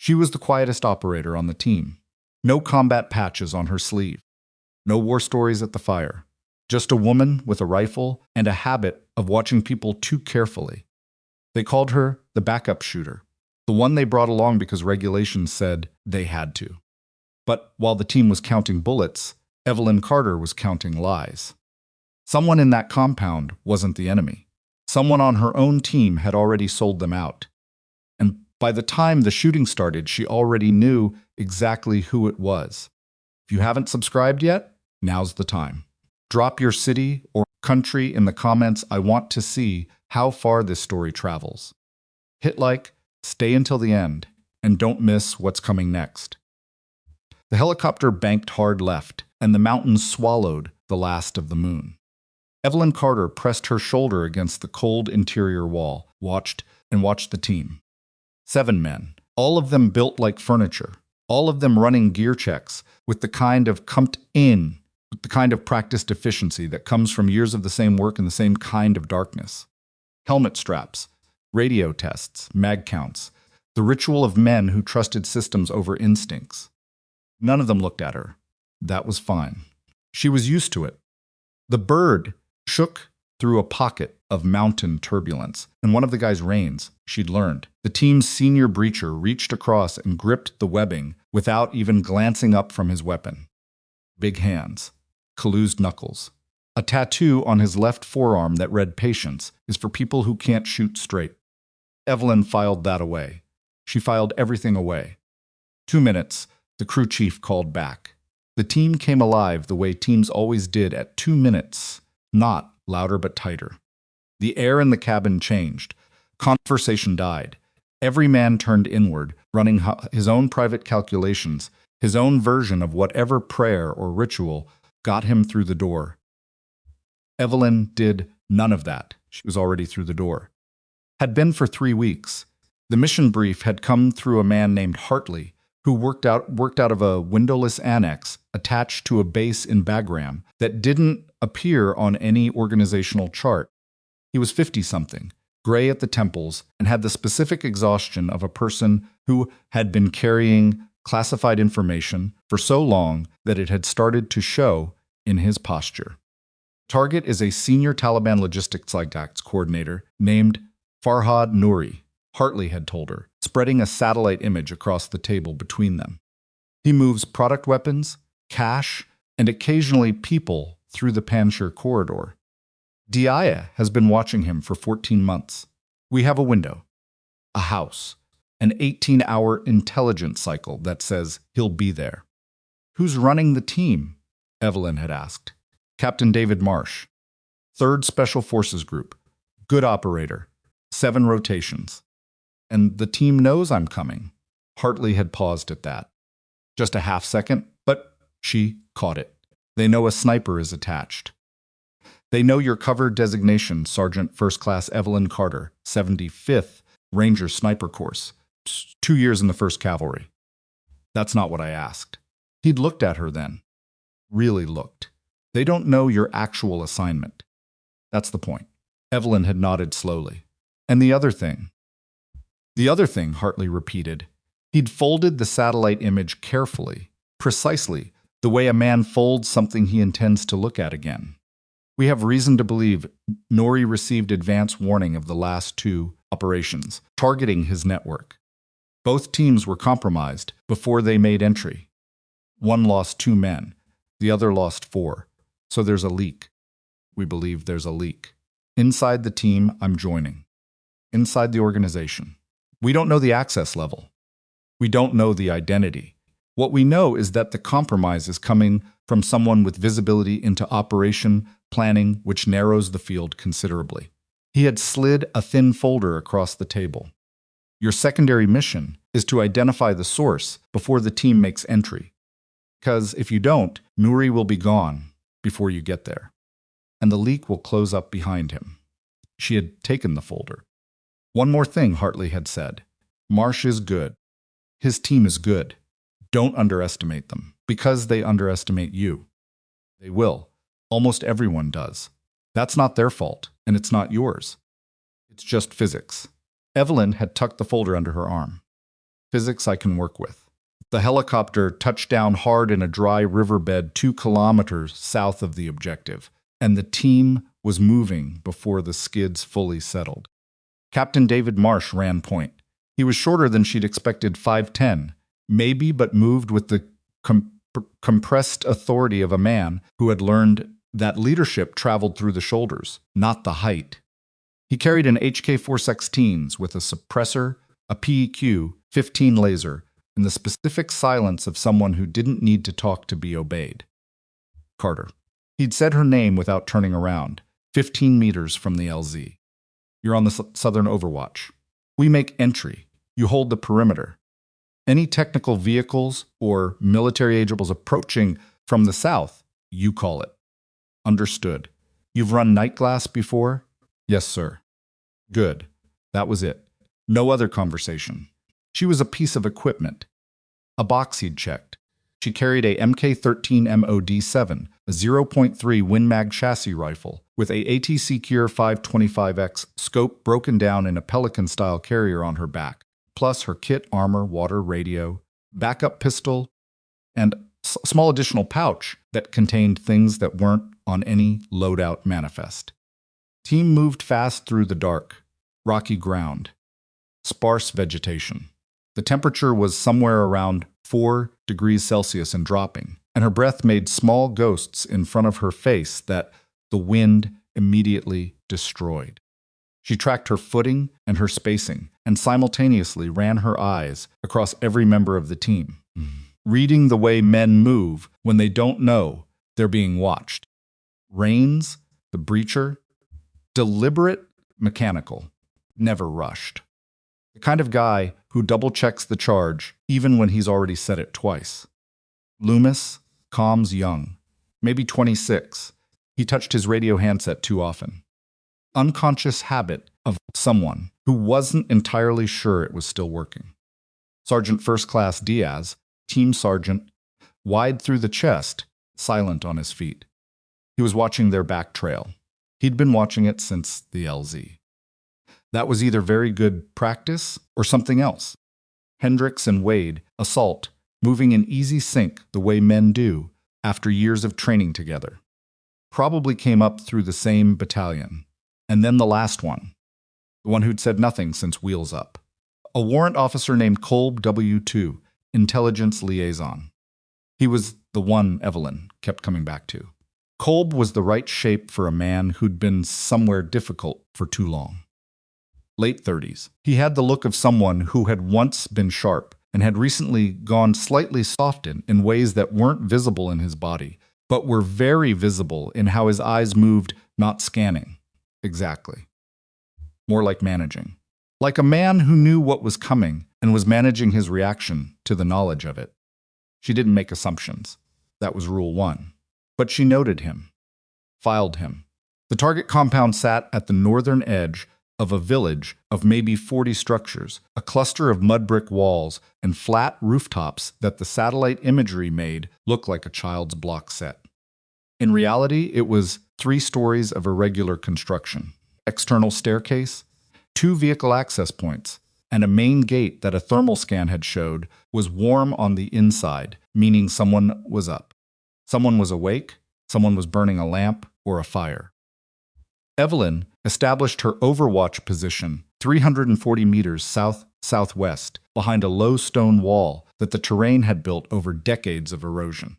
She was the quietest operator on the team. No combat patches on her sleeve. No war stories at the fire. Just a woman with a rifle and a habit of watching people too carefully. They called her the backup shooter, the one they brought along because regulations said they had to. But while the team was counting bullets, Evelyn Carter was counting lies. Someone in that compound wasn't the enemy. Someone on her own team had already sold them out. And by the time the shooting started, she already knew exactly who it was. If you haven't subscribed yet, now's the time. Drop your city or country in the comments. I want to see how far this story travels. Hit like, stay until the end, and don't miss what's coming next. The helicopter banked hard left, and the mountains swallowed the last of the moon. Evelyn Carter pressed her shoulder against the cold interior wall, watched the team. 7 men, all of them built like furniture, all of them running gear checks with the kind of practiced efficiency that comes from years of the same work in the same kind of darkness. Helmet straps, radio tests, mag counts, the ritual of men who trusted systems over instincts. None of them looked at her. That was fine. She was used to it. The bird shook through a pocket of mountain turbulence, and one of the guy's reins, she'd learned. The team's senior breacher reached across and gripped the webbing without even glancing up from his weapon. Big hands, calloused knuckles. A tattoo on his left forearm that read "Patience" is for people who can't shoot straight. Evelyn filed that away. She filed everything away. 2 minutes, the crew chief called back. The team came alive the way teams always did at 2 minutes, not louder but tighter. The air in the cabin changed. Conversation died. Every man turned inward, running his own private calculations, his own version of whatever prayer or ritual got him through the door. Evelyn did none of that. She was already through the door. Had been for 3 weeks. The mission brief had come through a man named Hartley, who worked out of a windowless annex attached to a base in Bagram that didn't appear on any organizational chart. He was 50-something, gray at the temples, and had the specific exhaustion of a person who had been carrying classified information for so long that it had started to show in his posture. Target is a senior Taliban logistics coordinator named Farhad Nouri, Hartley had told her, spreading a satellite image across the table between them. He moves product weapons, cash, and occasionally people through the Panjshir corridor. Diaya has been watching him for 14 months. We have a window, a house, an 18-hour intelligence cycle that says he'll be there. Who's running the team? Evelyn had asked. Captain David Marsh. 3rd Special Forces Group. Good operator. 7 rotations. And the team knows I'm coming. Hartley had paused at that. Just a half second, but she caught it. They know a sniper is attached. They know your cover designation, Sergeant First Class Evelyn Carter, 75th Ranger Sniper Course, 2 years in the 1st Cavalry. That's not what I asked. He'd looked at her then. Really looked. They don't know your actual assignment. That's the point. Evelyn had nodded slowly. And the other thing, Hartley repeated. He'd folded the satellite image carefully, precisely the way a man folds something he intends to look at again. We have reason to believe Nouri received advance warning of the last 2 operations, targeting his network. Both teams were compromised before they made entry. One lost 2 men, the other lost 4. So there's a leak. We believe there's a leak. Inside the team I'm joining. Inside the organization. We don't know the access level. We don't know the identity. What we know is that the compromise is coming from someone with visibility into operation planning, which narrows the field considerably. He had slid a thin folder across the table. Your secondary mission is to identify the source before the team makes entry. Because if you don't, Nouri will be gone before you get there. And the leak will close up behind him. She had taken the folder. One more thing, Hartley had said. Marsh is good. His team is good. Don't underestimate them, because they underestimate you. They will. Almost everyone does. That's not their fault, and it's not yours. It's just physics. Evelyn had tucked the folder under her arm. Physics I can work with. The helicopter touched down hard in a dry riverbed 2 kilometers south of the objective, and the team was moving before the skids fully settled. Captain David Marsh ran point. He was shorter than she'd expected, 5'10", maybe, but moved with the compressed authority of a man who had learned that leadership traveled through the shoulders, not the height. He carried an HK-416s with a suppressor, a PEQ, 15 laser, and the specific silence of someone who didn't need to talk to be obeyed. Carter. He'd said her name without turning around, 15 meters from the LZ. You're on the Southern Overwatch. We make entry. You hold the perimeter. Any technical vehicles or military ageables approaching from the south, you call it. Understood. You've run night glass before? Yes, sir. Good. That was it. No other conversation. She was a piece of equipment. A box he'd checked. She carried a MK-13 MOD-7, a 0.3 Win-Mag chassis rifle, with a AT Secure 525X scope broken down in a Pelican-style carrier on her back, plus her kit, armor, water, radio, backup pistol, and a small additional pouch that contained things that weren't on any loadout manifest. Team moved fast through the dark, rocky ground, sparse vegetation. The temperature was somewhere around 4 degrees Celsius and dropping, and her breath made small ghosts in front of her face that the wind immediately destroyed. She tracked her footing and her spacing, and simultaneously ran her eyes across every member of the team, reading the way men move when they don't know they're being watched. Rains, the breacher, deliberate, mechanical, never rushed. The kind of guy who double-checks the charge even when he's already said it twice. Loomis, comms young, maybe 26. He touched his radio handset too often. Unconscious habit of someone who wasn't entirely sure it was still working. Sergeant First Class Diaz, team sergeant, wide through the chest, silent on his feet. He was watching their back trail. He'd been watching it since the LZ. That was either very good practice or something else. Hendricks and Wade, assault, moving in easy sync the way men do after years of training together. Probably came up through the same battalion. And then the last one, the one who'd said nothing since Wheels Up. A warrant officer named Kolb W2, intelligence liaison. He was the one Evelyn kept coming back to. Kolb was the right shape for a man who'd been somewhere difficult for too long. Late 30s. He had the look of someone who had once been sharp and had recently gone slightly softened in ways that weren't visible in his body, but were very visible in how his eyes moved, not scanning. Exactly. More like managing. Like a man who knew what was coming and was managing his reaction to the knowledge of it. She didn't make assumptions. That was rule 1. But she noted him. Filed him. The target compound sat at the northern edge of a village of maybe 40 structures, a cluster of mud brick walls and flat rooftops that the satellite imagery made look like a child's block set. In reality, it was 3 stories of irregular construction, external staircase, 2 vehicle access points, and a main gate that a thermal scan had showed was warm on the inside, meaning someone was up. Someone was awake, someone was burning a lamp or a fire. Evelyn established her overwatch position 340 meters south-southwest behind a low stone wall that the terrain had built over decades of erosion.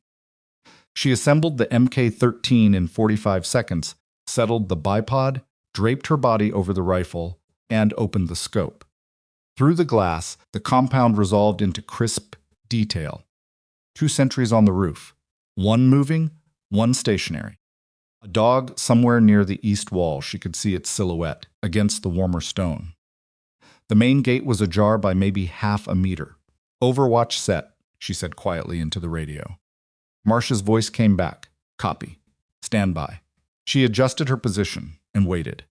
She assembled the MK-13 in 45 seconds, settled the bipod, draped her body over the rifle, and opened the scope. Through the glass, the compound resolved into crisp detail. 2 sentries on the roof, 1 moving, 1 stationary. A dog somewhere near the east wall, she could see its silhouette against the warmer stone. The main gate was ajar by maybe half a meter. Overwatch set, she said quietly into the radio. Marsh's voice came back. Copy. Stand by. She adjusted her position and waited.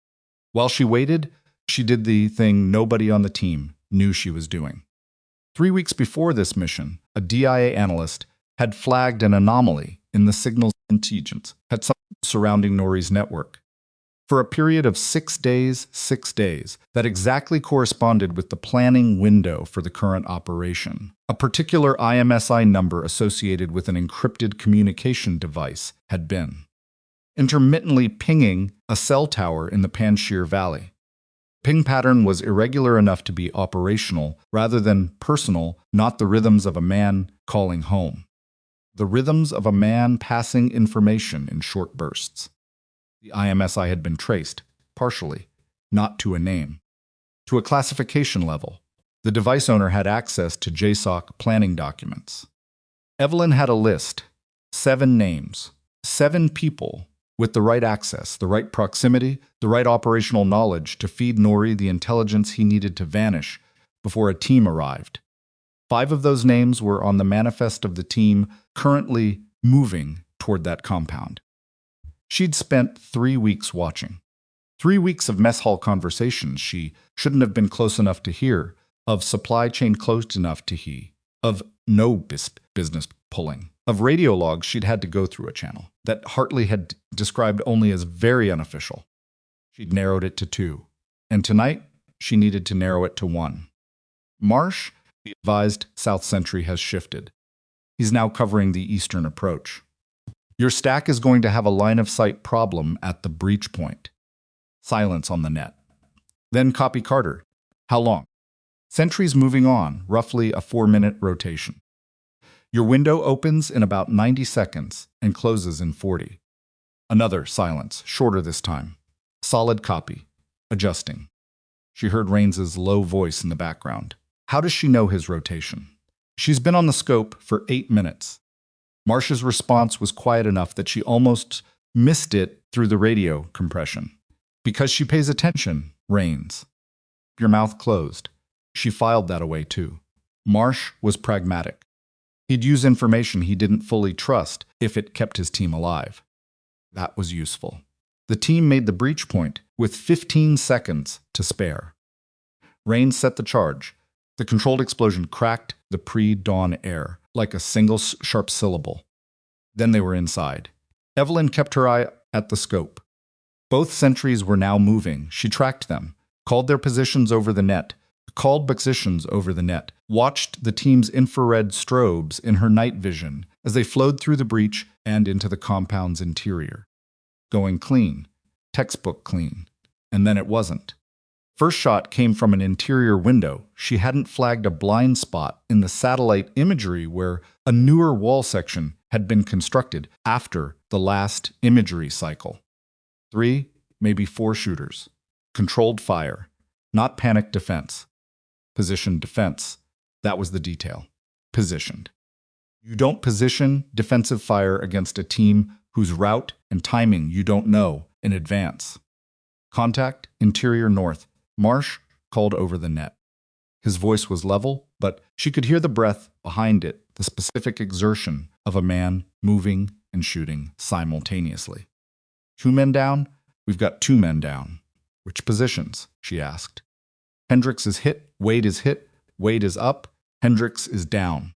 While she waited, she did the thing nobody on the team knew she was doing. 3 weeks before this mission, a DIA analyst had flagged an anomaly in the signal's intelligence, had something surrounding Nori's network. For a period of 6 days, that exactly corresponded with the planning window for the current operation. A particular IMSI number associated with an encrypted communication device had been intermittently pinging a cell tower in the Panjshir Valley. Ping pattern was irregular enough to be operational rather than personal, not the rhythms of a man calling home. The rhythms of a man passing information in short bursts. The IMSI had been traced, partially, not to a name, to a classification level. The device owner had access to JSOC planning documents. Evelyn had a list, 7 names, 7 people with the right access, the right proximity, the right operational knowledge to feed Nori the intelligence he needed to vanish before a team arrived. 5 of those names were on the manifest of the team currently moving toward that compound. She'd spent 3 weeks watching. 3 weeks of mess hall conversations she shouldn't have been close enough to hear, of supply chain closed enough to he, of no business pulling, of radio logs she'd had to go through a channel that Hartley had described only as very unofficial. She'd narrowed it to 2, and tonight she needed to narrow it to 1. Marsh, the advised South Sentry, has shifted. He's now covering the eastern approach. Your stack is going to have a line-of-sight problem at the breach point. Silence on the net. Then copy Carter. How long? Sentry's moving on, roughly a 4-minute rotation. Your window opens in about 90 seconds and closes in 40. Another silence, shorter this time. Solid copy. Adjusting. She heard Raines's low voice in the background. How does she know his rotation? She's been on the scope for 8 minutes. Marsh's response was quiet enough that she almost missed it through the radio compression. Because she pays attention, Raines. Your mouth closed. She filed that away too. Marsh was pragmatic. He'd use information he didn't fully trust if it kept his team alive. That was useful. The team made the breach point with 15 seconds to spare. Raines set the charge. The controlled explosion cracked the pre-dawn air like a single sharp syllable. Then they were inside. Evelyn kept her eye at the scope. Both sentries were now moving. She tracked them, called their positions over the net, watched the team's infrared strobes in her night vision as they flowed through the breach and into the compound's interior. Going clean, textbook clean. And then it wasn't. First shot came from an interior window. She hadn't flagged a blind spot in the satellite imagery where a newer wall section had been constructed after the last imagery cycle. 3, maybe 4 shooters. Controlled fire, not panic defense. Positioned defense. That was the detail. Positioned. You don't position defensive fire against a team whose route and timing you don't know in advance. Contact, interior north. Marsh called over the net. His voice was level, but she could hear the breath behind it, the specific exertion of a man moving and shooting simultaneously. 2 men down? We've got 2 men down. Which positions? She asked. Hendricks is hit, Wade is hit, Wade is up, Hendricks is down.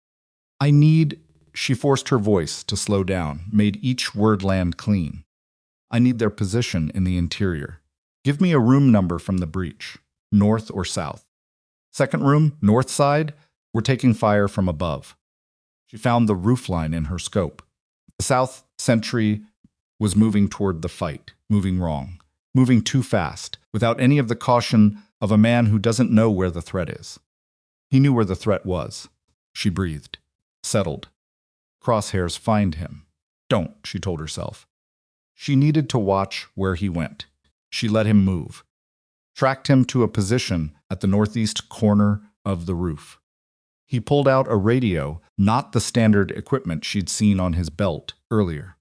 She forced her voice to slow down, made each word land clean. I need their position in the interior. Give me a room number from the breach, north or south. Second room, north side, we're taking fire from above. She found the roofline in her scope. The South Sentry was moving toward the fight, moving wrong, moving too fast, without any of the caution of a man who doesn't know where the threat is. He knew where the threat was. She breathed, settled. Crosshairs find him. Don't, she told herself. She needed to watch where he went. She let him move, tracked him to a position at the northeast corner of the roof. He pulled out a radio, not the standard equipment she'd seen on his belt earlier.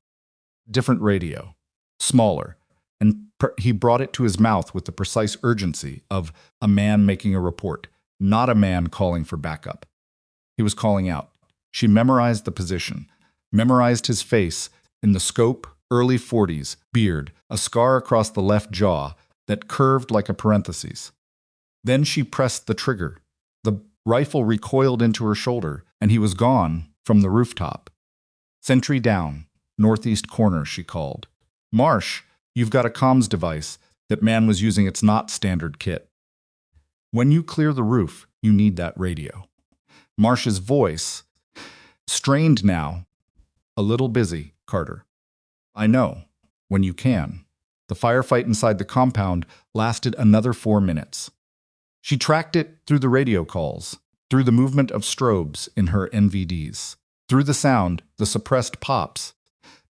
Different radio, smaller, and he brought it to his mouth with the precise urgency of a man making a report, not a man calling for backup. He was calling out. She memorized the position, memorized his face in the scope, early 40s, beard, a scar across the left jaw that curved like a parenthesis. Then she pressed the trigger. The rifle recoiled into her shoulder, and he was gone from the rooftop. Sentry down, northeast corner, she called. Marsh, You've got a comms device. That man was using its not standard kit. When you clear the roof, you need that radio. Marsh's voice, strained now, a little busy, Carter. I know. When you can. The firefight inside the compound lasted another 4 minutes. She tracked it through the radio calls, through the movement of strobes in her NVDs, through the sound, the suppressed pops,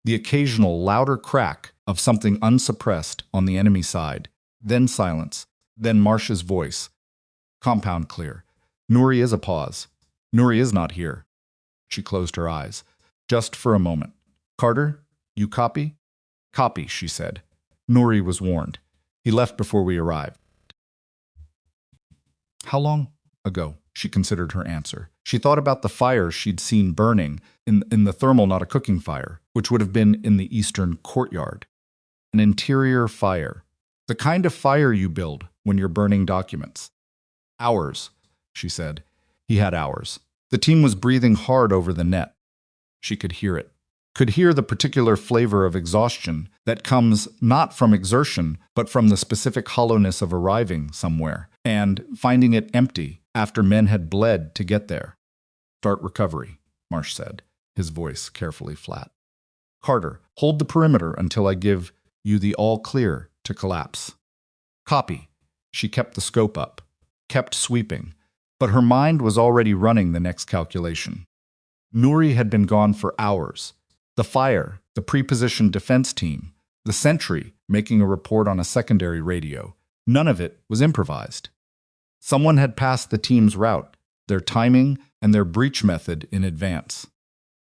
the occasional louder crack of something unsuppressed on the enemy side, then silence, then Marsh's voice. Compound clear. Nouri is a pause. Nouri is not here. She closed her eyes. Just for a moment. Carter, you copy? Copy, she said. Nouri was warned. He left before we arrived. How long ago? She considered her answer. She thought about the fire she'd seen burning in the thermal, not a cooking fire, which would have been in the eastern courtyard. An interior fire. The kind of fire you build when you're burning documents. Hours, she said. He had hours. The team was breathing hard over the net. She could hear it. Could hear the particular flavor of exhaustion that comes not from exertion, but from the specific hollowness of arriving somewhere and finding it empty after men had bled to get there. Start recovery, Marsh said, his voice carefully flat. Carter, hold the perimeter until I give you the all clear to collapse. Copy. She kept the scope up, kept sweeping, but her mind was already running the next calculation. Nouri had been gone for hours. The fire, the pre-positioned defense team, the sentry making a report on a secondary radio, none of it was improvised. Someone had passed the team's route, their timing, and their breach method in advance.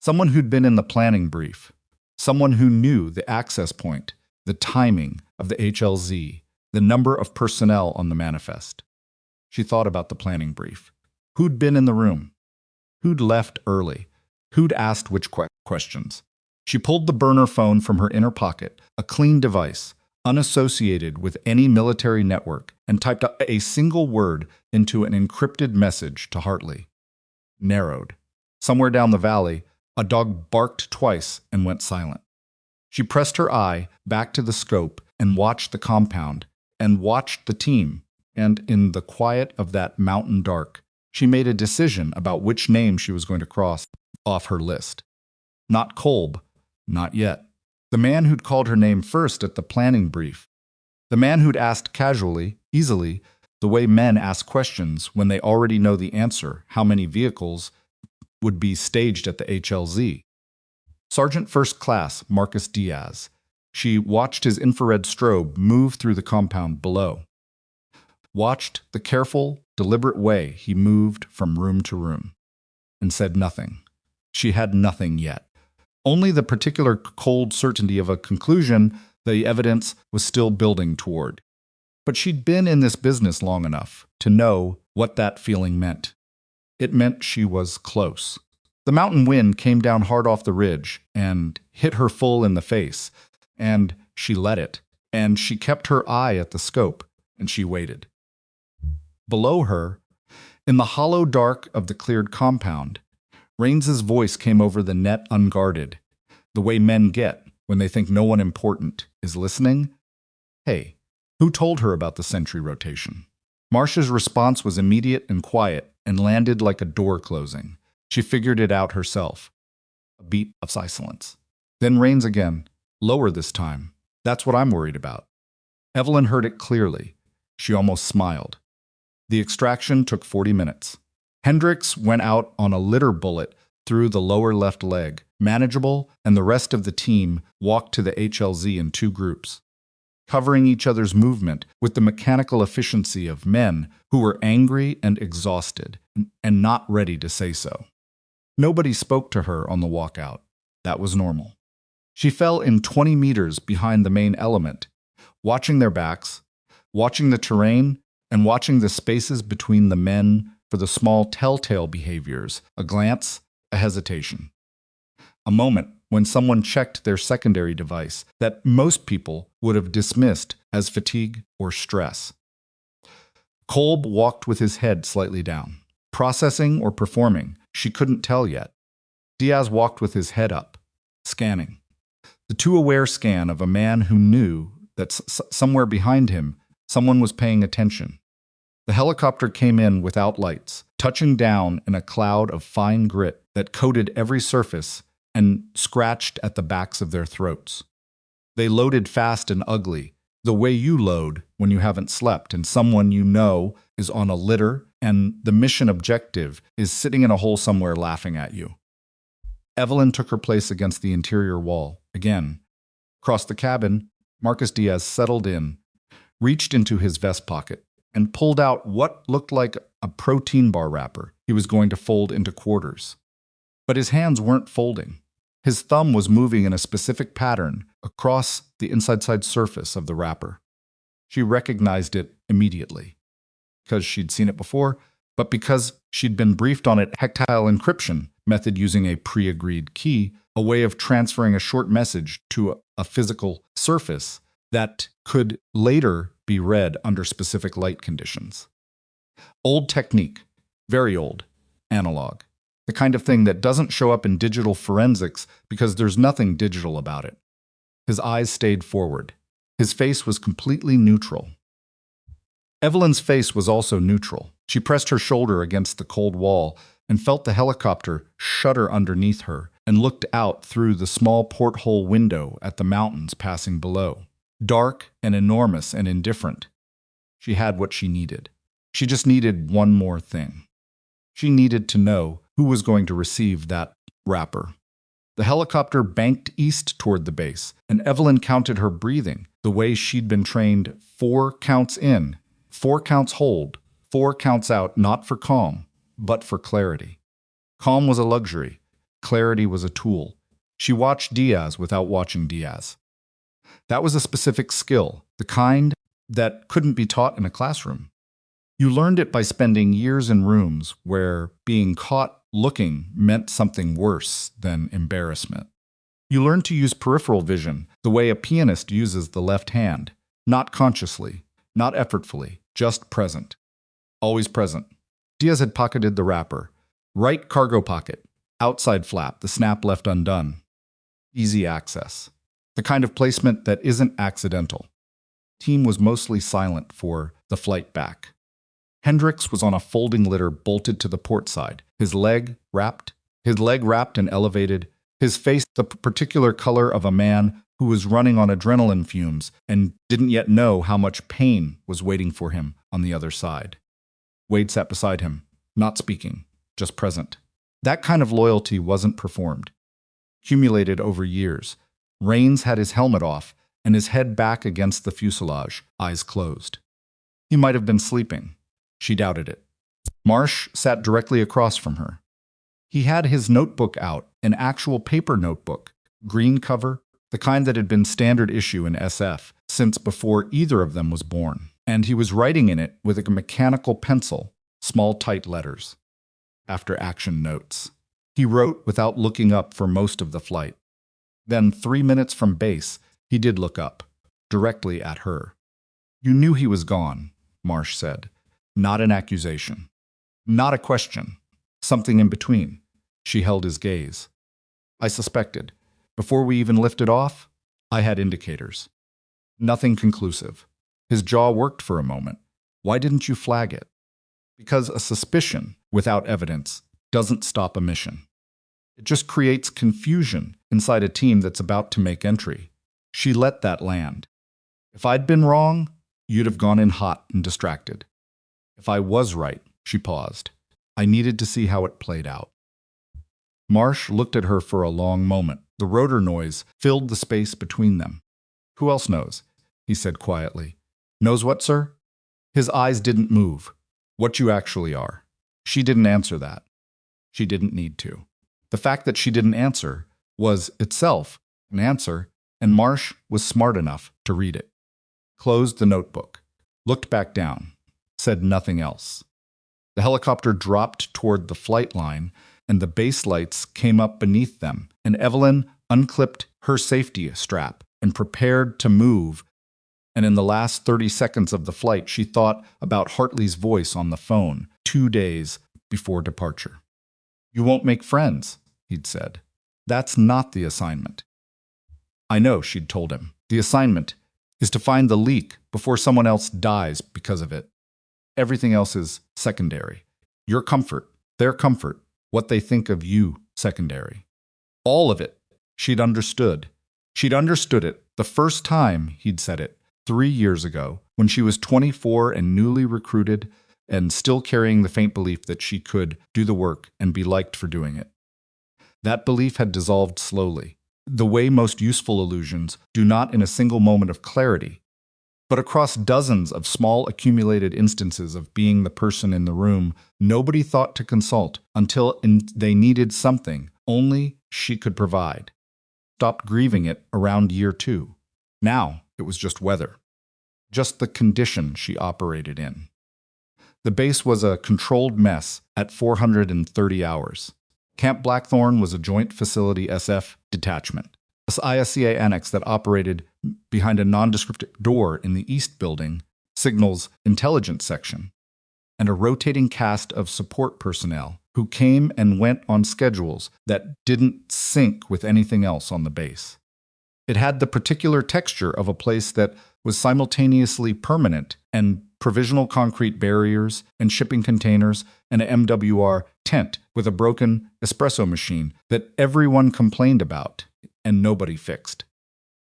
Someone who'd been in the planning brief. Someone who knew the access point, the timing of the HLZ, the number of personnel on the manifest. She thought about the planning brief. Who'd been in the room? Who'd left early? Who'd asked which questions? She pulled the burner phone from her inner pocket, a clean device, unassociated with any military network, and typed a single word into an encrypted message to Hartley. Narrowed. Somewhere down the valley, a dog barked twice and went silent. She pressed her eye back to the scope and watched the compound, and watched the team, and in the quiet of that mountain dark, she made a decision about which name she was going to cross off her list. Not Kolb, not yet. The man who'd called her name first at the planning brief. The man who'd asked casually, easily, the way men ask questions when they already know the answer, how many vehicles would be staged at the HLZ. Sergeant First Class Marcus Diaz. She watched his infrared strobe move through the compound below. Watched the careful, deliberate way he moved from room to room. And said nothing. She had nothing yet. Only the particular cold certainty of a conclusion the evidence was still building toward. But she'd been in this business long enough to know what that feeling meant. It meant she was close. The mountain wind came down hard off the ridge and hit her full in the face, and she let it, and she kept her eye at the scope, and she waited. Below her, in the hollow dark of the cleared compound, Raines's voice came over the net unguarded, the way men get when they think no one important is listening. Hey, who told her about the sentry rotation? Marsh's response was immediate and quiet and landed like a door closing. She figured it out herself. A beat of silence. Then Raines again, lower this time. That's what I'm worried about. Evelyn heard it clearly. She almost smiled. The extraction took 40 minutes. Hendricks went out on a litter bullet through the lower left leg, manageable, and the rest of the team walked to the HLZ in 2 groups, covering each other's movement with the mechanical efficiency of men who were angry and exhausted and not ready to say so. Nobody spoke to her on the walkout. That was normal. She fell in 20 meters behind the main element, watching their backs, watching the terrain, and watching the spaces between the men for the small telltale behaviors, a glance, a hesitation. A moment when someone checked their secondary device that most people would have dismissed as fatigue or stress. Kolb walked with his head slightly down. Processing or performing, she couldn't tell yet. Diaz walked with his head up, scanning. The too aware scan of a man who knew that somewhere behind him, someone was paying attention. The helicopter came in without lights, touching down in a cloud of fine grit that coated every surface and scratched at the backs of their throats. They loaded fast and ugly, the way you load when you haven't slept and someone you know is on a litter and the mission objective is sitting in a hole somewhere laughing at you. Evelyn took her place against the interior wall. Again, across the cabin, Marcus Diaz settled in, reached into his vest pocket, and pulled out what looked like a protein bar wrapper he was going to fold into quarters. But his hands weren't folding. His thumb was moving in a specific pattern across the inside surface of the wrapper. She recognized it immediately, because she'd seen it before, but because she'd been briefed on it tactile encryption method using a pre-agreed key, a way of transferring a short message to a physical surface that could later be read under specific light conditions. Old technique, very old, analog. The kind of thing that doesn't show up in digital forensics because there's nothing digital about it. His eyes stayed forward. His face was completely neutral. Evelyn's face was also neutral. She pressed her shoulder against the cold wall and felt the helicopter shudder underneath her and looked out through the small porthole window at the mountains passing below. Dark and enormous and indifferent. She had what she needed. She just needed one more thing. She needed to know who was going to receive that wrapper. The helicopter banked east toward the base, and Evelyn counted her breathing the way she'd been trained: 4 counts in, 4 counts hold, 4 counts out, not for calm, but for clarity. Calm was a luxury. Clarity was a tool. She watched Diaz without watching Diaz. That was a specific skill, the kind that couldn't be taught in a classroom. You learned it by spending years in rooms where being caught looking meant something worse than embarrassment. You learned to use peripheral vision the way a pianist uses the left hand, not consciously, not effortfully, just present. Always present. Diaz had pocketed the wrapper. Right cargo pocket, outside flap, the snap left undone. Easy access. The kind of placement that isn't accidental. Team was mostly silent for the flight back. Hendricks was on a folding litter bolted to the port side, his leg wrapped and elevated, his face the particular color of a man who was running on adrenaline fumes and didn't yet know how much pain was waiting for him on the other side. Wade sat beside him, not speaking, just present. That kind of loyalty wasn't performed. Accumulated over years. Rains had his helmet off and his head back against the fuselage, eyes closed. He might have been sleeping. She doubted it. Marsh sat directly across from her. He had his notebook out, an actual paper notebook, green cover, the kind that had been standard issue in SF since before either of them was born. And he was writing in it with a mechanical pencil, small tight letters. After action notes. He wrote without looking up for most of the flight. Then 3 minutes from base, he did look up, directly at her. You knew he was gone, Marsh said. Not an accusation. Not a question. Something in between. She held his gaze. I suspected. Before we even lifted off, I had indicators. Nothing conclusive. His jaw worked for a moment. Why didn't you flag it? Because a suspicion, without evidence, doesn't stop a mission. It just creates confusion inside a team that's about to make entry. She let that land. If I'd been wrong, you'd have gone in hot and distracted. If I was right, she paused. I needed to see how it played out. Marsh looked at her for a long moment. The rotor noise filled the space between them. Who else knows? He said quietly. Knows what, sir? His eyes didn't move. What you actually are. She didn't answer that. She didn't need to. The fact that she didn't answer was itself an answer, and Marsh was smart enough to read it. Closed the notebook, looked back down, said nothing else. The helicopter dropped toward the flight line, and the base lights came up beneath them, and Evelyn unclipped her safety strap and prepared to move. And in the last 30 seconds of the flight, she thought about Hartley's voice on the phone 2 days before departure. You won't make friends, he'd said. That's not the assignment. I know, she'd told him. The assignment is to find the leak before someone else dies because of it. Everything else is secondary. Your comfort, their comfort, what they think of you, secondary. All of it. She'd understood. She'd understood it the first time he'd said it, 3 years ago, when she was 24 and newly recruited and still carrying the faint belief that she could do the work and be liked for doing it. That belief had dissolved slowly, the way most useful illusions do not in a single moment of clarity, but across dozens of small accumulated instances of being the person in the room nobody thought to consult until they needed something only she could provide. Stopped grieving it around year 2. Now it was just weather, just the condition she operated in. The base was a controlled mess at 430 hours. Camp Blackthorn was a joint facility SF detachment, a ISCA annex that operated behind a nondescript door in the East Building, Signal's intelligence section, and a rotating cast of support personnel who came and went on schedules that didn't sync with anything else on the base. It had the particular texture of a place that was simultaneously permanent and provisional concrete barriers and shipping containers and an MWR tent with a broken espresso machine that everyone complained about and nobody fixed.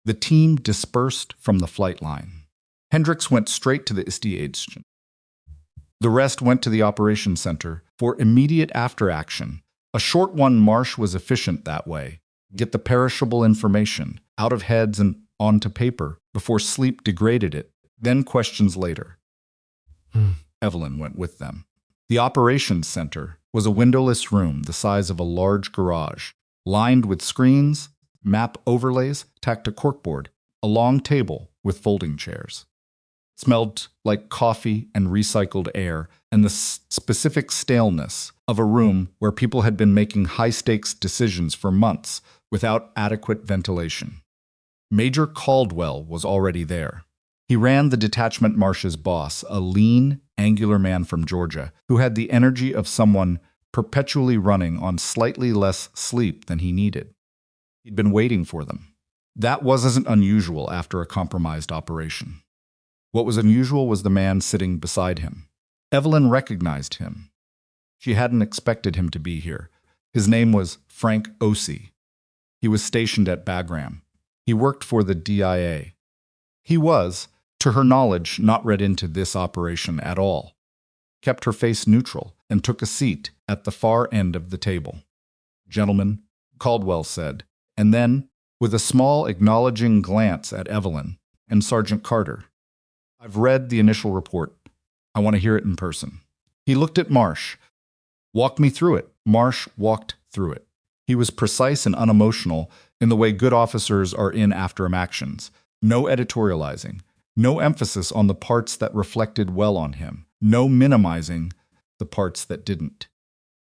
The team dispersed from the flight line. Hendricks went straight to the ISTI agent. The rest went to the operations center for immediate after-action. A short one. Marsh was efficient that way. Get the perishable information out of heads and onto paper before sleep degraded it, then questions later. Evelyn went with them. The operations center was a windowless room the size of a large garage, lined with screens, map overlays tacked to corkboard, a long table with folding chairs. It smelled like coffee and recycled air and the specific staleness of a room where people had been making high-stakes decisions for months without adequate ventilation. Major Caldwell was already there. He ran the detachment. Marsh's boss, a lean, angular man from Georgia, who had the energy of someone perpetually running on slightly less sleep than he needed. He'd been waiting for them. That wasn't unusual after a compromised operation. What was unusual was the man sitting beside him. Evelyn recognized him. She hadn't expected him to be here. His name was Frank Ossie. He was stationed at Bagram. He worked for the DIA. He was, to her knowledge, not read into this operation at all. Kept her face neutral and took a seat at the far end of the table. "Gentlemen," Caldwell said, and then, with a small acknowledging glance at Evelyn and Sergeant Carter, "I've read the initial report. I want to hear it in person." He looked at Marsh. "Walk me through it." Marsh walked through it. He was precise and unemotional in the way good officers are in after actions. No editorializing. No emphasis on the parts that reflected well on him. No minimizing the parts that didn't.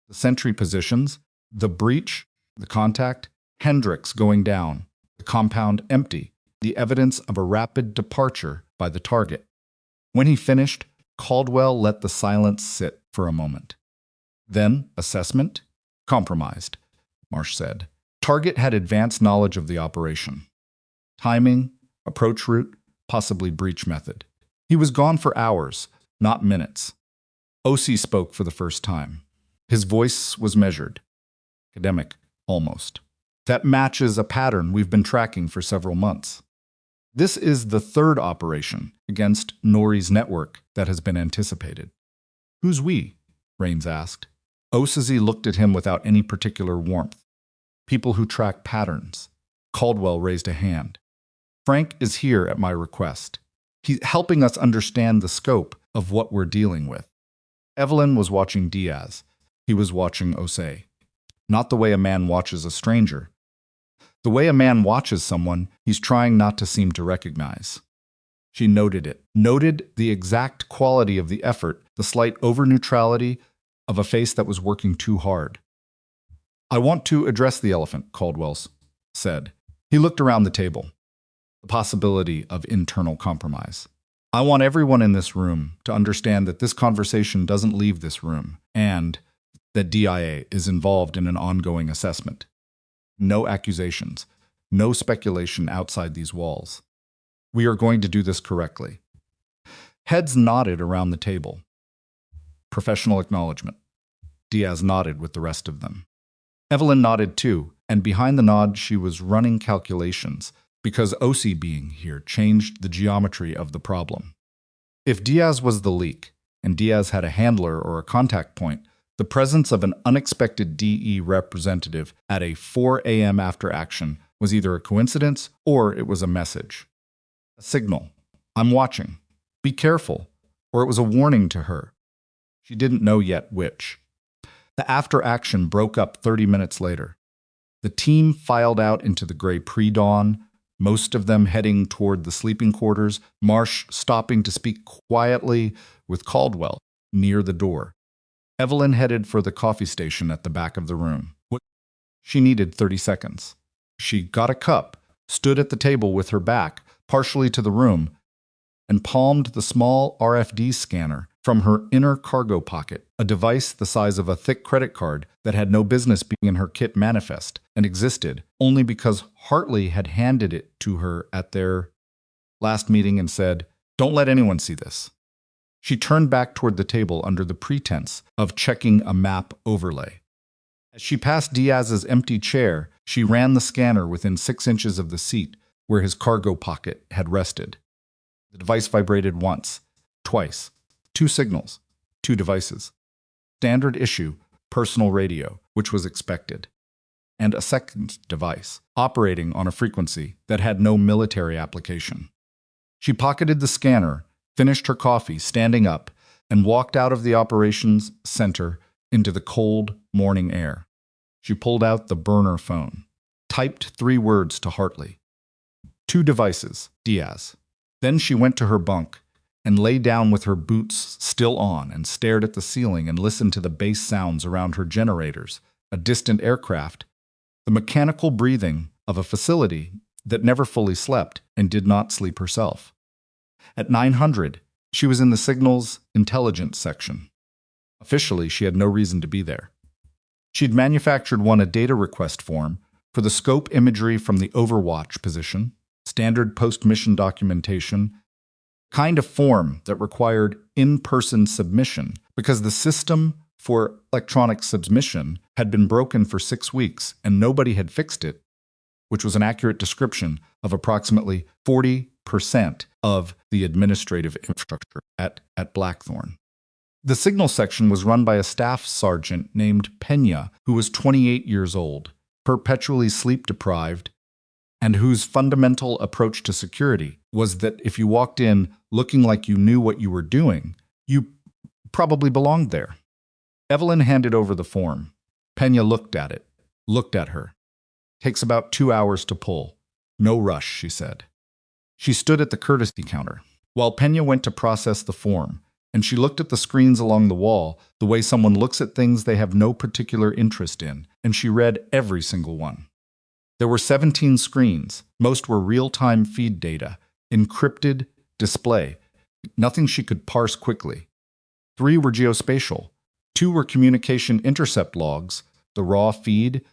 The sentry positions, the breach, the contact, Hendricks going down, the compound empty, the evidence of a rapid departure by the target. When he finished, Caldwell let the silence sit for a moment. Then, assessment? Compromised, Marsh said. Target had advanced knowledge of the operation. Timing, approach route, possibly breach method. He was gone for hours, not minutes. Ossie spoke for the first time. His voice was measured. Academic, almost. That matches a pattern we've been tracking for several months. This is the third operation against Nori's network that has been anticipated. "Who's we?" Raines asked. Ossie looked at him without any particular warmth. "People who track patterns." Caldwell raised a hand. "Frank is here at my request. He's helping us understand the scope of what we're dealing with." Evelyn was watching Diaz. He was watching Ossie. Not the way a man watches a stranger. The way a man watches someone he's trying not to seem to recognize. She noted it. Noted the exact quality of the effort, the slight over-neutrality of a face that was working too hard. "I want to address the elephant," Caldwell said. He looked around the table. The possibility of internal compromise. "I want everyone in this room to understand that this conversation doesn't leave this room, and that DIA is involved in an ongoing assessment. No accusations, no speculation outside these walls. We are going to do this correctly. Heads nodded around the table. Professional acknowledgement. Diaz nodded with the rest of them. Evelyn nodded too, and behind the nod she was running calculations, because OC being here changed the geometry of the problem. If Diaz was the leak, and Diaz had a handler or a contact point, the presence of an unexpected DE representative at a 4 a.m. after action was either a coincidence or it was a message. A signal. I'm watching. Be careful. Or it was a warning to her. She didn't know yet which. The after action broke up 30 minutes later. The team filed out into the gray pre-dawn, most of them heading toward the sleeping quarters, Marsh stopping to speak quietly with Caldwell near the door. Evelyn headed for the coffee station at the back of the room. She needed 30 seconds. She got a cup, stood at the table with her back partially to the room, and palmed the small RFD scanner from her inner cargo pocket, a device the size of a thick credit card that had no business being in her kit manifest and existed only because Hartley had handed it to her at their last meeting and said, "Don't let anyone see this." She turned back toward the table under the pretense of checking a map overlay. As she passed Diaz's empty chair, she ran the scanner within 6 inches of the seat where his cargo pocket had rested. The device vibrated once, twice, 2 signals, 2 devices. Standard issue, personal radio, which was expected, and a second device, operating on a frequency that had no military application. She pocketed the scanner, finished her coffee, standing up, and walked out of the operations center into the cold morning air. She pulled out the burner phone, typed 3 words to Hartley. 2 devices, Diaz. Then she went to her bunk and lay down with her boots still on and stared at the ceiling and listened to the bass sounds around her generators, a distant aircraft, the mechanical breathing of a facility that never fully slept and did not sleep herself. At 900, she was in the signals intelligence section. Officially, she had no reason to be there. She'd manufactured a data request form for the scope imagery from the Overwatch position, standard post-mission documentation, kind of form that required in-person submission because the system for electronic submission had been broken for 6 weeks and nobody had fixed it, which was an accurate description of approximately 40% of the administrative infrastructure at Blackthorn. The signal section was run by a staff sergeant named Pena, who was 28 years old, perpetually sleep-deprived, and whose fundamental approach to security was that if you walked in looking like you knew what you were doing, you probably belonged there. Evelyn handed over the form. Pena looked at it, looked at her. "Takes about 2 hours to pull. No rush," she said. She stood at the courtesy counter, while Pena went to process the form, and she looked at the screens along the wall the way someone looks at things they have no particular interest in, and she read every single one. There were 17 screens. Most were real-time feed data, encrypted display, nothing she could parse quickly. 3 were geospatial. 2 were communication intercept logs, the raw feed,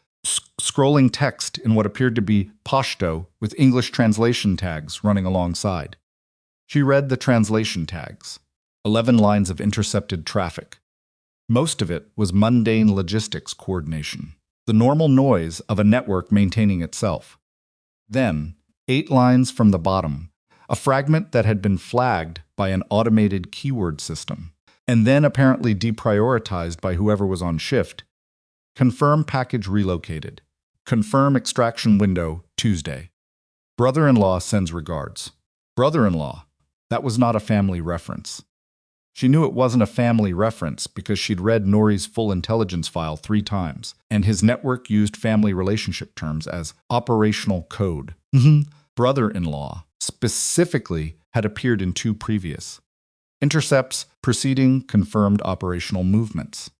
scrolling text in what appeared to be Pashto with English translation tags running alongside. She read the translation tags, 11 lines of intercepted traffic. Most of it was mundane logistics coordination, the normal noise of a network maintaining itself. Then, 8 lines from the bottom, a fragment that had been flagged by an automated keyword system, and then apparently deprioritized by whoever was on shift. Confirm package relocated. Confirm extraction window Tuesday. Brother-in-law sends regards. Brother-in-law. That was not a family reference. She knew it wasn't a family reference because she'd read Nori's full intelligence file 3 times, and his network used family relationship terms as operational code. Brother-in-law specifically had appeared in 2 previous. Intercepts preceding confirmed operational movements.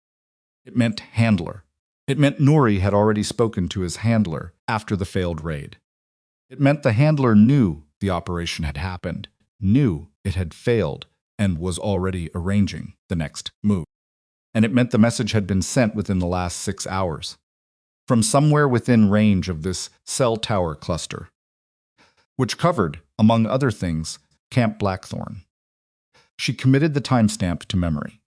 It meant handler. It meant Nori had already spoken to his handler after the failed raid. It meant the handler knew the operation had happened, knew it had failed, and was already arranging the next move. And it meant the message had been sent within the last 6 hours, from somewhere within range of this cell tower cluster. which covered, among other things, Camp Blackthorn. She committed the timestamp to memory,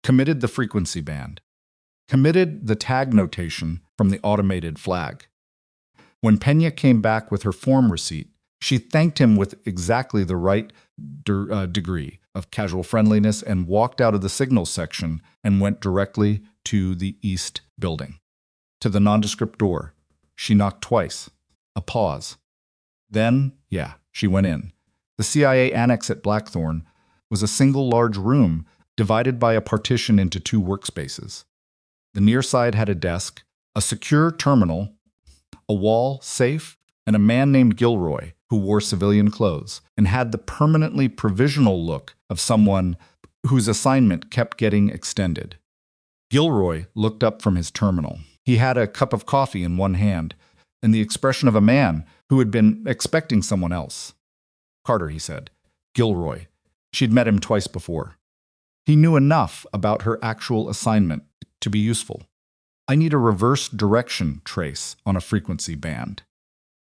committed the frequency band, committed the tag notation from the automated flag. When Pena came back with her form receipt, she thanked him with exactly the right degree of casual friendliness and walked out of the signals section and went directly to the east building. To the nondescript door. She knocked twice. A pause. Then, she went in. The CIA annex at Blackthorn was a single large room divided by a partition into two workspaces. The near side had a desk, a secure terminal, a wall, safe, and a man named Gilroy who wore civilian clothes and had the permanently provisional look of someone whose assignment kept getting extended. Gilroy looked up from his terminal. He had a cup of coffee in one hand and the expression of a man who had been expecting someone else. Carter, he said. Gilroy. She'd met him twice before. He knew enough about her actual assignment to be useful. I need a reverse direction trace on a frequency band.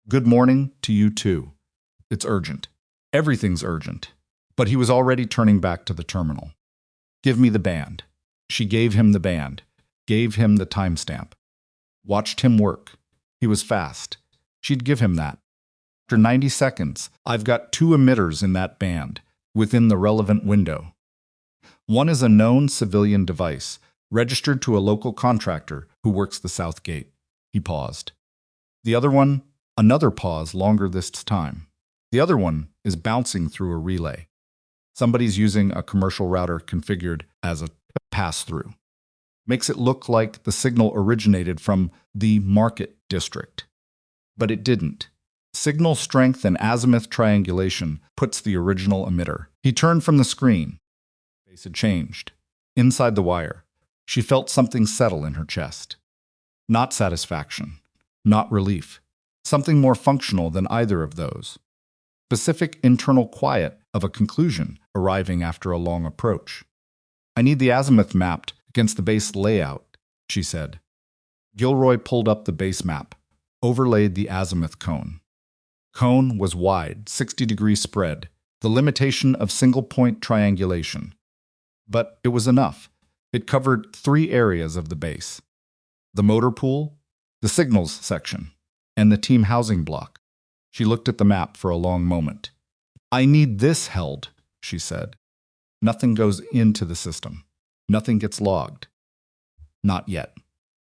Good morning to you too. It's urgent. Everything's urgent. But he was already turning back to the terminal. Give me the band. She gave him the band, gave him the timestamp. Watched him work. He was fast. She'd give him that. After 90 seconds, I've got 2 emitters in that band, within the relevant window. One is a known civilian device, registered to a local contractor who works the South Gate. He paused. The other one, another pause longer this time. The other one is bouncing through a relay. Somebody's using a commercial router configured as a pass-through. Makes it look like the signal originated from the market district. But it didn't. Signal strength and azimuth triangulation puts the original emitter. He turned from the screen. Face had changed. Inside the wire, she felt something settle in her chest. Not satisfaction. Not relief. Something more functional than either of those. Specific internal quiet of a conclusion arriving after a long approach. I need the azimuth mapped against the base layout, she said. Gilroy pulled up the base map, overlaid the azimuth cone. Cone was wide, 60-degree spread, the limitation of single-point triangulation. But it was enough. It covered 3 areas of the base. The motor pool, the signals section, and the team housing block. She looked at the map for a long moment. I need this held, she said. Nothing goes into the system. Nothing gets logged. Not yet.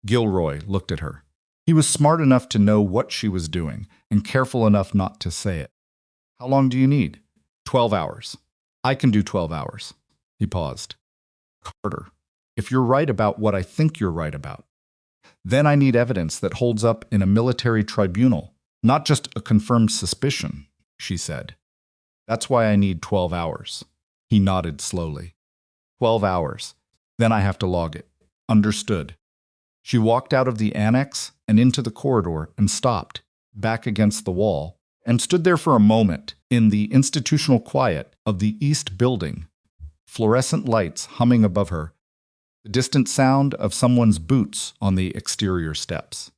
Gilroy looked at her. He was smart enough to know what she was doing and careful enough not to say it. How long do you need? 12 hours. I can do 12 hours. He paused. Carter, if you're right about what I think you're right about, then I need evidence that holds up in a military tribunal, not just a confirmed suspicion, she said. That's why I need 12 hours. He nodded slowly. 12 hours. Then I have to log it. Understood. She walked out of the annex and into the corridor and stopped, back against the wall, and stood there for a moment in the institutional quiet of the east building, fluorescent lights humming above her, the distant sound of someone's boots on the exterior steps.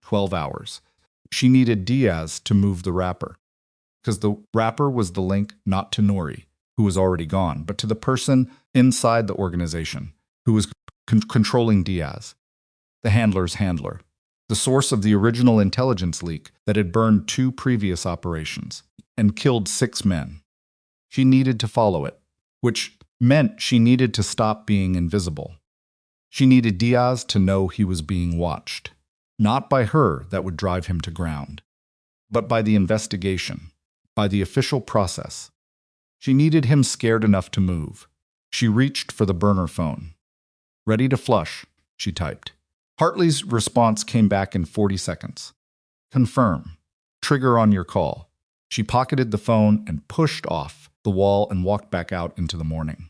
12 hours. She needed Diaz to move the wrapper, because the wrapper was the link not to Nori, who was already gone, but to the person inside the organization who was controlling Diaz, the handler's handler, the source of the original intelligence leak that had burned 2 previous operations and killed 6 men. She needed to follow it, which meant she needed to stop being invisible. She needed Diaz to know he was being watched, not by her that would drive him to ground, but by the investigation, by the official process. She needed him scared enough to move. She reached for the burner phone. Ready to flush, she typed. Hartley's response came back in 40 seconds. Confirm. Trigger on your call. She pocketed the phone and pushed off the wall and walked back out into the morning.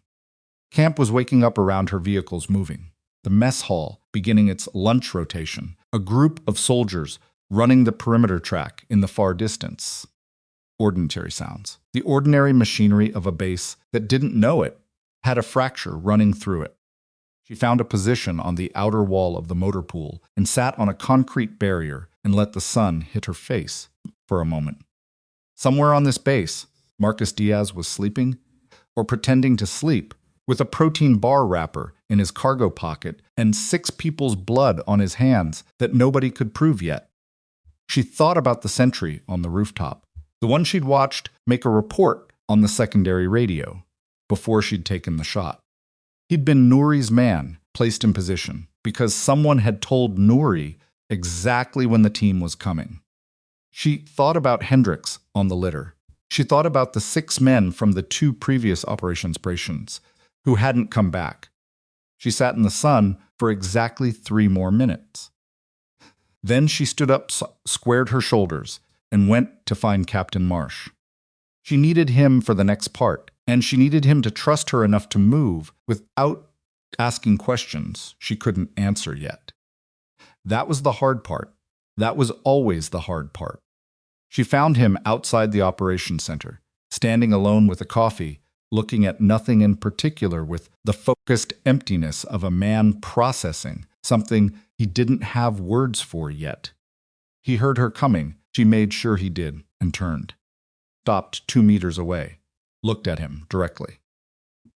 Camp was waking up around her vehicles moving. The mess hall beginning its lunch rotation. A group of soldiers running the perimeter track in the far distance. Ordinary sounds. The ordinary machinery of a base that didn't know it had a fracture running through it. She found a position on the outer wall of the motor pool and sat on a concrete barrier and let the sun hit her face for a moment. Somewhere on this base, Marcus Diaz was sleeping, or pretending to sleep, with a protein bar wrapper in his cargo pocket and 6 people's blood on his hands that nobody could prove yet. She thought about the sentry on the rooftop, the one she'd watched make a report on the secondary radio before she'd taken the shot. He'd been Nouri's man, placed in position, because someone had told Nouri exactly when the team was coming. She thought about Hendricks on the litter. She thought about the 6 men from the 2 previous operations who hadn't come back. She sat in the sun for exactly 3 more minutes. Then she stood up, squared her shoulders, and went to find Captain Marsh. She needed him for the next part, and she needed him to trust her enough to move without asking questions she couldn't answer yet. That was the hard part. That was always the hard part. She found him outside the operations center, standing alone with a coffee, looking at nothing in particular with the focused emptiness of a man processing something he didn't have words for yet. He heard her coming. She made sure he did and turned. Stopped 2 meters away. Looked at him directly.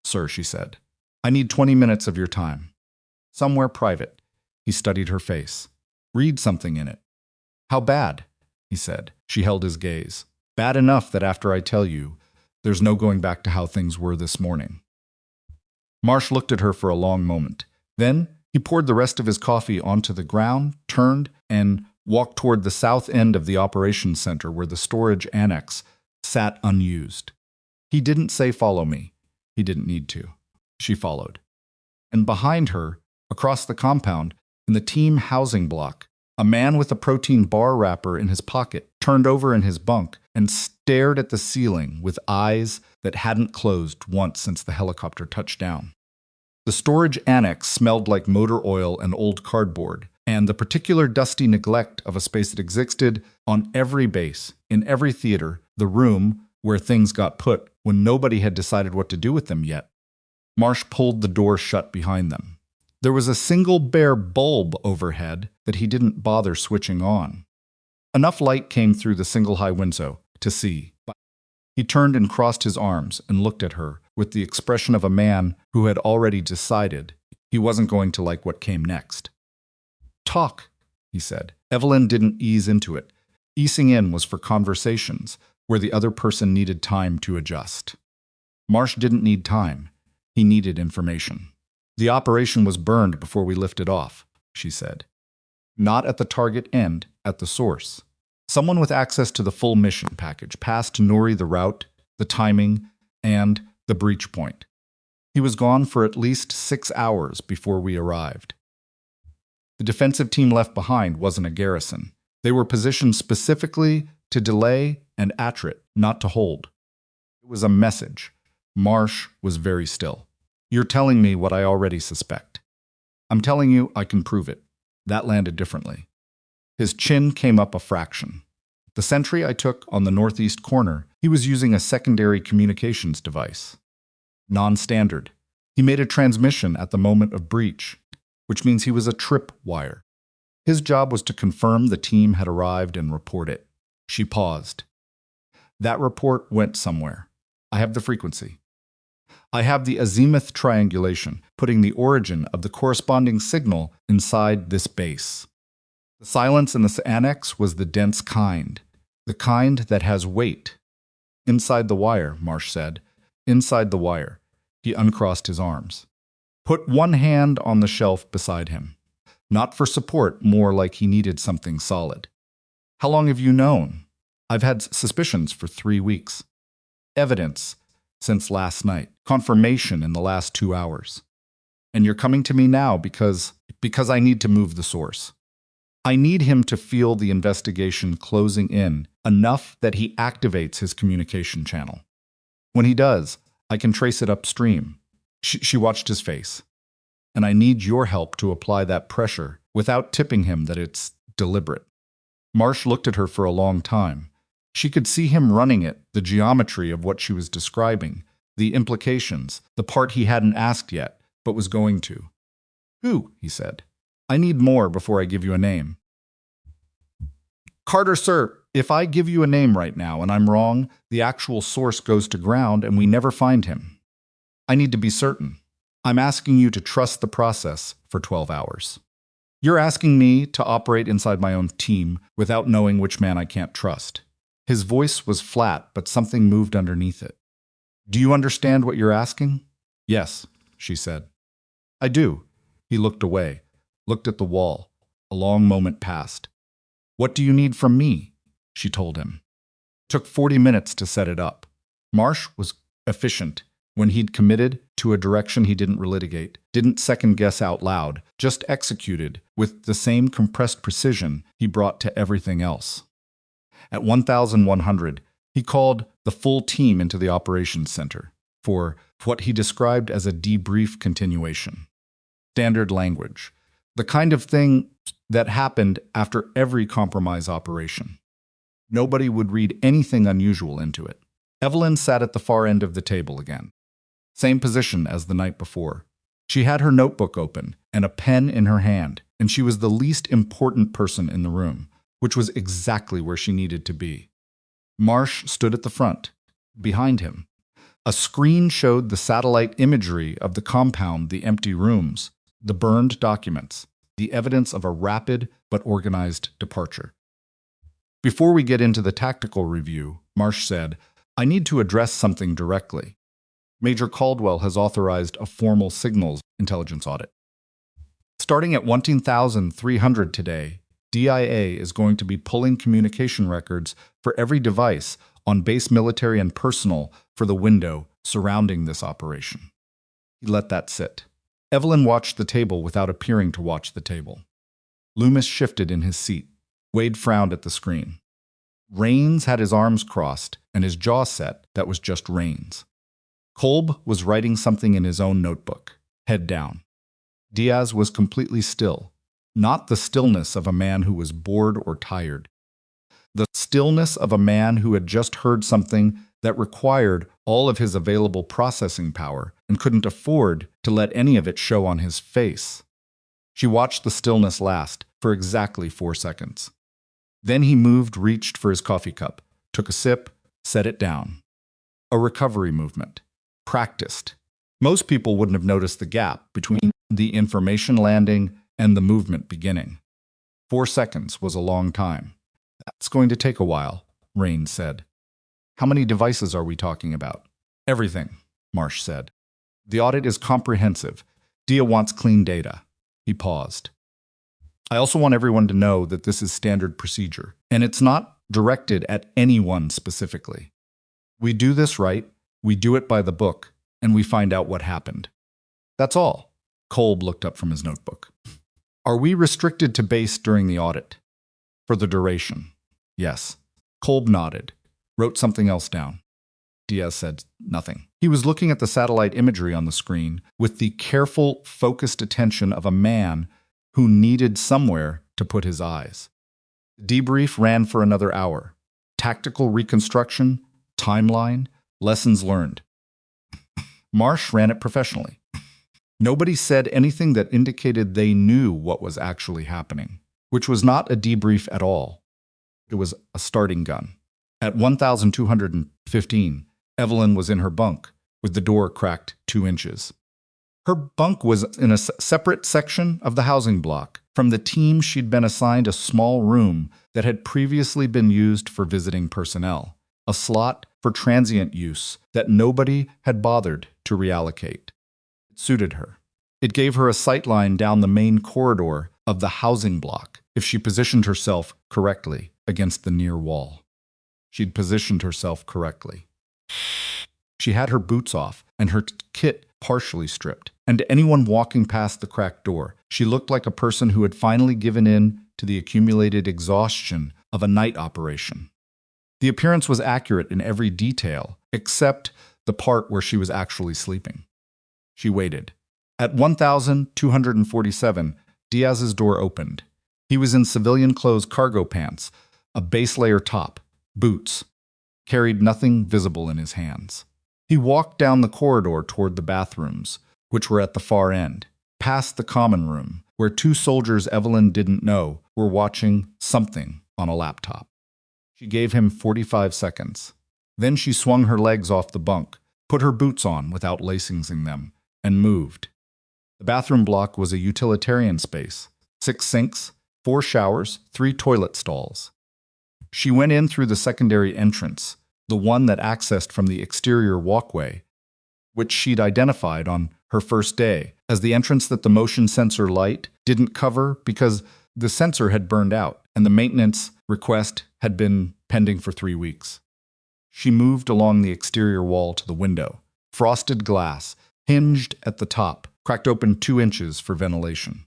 "Sir," she said, "I need 20 minutes of your time. Somewhere private." He studied her face. "Read something in it." "How bad?" he said. She held his gaze. "Bad enough that after I tell you, there's no going back to how things were this morning." Marsh looked at her for a long moment. Then he poured the rest of his coffee onto the ground, turned, and walked toward the south end of the operations center where the storage annex sat unused. He didn't say follow me. He didn't need to. She followed. And behind her, across the compound, in the team housing block, a man with a protein bar wrapper in his pocket turned over in his bunk and stared at the ceiling with eyes that hadn't closed once since the helicopter touched down. The storage annex smelled like motor oil and old cardboard, and the particular dusty neglect of a space that existed on every base, in every theater, the room where things got put when nobody had decided what to do with them yet. Marsh pulled the door shut behind them. There was a single bare bulb overhead that he didn't bother switching on. Enough light came through the single high window to see. He turned and crossed his arms and looked at her with the expression of a man who had already decided he wasn't going to like what came next. "Talk," he said. Evelyn didn't ease into it. Easing in was for conversations where the other person needed time to adjust. Marsh didn't need time. He needed information. "The operation was burned before we lifted off," she said. "Not at the target end, at the source. Someone with access to the full mission package passed Nouri the route, the timing, and the breach point. He was gone for at least 6 hours before we arrived. The defensive team left behind wasn't a garrison. They were positioned specifically to delay and attrit, not to hold. It was a message." Marsh was very still. "You're telling me what I already suspect. I'm telling you I can prove it." That landed differently. His chin came up a fraction. "The sentry I took on the northeast corner, he was using a secondary communications device. Non-standard. He made a transmission at the moment of breach, which means he was a trip wire. His job was to confirm the team had arrived and report it." She paused. "That report went somewhere. I have the frequency. I have the azimuth triangulation, putting the origin of the corresponding signal inside this base. The silence in this annex was the dense kind, the kind that has weight. Inside the wire," Marsh said. "Inside the wire." He uncrossed his arms. Put one hand on the shelf beside him. Not for support, more like he needed something solid. "How long have you known?" "I've had suspicions for 3 weeks. Evidence since last night. Confirmation in the last 2 hours. And you're coming to me now because I need to move the source. I need him to feel the investigation closing in enough that he activates his communication channel. When he does, I can trace it upstream." She watched his face. "And I need your help to apply that pressure without tipping him that it's deliberate." Marsh looked at her for a long time. She could see him running it, the geometry of what she was describing, the implications, the part he hadn't asked yet, but was going to. "Who?" he said. "I need more before I give you a name." "Carter, sir, If I give you a name right now and I'm wrong, the actual source goes to ground and we never find him. I need to be certain. I'm asking you to trust the process for 12 hours. You're asking me to operate inside my own team without knowing which man I can't trust. His voice was flat, but something moved underneath it. Do you understand what you're asking? Yes, she said. I do. He looked away, looked at the wall. A long moment passed. What do you need from me? She told him. It took 40 minutes to set it up. Marsh was efficient. When he'd committed to a direction he didn't relitigate, didn't second-guess out loud, just executed with the same compressed precision he brought to everything else. At 1100, he called the full team into the operations center for what he described as a debrief continuation. Standard language, the kind of thing that happened after every compromise operation. Nobody would read anything unusual into it. Evelyn sat at the far end of the table again. Same position as the night before. She had her notebook open and a pen in her hand, and she was the least important person in the room, which was exactly where she needed to be. Marsh stood at the front, behind him. A screen showed the satellite imagery of the compound, the empty rooms, the burned documents, the evidence of a rapid but organized departure. Before we get into the tactical review, Marsh said, I need to address something directly. Major Caldwell has authorized a formal signals intelligence audit. Starting at 1300 today, DIA is going to be pulling communication records for every device on base military and personal for the window surrounding this operation. He let that sit. Evelyn watched the table without appearing to watch the table. Loomis shifted in his seat. Wade frowned at the screen. Rains had his arms crossed and his jaw set that was just Rains. Kolb was writing something in his own notebook, head down. Diaz was completely still, not the stillness of a man who was bored or tired. The stillness of a man who had just heard something that required all of his available processing power and couldn't afford to let any of it show on his face. She watched the stillness last for exactly 4 seconds. Then he reached for his coffee cup, took a sip, set it down. A recovery movement. Practiced. Most people wouldn't have noticed the gap between the information landing and the movement beginning. 4 seconds was a long time. That's going to take a while, Rain said. How many devices are we talking about? Everything, Marsh said. The audit is comprehensive. Dia wants clean data. He paused. I also want everyone to know that this is standard procedure, and it's not directed at anyone specifically. We do this right. We do it by the book, and we find out what happened. That's all. Kolb looked up from his notebook. Are we restricted to base during the audit? For the duration. Yes. Kolb nodded, wrote something else down. Diaz said nothing. He was looking at the satellite imagery on the screen with the careful, focused attention of a man who needed somewhere to put his eyes. The debrief ran for another hour. Tactical reconstruction, timeline, lessons learned. Marsh ran it professionally. Nobody said anything that indicated they knew what was actually happening, which was not a debrief at all. It was a starting gun. At 1215, Evelyn was in her bunk, with the door cracked 2 inches. Her bunk was in a separate section of the housing block. From the team, she'd been assigned a small room that had previously been used for visiting personnel, a slot for transient use that nobody had bothered to reallocate. It suited her. It gave her a sightline down the main corridor of the housing block if she positioned herself correctly against the near wall. She'd positioned herself correctly. She had her boots off and her kit partially stripped, and to anyone walking past the cracked door, she looked like a person who had finally given in to the accumulated exhaustion of a night operation. The appearance was accurate in every detail, except the part where she was actually sleeping. She waited. At 1247, Diaz's door opened. He was in civilian clothes, cargo pants, a base layer top, boots, carried nothing visible in his hands. He walked down the corridor toward the bathrooms, which were at the far end, past the common room, where 2 soldiers Evelyn didn't know were watching something on a laptop. She gave him 45 seconds. Then she swung her legs off the bunk, put her boots on without lacing them, and moved. The bathroom block was a utilitarian space. 6 sinks, 4 showers, 3 toilet stalls. She went in through the secondary entrance, the one that accessed from the exterior walkway, which she'd identified on her first day as the entrance that the motion sensor light didn't cover because the sensor had burned out and the maintenance request had been pending for 3 weeks. She moved along the exterior wall to the window. Frosted glass, hinged at the top, cracked open 2 inches for ventilation.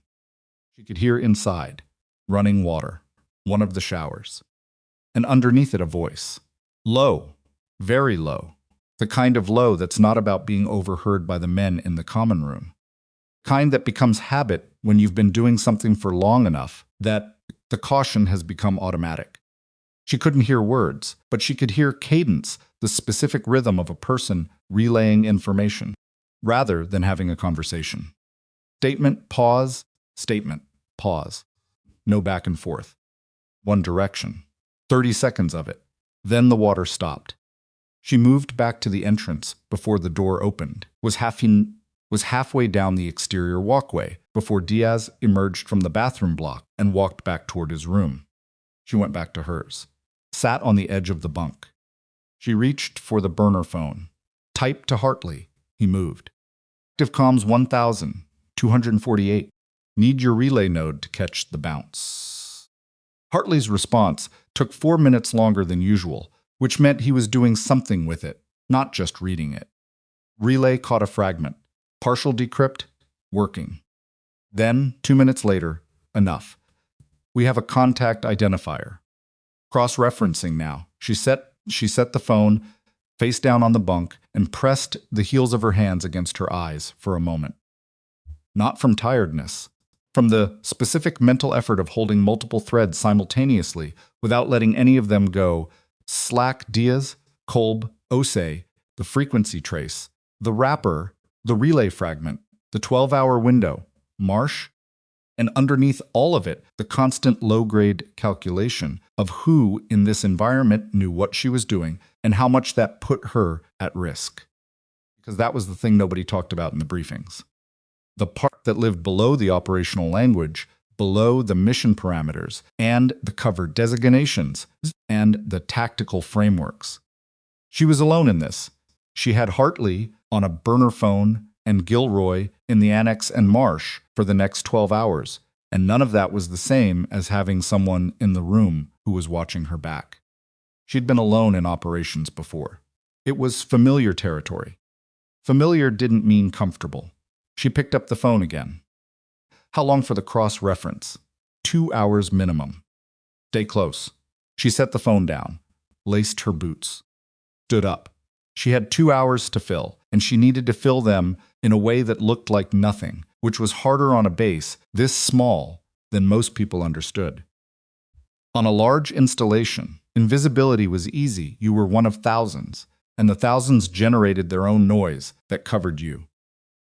She could hear inside, running water, one of the showers. And underneath it a voice. Low, very low. The kind of low that's not about being overheard by the men in the common room. Kind that becomes habit when you've been doing something for long enough that the caution has become automatic. She couldn't hear words, but she could hear cadence, the specific rhythm of a person relaying information, rather than having a conversation. Statement, pause, statement, pause. No back and forth. One direction. 30 seconds of it. Then the water stopped. She moved back to the entrance before the door opened, was halfway down the exterior walkway before Diaz emerged from the bathroom block and walked back toward his room. She went back to hers, sat on the edge of the bunk. She reached for the burner phone. Typed to Hartley. He moved. Active comms 1,248. Need your relay node to catch the bounce. Hartley's response took 4 minutes longer than usual, which meant he was doing something with it, not just reading it. Relay caught a fragment. Partial decrypt, working. Then, 2 minutes later, enough. We have a contact identifier. Cross-referencing now. She set the phone face down on the bunk and pressed the heels of her hands against her eyes for a moment. Not from tiredness, from the specific mental effort of holding multiple threads simultaneously without letting any of them go. Slack, Diaz, Kolb, Osei, the frequency trace, the wrapper, the relay fragment, the 12-hour window, Marsh, and underneath all of it, the constant low-grade calculation of who in this environment knew what she was doing and how much that put her at risk. Because that was the thing nobody talked about in the briefings. The part that lived below the operational language, below the mission parameters, and the cover designations, and the tactical frameworks. She was alone in this. She had Hartley on a burner phone and Gilroy in the annex and Marsh for the next 12 hours, and none of that was the same as having someone in the room who was watching her back. She'd been alone in operations before. It was familiar territory. Familiar didn't mean comfortable. She picked up the phone again. How long for the cross-reference? 2 hours minimum. Stay close. She set the phone down, laced her boots, stood up. She had 2 hours to fill, and she needed to fill them in a way that looked like nothing, which was harder on a base this small than most people understood. On a large installation, invisibility was easy. You were one of thousands, and the thousands generated their own noise that covered you.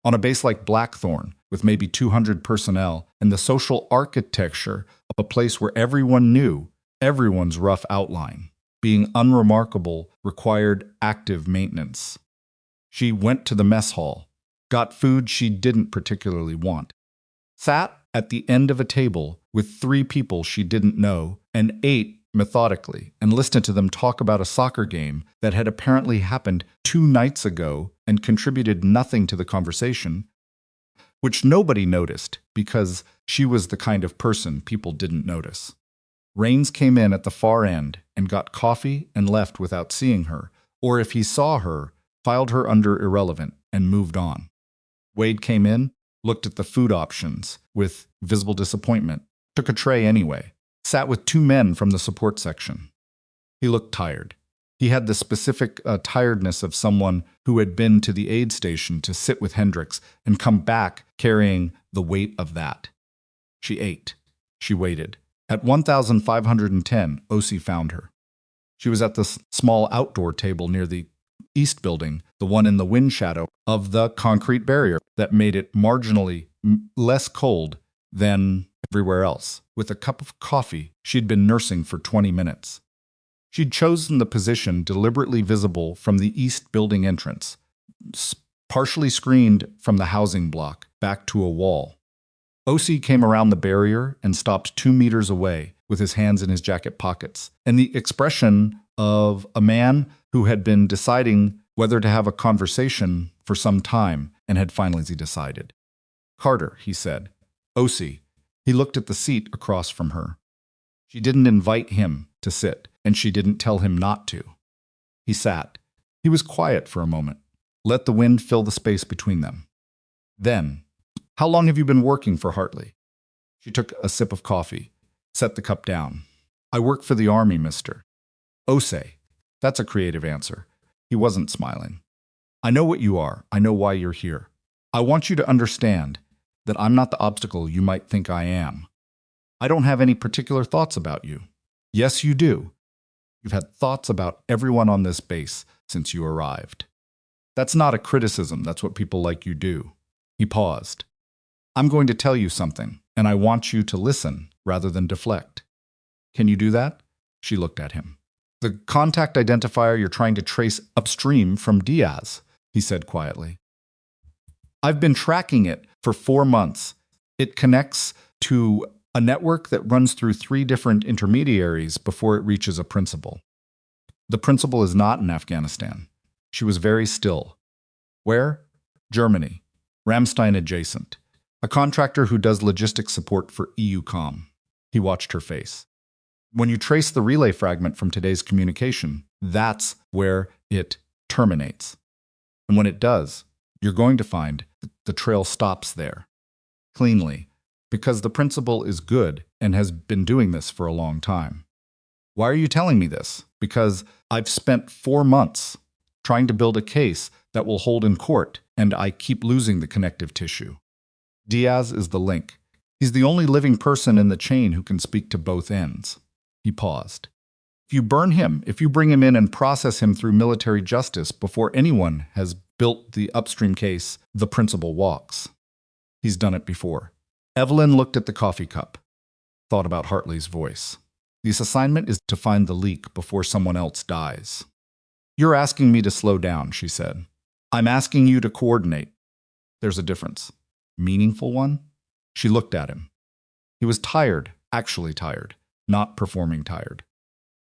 On a base like Blackthorn, with maybe 200 personnel, and the social architecture of a place where everyone knew everyone's rough outline, being unremarkable required active maintenance. She went to the mess hall, got food she didn't particularly want, sat at the end of a table with 3 people she didn't know, and ate methodically, and listened to them talk about a soccer game that had apparently happened 2 nights ago and contributed nothing to the conversation, which nobody noticed because she was the kind of person people didn't notice. Rains came in at the far end and got coffee and left without seeing her, or if he saw her, filed her under irrelevant and moved on. Wade came in, looked at the food options with visible disappointment, took a tray anyway, sat with 2 men from the support section. He looked tired. He had the specific tiredness of someone who had been to the aid station to sit with Hendricks and come back carrying the weight of that. She ate. She waited. At 1,510, Osi found her. She was at the small outdoor table near the east building, the one in the wind shadow of the concrete barrier that made it marginally less cold than everywhere else, with a cup of coffee she'd been nursing for 20 minutes. She'd chosen the position deliberately visible from the east building entrance, partially screened from the housing block, back to a wall. O.C. came around the barrier and stopped 2 meters away with his hands in his jacket pockets, and the expression of a man who had been deciding whether to have a conversation for some time and had finally decided. "Carter," he said. "O.C." He looked at the seat across from her. She didn't invite him to sit, and she didn't tell him not to. He sat. He was quiet for a moment. Let the wind fill the space between them. Then, "How long have you been working for Hartley?" She took a sip of coffee, set the cup down. "I work for the Army, mister." "Osei." That's a creative answer. He wasn't smiling. "I know what you are. I know why you're here. I want you to understand that I'm not the obstacle you might think I am. I don't have any particular thoughts about you." "Yes, you do. You've had thoughts about everyone on this base since you arrived." "That's not a criticism. That's what people like you do." He paused. "I'm going to tell you something, and I want you to listen rather than deflect. Can you do that?" She looked at him. "The contact identifier you're trying to trace upstream from Diaz," he said quietly. "I've been tracking it for 4 months. It connects to a network that runs through 3 different intermediaries before it reaches a principal. The principal is not in Afghanistan." She was very still. "Where?" "Germany. Ramstein adjacent. A contractor who does logistics support for EUCOM." He watched her face. "When you trace the relay fragment from today's communication, that's where it terminates. And when it does, you're going to find that the trail stops there. Cleanly. Because the principal is good and has been doing this for a long time." "Why are you telling me this?" "Because I've spent 4 months trying to build a case that will hold in court, and I keep losing the connective tissue. Diaz is the link. He's the only living person in the chain who can speak to both ends." He paused. "If you burn him, if you bring him in and process him through military justice before anyone has built the upstream case, the principal walks. He's done it before." Evelyn looked at the coffee cup, thought about Hartley's voice. "This assignment is to find the leak before someone else dies." "You're asking me to slow down," she said. "I'm asking you to coordinate. There's a difference." "Meaningful one?" She looked at him. He was tired, actually tired, not performing tired.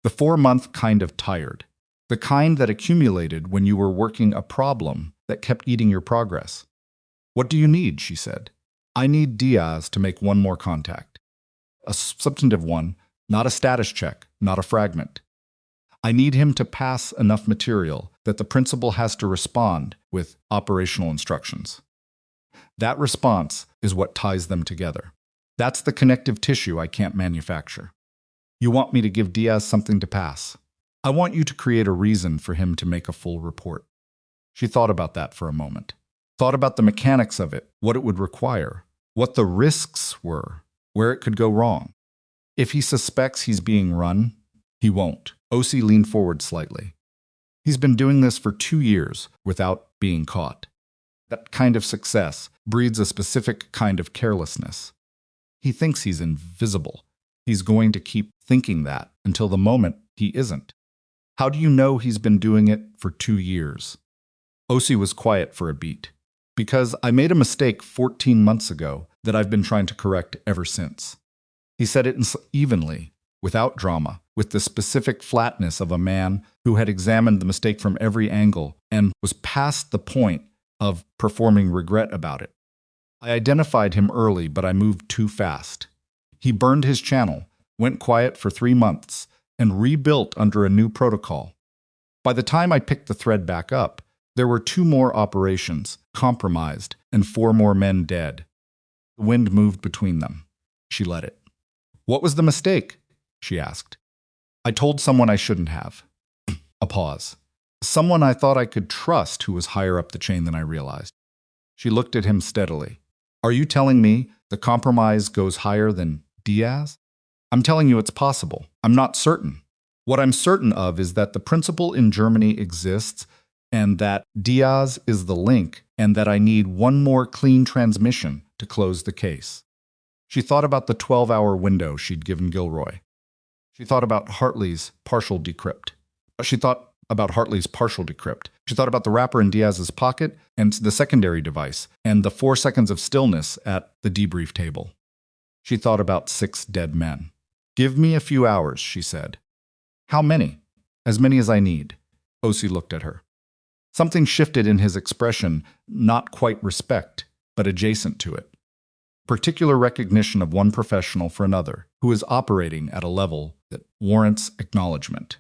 The 4-month kind of tired. The kind that accumulated when you were working a problem that kept eating your progress. "What do you need?" she said. "I need Diaz to make one more contact. A substantive one, not a status check, not a fragment. I need him to pass enough material that the principal has to respond with operational instructions. That response is what ties them together. That's the connective tissue I can't manufacture. You want me to give Diaz something to pass. I want you to create a reason for him to make a full report." She thought about that for a moment. Thought about the mechanics of it, what it would require, what the risks were, where it could go wrong. If he suspects he's being run, he won't. O.C. leaned forward slightly. He's been doing this for 2 years without being caught. That kind of success breeds a specific kind of carelessness. He thinks he's invisible. He's going to keep thinking that until the moment he isn't. How do you know he's been doing it for 2 years? O.C. was quiet for a beat. "Because I made a mistake 14 months ago that I've been trying to correct ever since." He said it evenly, without drama, with the specific flatness of a man who had examined the mistake from every angle and was past the point of performing regret about it. "I identified him early, but I moved too fast. He burned his channel, went quiet for 3 months, and rebuilt under a new protocol. By the time I picked the thread back up, there were 2 more operations, compromised, and 4 more men dead. The wind moved between them. She let it. "What was the mistake?" she asked. "I told someone I shouldn't have." A pause. "Someone I thought I could trust who was higher up the chain than I realized." She looked at him steadily. "Are you telling me the compromise goes higher than Diaz?" "I'm telling you it's possible. I'm not certain. What I'm certain of is that the principle in Germany exists and that Diaz is the link and that I need one more clean transmission to close the case." She thought about the 12-hour window she'd given Gilroy. She thought about Hartley's partial decrypt. She thought about Hartley's partial decrypt. She thought about the wrapper in Diaz's pocket and the secondary device and the 4 seconds of stillness at the debrief table. She thought about 6 dead men. "Give me a few hours," she said. "How many?" "As many as I need." O.C. looked at her. Something shifted in his expression, not quite respect, but adjacent to it. Particular recognition of one professional for another, who is operating at a level that warrants acknowledgement.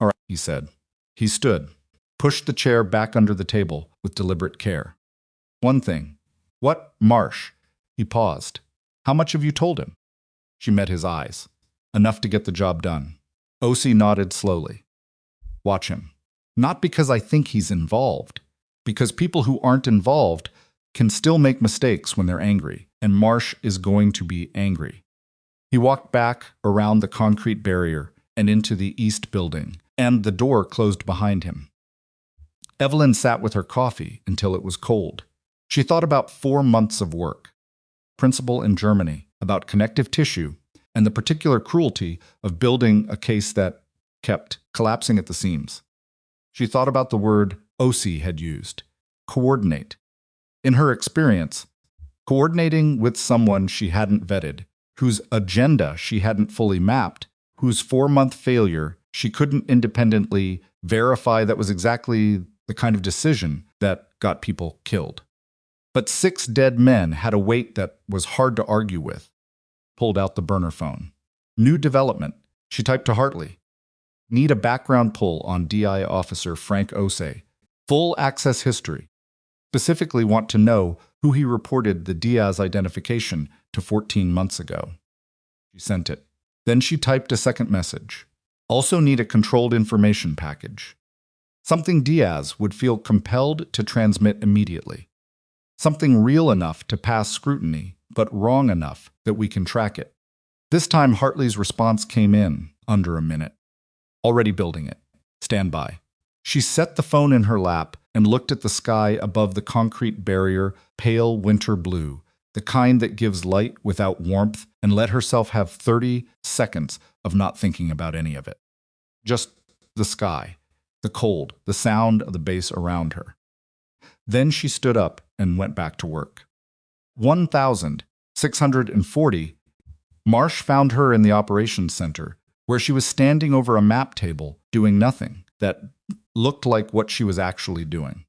"All right," he said. He stood, pushed the chair back under the table with deliberate care. "One thing." "What?" "Marsh." He paused. "How much have you told him?" She met his eyes. "Enough to get the job done." O.C. nodded slowly. "Watch him. Not because I think he's involved, because people who aren't involved can still make mistakes when they're angry, and Marsh is going to be angry." He walked back around the concrete barrier and into the east building, and the door closed behind him. Evelyn sat with her coffee until it was cold. She thought about 4 months of work, principle in Germany, about connective tissue, and the particular cruelty of building a case that kept collapsing at the seams. She thought about the word O.C. had used, coordinate. In her experience, coordinating with someone she hadn't vetted, whose agenda she hadn't fully mapped, whose 4-month failure she couldn't independently verify that was exactly the kind of decision that got people killed. But 6 dead men had a weight that was hard to argue with. Pulled out the burner phone. "New development," she typed to Hartley. "Need a background pull on DI officer Frank Osei. Full access history. Specifically want to know who he reported the Diaz identification to 14 months ago." She sent it. Then she typed a second message. "Also need a controlled information package. Something Diaz would feel compelled to transmit immediately. Something real enough to pass scrutiny, but wrong enough that we can track it." This time Hartley's response came in under a minute. "Already building it. Stand by." She set the phone in her lap and looked at the sky above the concrete barrier, pale winter blue, the kind that gives light without warmth, and let herself have 30 seconds of not thinking about any of it. Just the sky, the cold, the sound of the bass around her. Then she stood up and went back to work. 1,640. Marsh found her in the operations center, where she was standing over a map table, doing nothing that looked like what she was actually doing.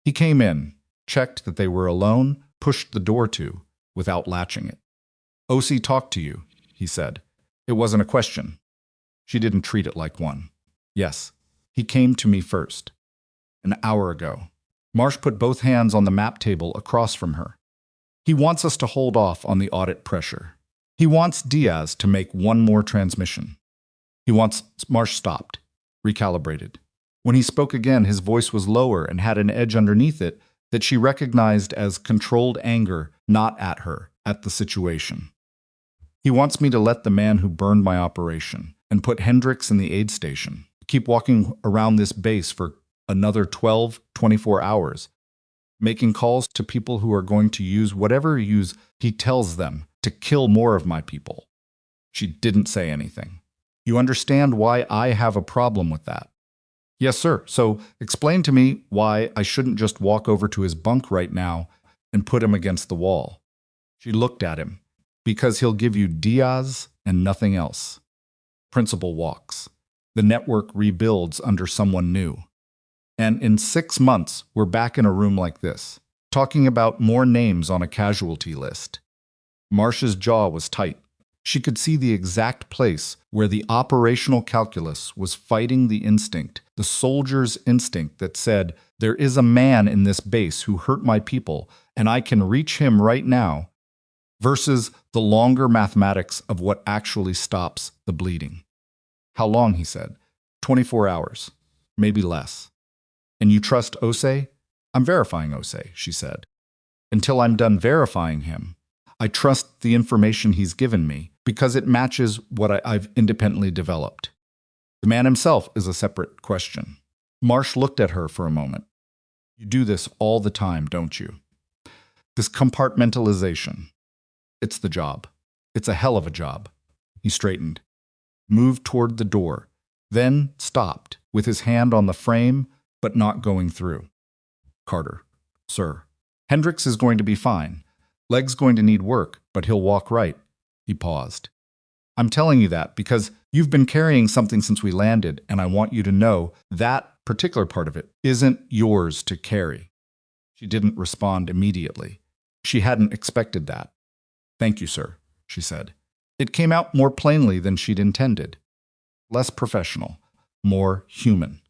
He came in, checked that they were alone, pushed the door to, without latching it. "O.C. talked to you," he said. It wasn't a question. She didn't treat it like one. "Yes, he came to me first. An hour ago." Marsh put both hands on the map table across from her. "He wants us to hold off on the audit pressure. He wants Diaz to make one more transmission. He wants..." Marsh stopped, recalibrated. When he spoke again, his voice was lower and had an edge underneath it that she recognized as controlled anger, not at her, at the situation. "He wants me to let the man who burned my operation and put Hendricks in the aid station keep walking around this base for another 12, 24 hours, making calls to people who are going to use whatever use he tells them to kill more of my people." She didn't say anything. "You understand why I have a problem with that?" "Yes, sir. So explain to me why I shouldn't just walk over to his bunk right now and put him against the wall." She looked at him. "Because he'll give you Diaz and nothing else." Principle walks. The network rebuilds under someone new. And in 6 months, we're back in a room like this, talking about more names on a casualty list. Marsh's jaw was tight. She could see the exact place where the operational calculus was fighting the instinct, the soldier's instinct that said, "There is a man in this base who hurt my people, and I can reach him right now," versus the longer mathematics of what actually stops the bleeding. "How long?" he said. 24 hours, maybe less." "And you trust Osei?" "I'm verifying Osei," she said. "Until I'm done verifying him, I trust the information he's given me because it matches what I've independently developed. The man himself is a separate question." Marsh looked at her for a moment. "You do this all the time, don't you? This compartmentalization. It's the job. It's a hell of a job." He straightened. moved toward the door, then stopped, with his hand on the frame, but not going through. Carter. Sir. Hendricks is going to be fine. Leg's going to need work, but he'll walk right. He paused. I'm telling you that because you've been carrying something since we landed, and I want you to know that particular part of it isn't yours to carry. She didn't respond immediately. She hadn't expected that. Thank you, sir, she said. It came out more plainly than she'd intended. Less professional, more human.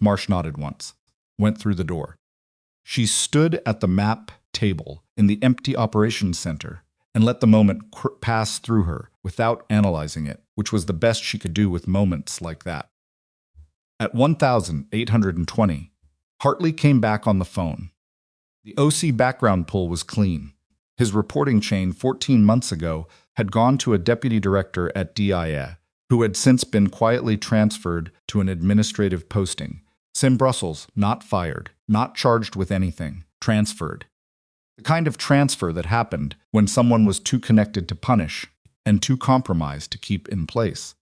Marsh nodded once, went through the door. She stood at the map table in the empty operations center and let the moment pass through her without analyzing it, which was the best she could do with moments like that. At 1,820, Hartley came back on the phone. The OC background pull was clean. His reporting chain 14 months ago had gone to a deputy director at DIA, who had since been quietly transferred to an administrative posting. Sim Brussels, not fired, not charged with anything, transferred. The kind of transfer that happened when someone was too connected to punish and too compromised to keep in place.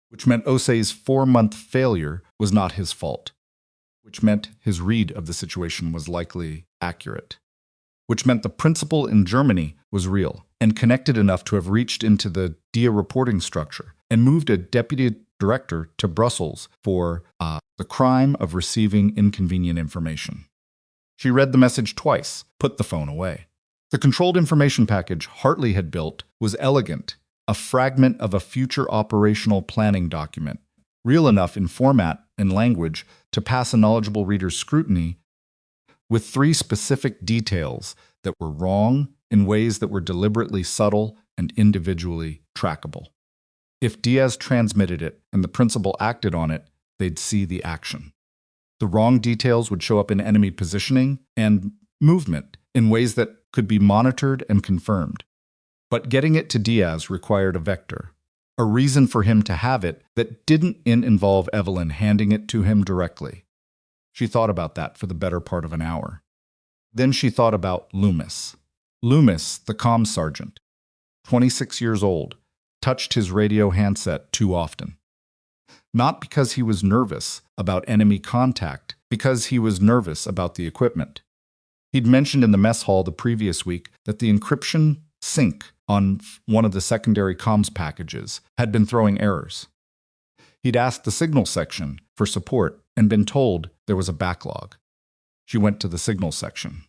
Which meant Osei's 4-month failure was not his fault. Which meant his read of the situation was likely accurate. Which meant the principal in Germany was real and connected enough to have reached into the DIA reporting structure and moved a deputy director to Brussels for the crime of receiving inconvenient information. She read the message twice, put the phone away. The controlled information package Hartley had built was elegant, a fragment of a future operational planning document, real enough in format and language to pass a knowledgeable reader's scrutiny, with 3 specific details that were wrong in ways that were deliberately subtle and individually trackable. If Diaz transmitted it and the principal acted on it, they'd see the action. The wrong details would show up in enemy positioning and movement in ways that could be monitored and confirmed. But getting it to Diaz required a vector, a reason for him to have it that didn't involve Evelyn handing it to him directly. She thought about that for the better part of an hour. Then she thought about Loomis. Loomis, the comms sergeant, 26 years old, touched his radio handset too often. Not because he was nervous about enemy contact, because he was nervous about the equipment. He'd mentioned in the mess hall the previous week that the encryption sync on one of the secondary comms packages had been throwing errors. He'd asked the signal section for support and been told there was a backlog. She went to the signal section.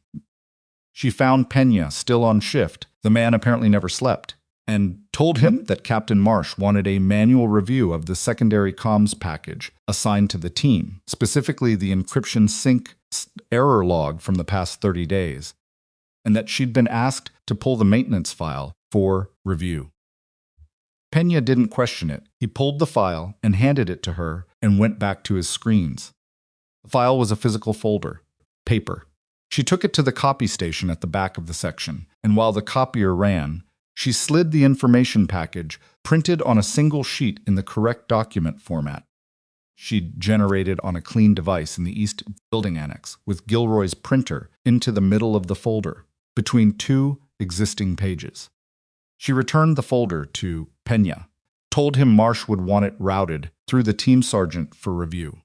She found Pena still on shift, the man apparently never slept, and told him that Captain Marsh wanted a manual review of the secondary comms package assigned to the team, specifically the encryption sync error log from the past 30 days, and that she'd been asked to pull the maintenance file for review. Pena didn't question it. He pulled the file and handed it to her and went back to his screens. The file was a physical folder, paper. She took it to the copy station at the back of the section, and while the copier ran, she slid the information package, printed on a single sheet in the correct document format. She'd generated on a clean device in the East Building Annex with Gilroy's printer into the middle of the folder, between 2 existing pages. She returned the folder to Pena, told him Marsh would want it routed through the team sergeant for review.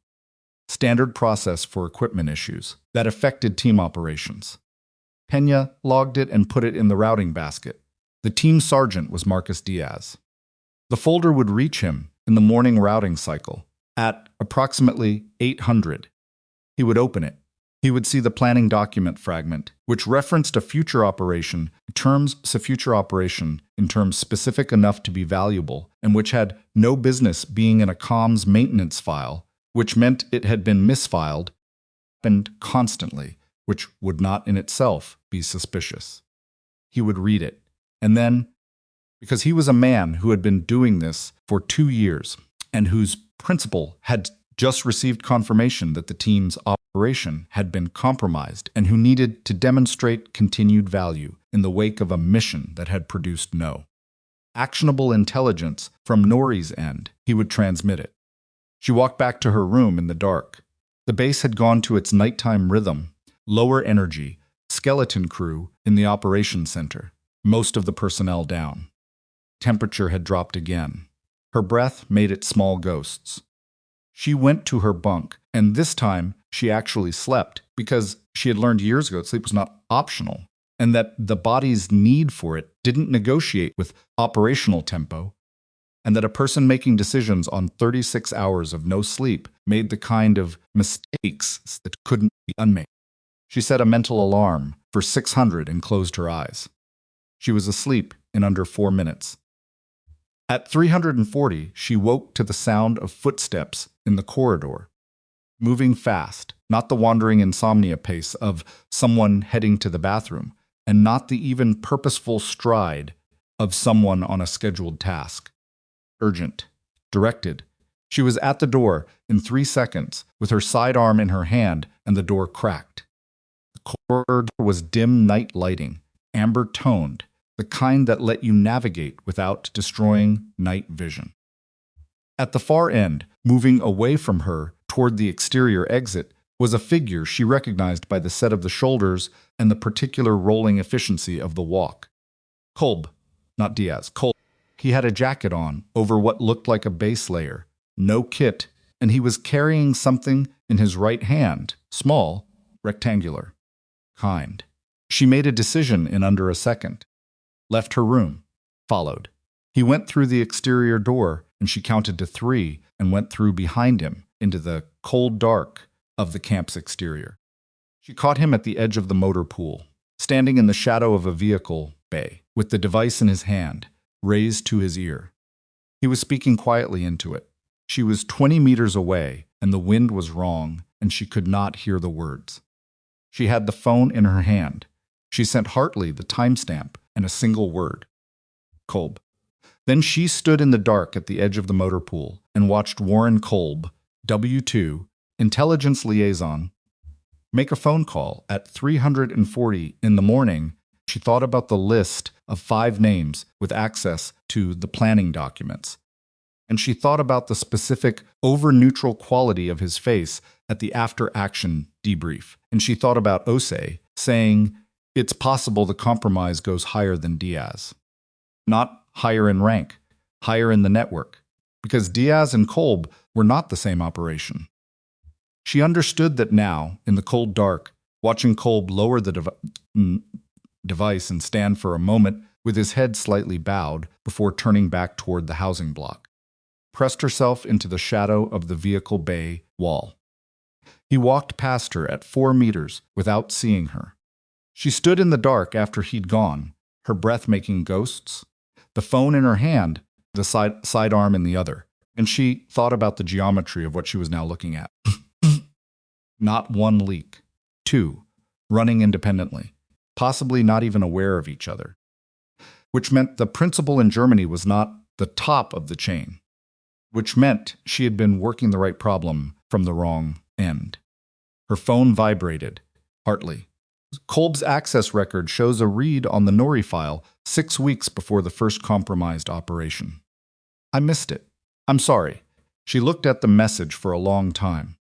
Standard process for equipment issues that affected team operations. Pena logged it and put it in the routing basket. The team sergeant was Marcus Diaz. The folder would reach him in the morning routing cycle at approximately 800. He would open it. He would see the planning document fragment, which referenced a future operation, in terms specific enough to be valuable, and which had no business being in a comms maintenance file, which meant it had been misfiled, happened constantly, which would not in itself be suspicious. He would read it, and then, because he was a man who had been doing this for 2 years, and whose principal had just received confirmation that the team's operation had been compromised and who needed to demonstrate continued value in the wake of a mission that had produced no actionable intelligence from Nori's end, he would transmit it. She walked back to her room in the dark. The base had gone to its nighttime rhythm, lower energy, skeleton crew in the operations center, most of the personnel down. Temperature had dropped again. Her breath made it small ghosts. She went to her bunk, and this time she actually slept because she had learned years ago that sleep was not optional and that the body's need for it didn't negotiate with operational tempo, and that a person making decisions on 36 hours of no sleep made the kind of mistakes that couldn't be unmade. She set a mental alarm for 600 and closed her eyes. She was asleep in under 4 minutes. At 340, she woke to the sound of footsteps in the corridor, moving fast, not the wandering insomnia pace of someone heading to the bathroom, and not the even purposeful stride of someone on a scheduled task. Urgent, directed. She was at the door in 3 seconds, with her sidearm in her hand, and the door cracked. The corridor was dim night lighting, amber-toned, the kind that let you navigate without destroying night vision. At the far end, moving away from her toward the exterior exit, was a figure she recognized by the set of the shoulders and the particular rolling efficiency of the walk. Kolb, not Diaz, Kolb. He had a jacket on over what looked like a base layer, no kit, and he was carrying something in his right hand, small, rectangular, kind. She made a decision in under a second. Left her room, followed. He went through the exterior door, and she counted to 3 and went through behind him into the cold dark of the camp's exterior. She caught him at the edge of the motor pool, standing in the shadow of a vehicle bay, with the device in his hand, raised to his ear. He was speaking quietly into it. She was 20 meters away, and the wind was wrong, and she could not hear the words. She had the phone in her hand. She sent Hartley the timestamp and a single word. Kolb. Then she stood in the dark at the edge of the motor pool and watched Warren Kolb, W2, intelligence liaison, make a phone call at 340 in the morning. She thought about the list of 5 names with access to the planning documents. And she thought about the specific over-neutral quality of his face at the after-action debrief. And she thought about Osei saying, "It's possible the compromise goes higher than Diaz." Not higher in rank, higher in the network, because Diaz and Kolb were not the same operation. She understood that now, in the cold dark, watching Kolb lower the device and stand for a moment with his head slightly bowed before turning back toward the housing block, pressed herself into the shadow of the vehicle bay wall. He walked past her at 4 meters without seeing her. She stood in the dark after he'd gone, her breath making ghosts, the phone in her hand, the sidearm in the other, and she thought about the geometry of what she was now looking at. Not 1 leak. 2, running independently, possibly not even aware of each other, which meant the principal in Germany was not the top of the chain, which meant she had been working the right problem from the wrong end. Her phone vibrated. Hartley. Kolb's access record shows a read on the Nori file 6 weeks before the first compromised operation. "I missed it. I'm sorry." She looked at the message for a long time.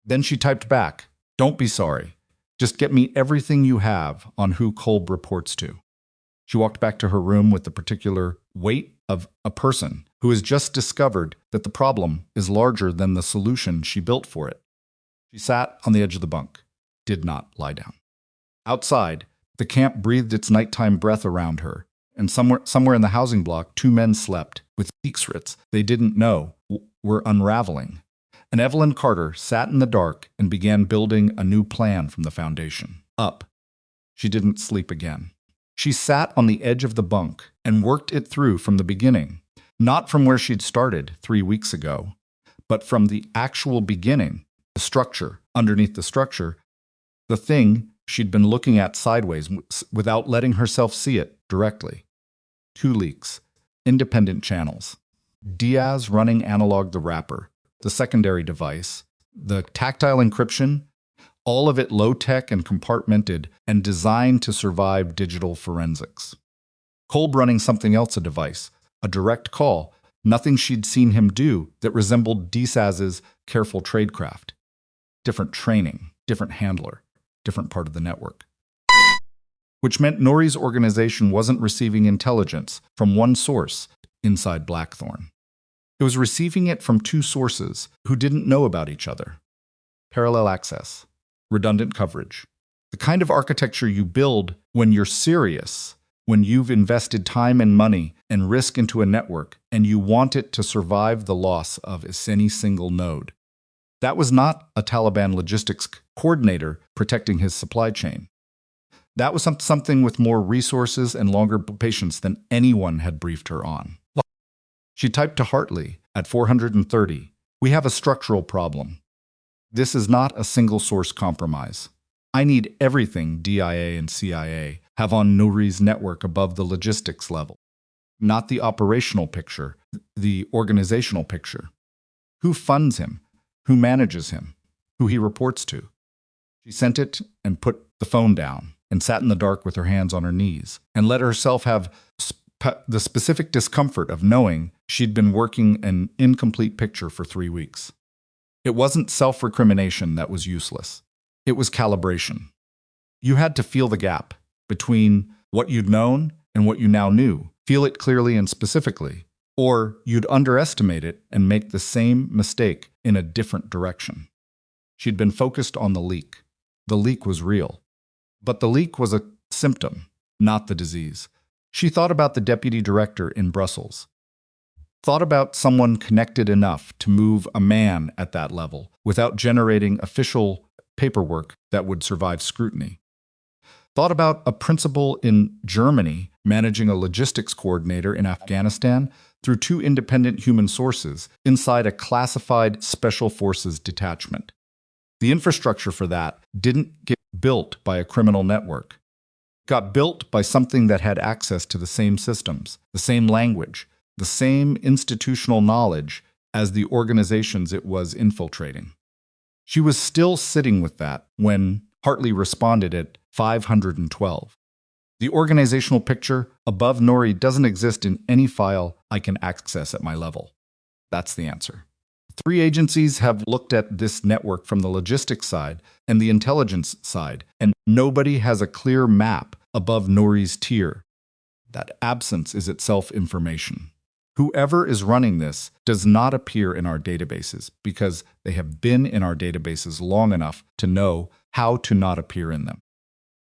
Then she typed back, "Don't be sorry. Just get me everything you have on who Kolb reports to." She walked back to her room with the particular weight of a person who has just discovered that the problem is larger than the solution she built for it. She sat on the edge of the bunk, did not lie down. Outside, the camp breathed its nighttime breath around her, and somewhere in the housing block, 2 men slept, with secrets they didn't know were unraveling. And Evelyn Carter sat in the dark and began building a new plan from the foundation. Up. She didn't sleep again. She sat on the edge of the bunk and worked it through from the beginning, not from where she'd started 3 weeks ago, but from the actual beginning, the structure, underneath the structure, the thing she'd been looking at sideways without letting herself see it directly. 2 leaks, independent channels. Diaz running analog the wrapper, the secondary device, the tactile encryption, all of it low-tech and compartmented and designed to survive digital forensics. Kolb running something else a device, a direct call, nothing she'd seen him do that resembled Diaz's careful tradecraft. Different training, different handler, different part of the network. Which meant Nori's organization wasn't receiving intelligence from one source inside Blackthorn. It was receiving it from two sources who didn't know about each other. Parallel access, redundant coverage. The kind of architecture you build when you're serious, when you've invested time and money and risk into a network, and you want it to survive the loss of any single node. That was not a Taliban logistics coordinator protecting his supply chain. That was something with more resources and longer patience than anyone had briefed her on. She typed to Hartley at 430, "We have a structural problem. This is not a single-source compromise. I need everything DIA and CIA have on Nouri's network above the logistics level, not the operational picture, the organizational picture. Who funds him? Who manages him? Who he reports to?" She sent it and put the phone down and sat in the dark with her hands on her knees and let herself have the specific discomfort of knowing she'd been working an incomplete picture for 3 weeks. It wasn't self-recrimination that was useless. It was calibration. You had to feel the gap between what you'd known and what you now knew, feel it clearly and specifically, or you'd underestimate it and make the same mistake in a different direction. She'd been focused on the leak. The leak was real. But the leak was a symptom, not the disease. She thought about the deputy director in Brussels. Thought about someone connected enough to move a man at that level without generating official paperwork that would survive scrutiny. Thought about a principal in Germany managing a logistics coordinator in Afghanistan through 2 independent human sources inside a classified special forces detachment. The infrastructure for that didn't get built by a criminal network. It got built by something that had access to the same systems, the same language, the same institutional knowledge as the organizations it was infiltrating. She was still sitting with that when Hartley responded at 512. "The organizational picture above Nouri doesn't exist in any file I can access at my level." That's the answer. 3 agencies have looked at this network from the logistics side and the intelligence side, and nobody has a clear map above Nouri's tier. That absence is itself information. Whoever is running this does not appear in our databases because they have been in our databases long enough to know how to not appear in them.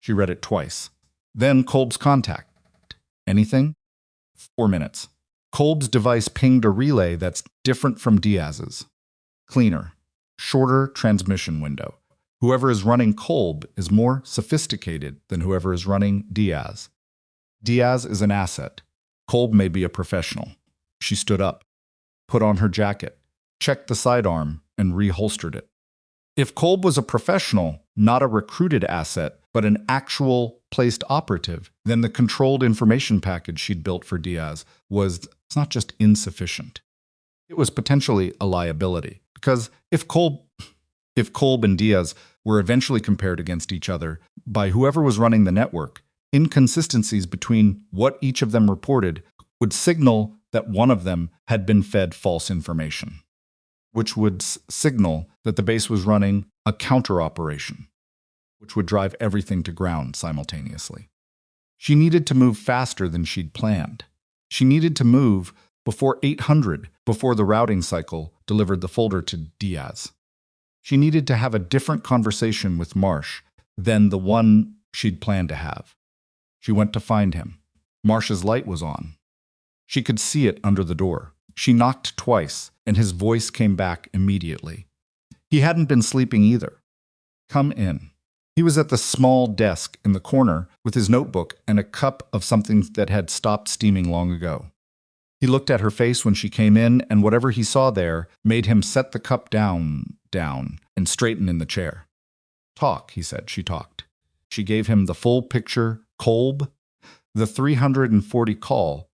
She read it twice. Then Kolb's contact. Anything? 4 minutes. Kolb's device pinged a relay that's different from Diaz's. Cleaner, shorter transmission window. Whoever is running Kolb is more sophisticated than whoever is running Diaz. Diaz is an asset. Kolb may be a professional. She stood up, put on her jacket, checked the sidearm, and reholstered it. If Kolb was a professional, not a recruited asset, but an actual placed operative, then the controlled information package she'd built for Diaz was not just insufficient. It was potentially a liability. Because if Kolb and Diaz were eventually compared against each other by whoever was running the network, inconsistencies between what each of them reported would signal that one of them had been fed false information, which would signal that the base was running a counter-operation, which would drive everything to ground simultaneously. She needed to move faster than she'd planned. She needed to move before 800, before the routing cycle delivered the folder to Diaz. She needed to have a different conversation with Marsh than the one she'd planned to have. She went to find him. Marsh's light was on. She could see it under the door. She knocked twice, and his voice came back immediately. He hadn't been sleeping either. "Come in." He was at the small desk in the corner with his notebook and a cup of something that had stopped steaming long ago. He looked at her face when she came in, and whatever he saw there made him set the cup down, and straighten in the chair. "Talk," he said. She talked. She gave him the full picture, Kolb, the 340 call,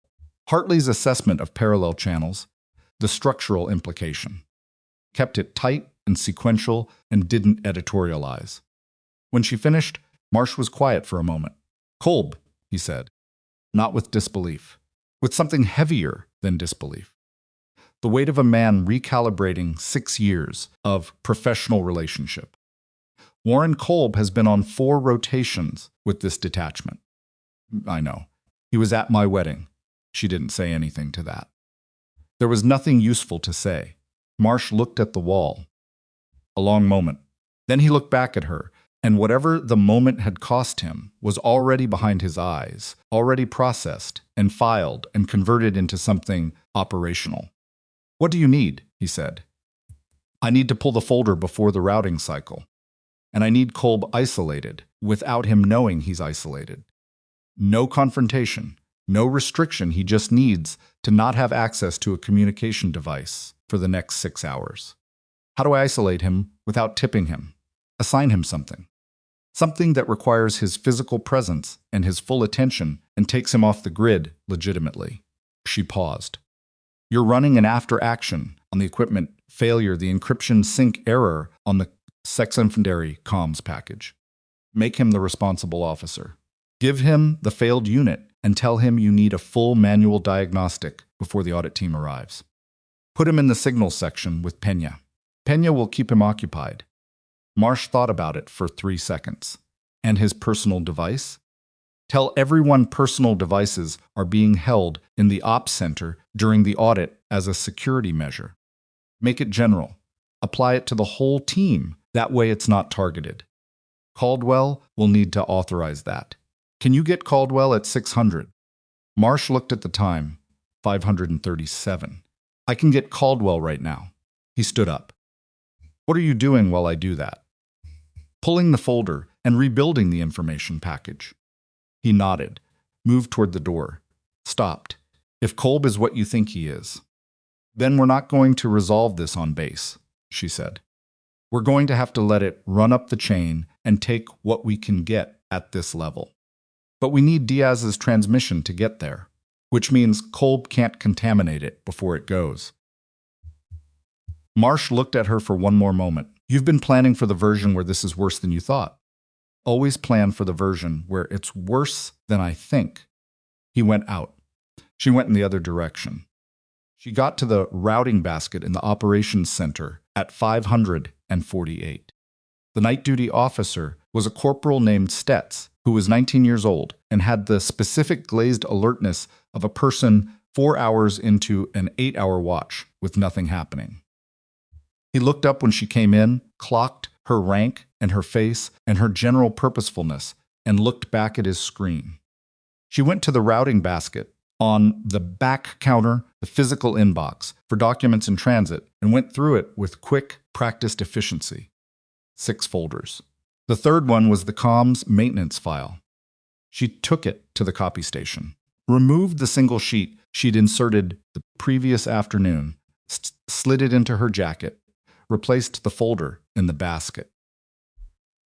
Hartley's assessment of parallel channels, the structural implication. Kept it tight and sequential and didn't editorialize. When she finished, Marsh was quiet for a moment. "Kolb," he said, not with disbelief, with something heavier than disbelief. The weight of a man recalibrating 6 years of professional relationship. Warren Kolb has been on 4 rotations with this detachment. "I know. He was at my wedding." She didn't say anything to that. There was nothing useful to say. Marsh looked at the wall. A long moment. Then he looked back at her, and whatever the moment had cost him was already behind his eyes, already processed and filed and converted into something operational. "What do you need?" he said. "I need to pull the folder before the routing cycle. And I need Kolb isolated, without him knowing he's isolated. No confrontation, no restriction. He just needs to not have access to a communication device for the next 6 hours. How do I isolate him without tipping him? Assign him something. Something that requires his physical presence and his full attention and takes him off the grid legitimately." She paused. "You're running an after action on the equipment failure, the encryption sync error on the secondary comms package. Make him the responsible officer. Give him the failed unit and tell him you need a full manual diagnostic before the audit team arrives. Put him in the signals section with Pena. Pena will keep him occupied." Marsh thought about it for 3 seconds. "And his personal device?" "Tell everyone personal devices are being held in the ops center during the audit as a security measure. Make it general. Apply it to the whole team. That way it's not targeted. Caldwell will need to authorize that. Can you get Caldwell at 600? Marsh looked at the time. 537. "I can get Caldwell right now." He stood up. "What are you doing while I do that?" "Pulling the folder and rebuilding the information package." He nodded, moved toward the door, stopped. "If Kolb is what you think he is, then we're not going to resolve this on base," she said. "We're going to have to let it run up the chain and take what we can get at this level. But we need Diaz's transmission to get there, which means Kolb can't contaminate it before it goes." Marsh looked at her for one more moment. "You've been planning for the version where this is worse than you thought." "Always plan for the version where it's worse than I think." He went out. She went in the other direction. She got to the routing basket in the operations center at 548. The night duty officer was a corporal named Stetz, who was 19 years old and had the specific glazed alertness of a person 4 hours into an 8-hour watch with nothing happening. He looked up when she came in, clocked her rank and her face and her general purposefulness, and looked back at his screen. She went to the routing basket on the back counter, the physical inbox, for documents in transit, and went through it with quick, practiced efficiency. 6 folders. The third one was the comms maintenance file. She took it to the copy station, removed the single sheet she'd inserted the previous afternoon, slid it into her jacket, replaced the folder in the basket.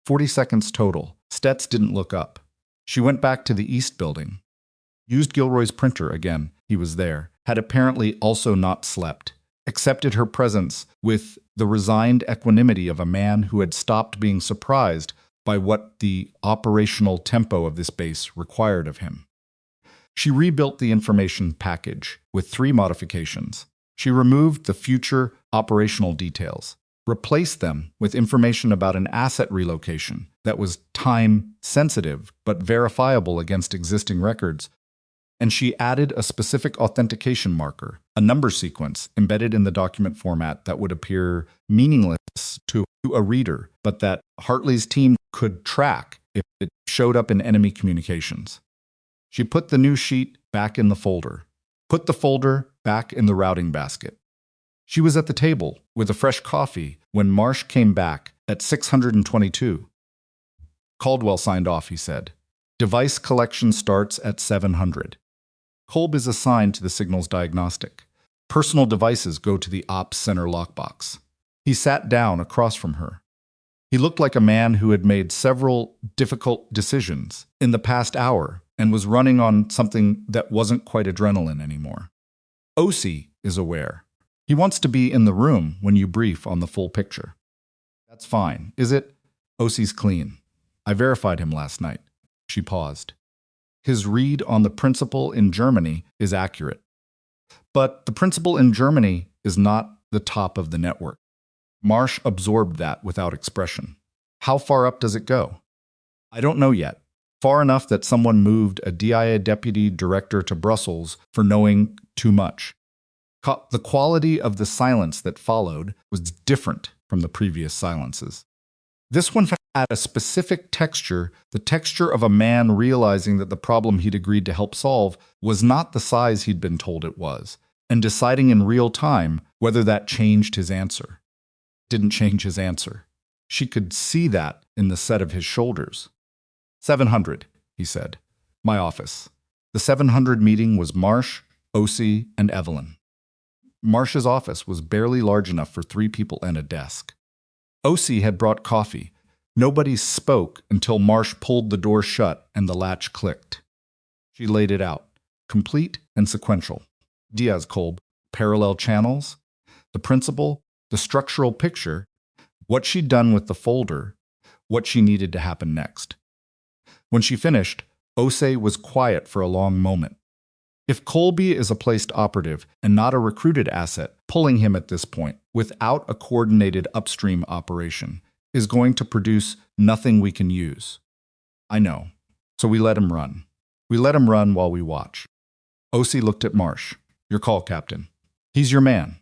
40 seconds total. Stetz didn't look up. She went back to the East building. Used Gilroy's printer again. He was there. Had apparently also not slept. Accepted her presence with the resigned equanimity of a man who had stopped being surprised by what the operational tempo of this base required of him. She rebuilt the information package with 3 modifications. She removed the future operational details, replaced them with information about an asset relocation that was time-sensitive but verifiable against existing records, and she added a specific authentication marker, a number sequence embedded in the document format that would appear meaningless to a reader, but that Hartley's team could track if it showed up in enemy communications. She put the new sheet back in the folder, put the folder back in the routing basket. She was at the table with a fresh coffee when Marsh came back at 622. Caldwell signed off, he said. Device collection starts at 700. Kolb is assigned to the signals diagnostic. Personal devices go to the ops center lockbox. He sat down across from her. He looked like a man who had made several difficult decisions in the past hour and was running on something that wasn't quite adrenaline anymore. OC is aware. He wants to be in the room when you brief on the full picture. That's fine, is it? OC's clean. I verified him last night. She paused. His read on the principal in Germany is accurate. But the principal in Germany is not the top of the network. Marsh absorbed that without expression. How far up does it go? I don't know yet. Far enough that someone moved a DIA deputy director to Brussels for knowing too much. The quality of the silence that followed was different from the previous silences. This one had a specific texture, the texture of a man realizing that the problem he'd agreed to help solve was not the size he'd been told it was, and deciding in real time whether that changed his answer. Didn't change his answer. She could see that in the set of his shoulders. 700, he said. My office. The 700 meeting was Marsh, Osi, and Evelyn. Marsh's office was barely large enough for 3 people and a desk. Osi had brought coffee. Nobody spoke until Marsh pulled the door shut and the latch clicked. She laid it out, complete and sequential. Diaz Kolb, parallel channels, the principle, the structural picture, what she'd done with the folder, what she needed to happen next. When she finished, Osei was quiet for a long moment. If Colby is a placed operative and not a recruited asset, pulling him at this point, without a coordinated upstream operation, is going to produce nothing we can use. I know. So we let him run. We let him run while we watch. Osi looked at Marsh. Your call, Captain. He's your man.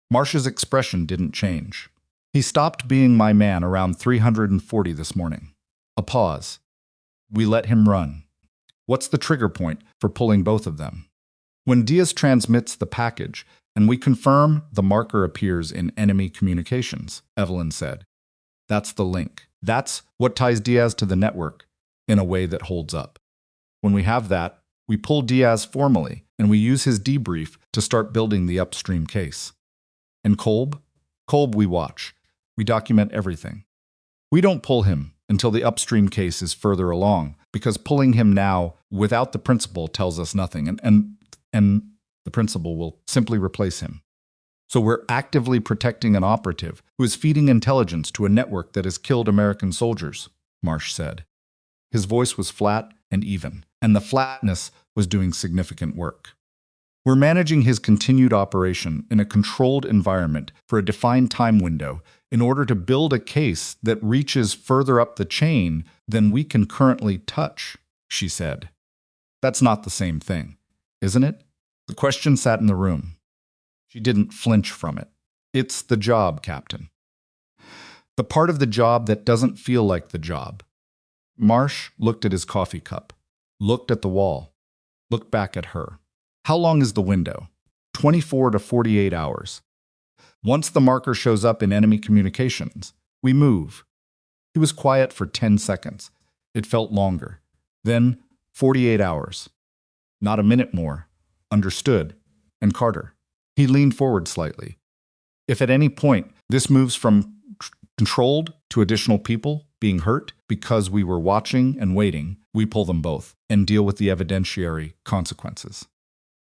Marsh's expression didn't change. He stopped being my man around 340 this morning. A pause. We let him run. What's the trigger point for pulling both of them? When Diaz transmits the package, and we confirm the marker appears in enemy communications, Evelyn said. That's the link. That's what ties Diaz to the network in a way that holds up. When we have that, we pull Diaz formally, and we use his debrief to start building the upstream case. And Kolb? Kolb we watch. We document everything. We don't pull him until the upstream case is further along, because pulling him now without the principal tells us nothing, and the principal will simply replace him. So we're actively protecting an operative who is feeding intelligence to a network that has killed American soldiers, Marsh said. His voice was flat and even, and the flatness was doing significant work. We're managing his continued operation in a controlled environment for a defined time window in order to build a case that reaches further up the chain than we can currently touch, she said. That's not the same thing, isn't it? The question sat in the room. She didn't flinch from it. It's the job, Captain. The part of the job that doesn't feel like the job. Marsh looked at his coffee cup, looked at the wall, looked back at her. How long is the window? 24 to 48 hours. Once the marker shows up in enemy communications, we move. He was quiet for 10 seconds. It felt longer. Then 48 hours. Not a minute more. Understood. And Carter. He leaned forward slightly. If at any point this moves from controlled to additional people being hurt because we were watching and waiting, we pull them both and deal with the evidentiary consequences.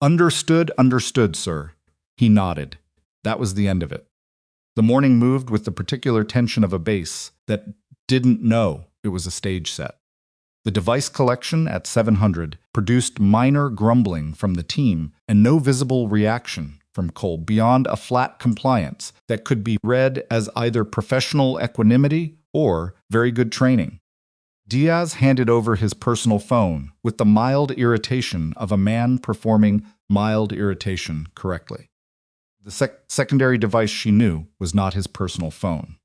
Understood, understood, sir. He nodded. That was the end of it. The morning moved with the particular tension of a base that didn't know it was a stage set. The device collection at 700 produced minor grumbling from the team and no visible reaction from Cole beyond a flat compliance that could be read as either professional equanimity or very good training. Diaz handed over his personal phone with the mild irritation of a man performing mild irritation correctly. The secondary device she knew was not his personal phone.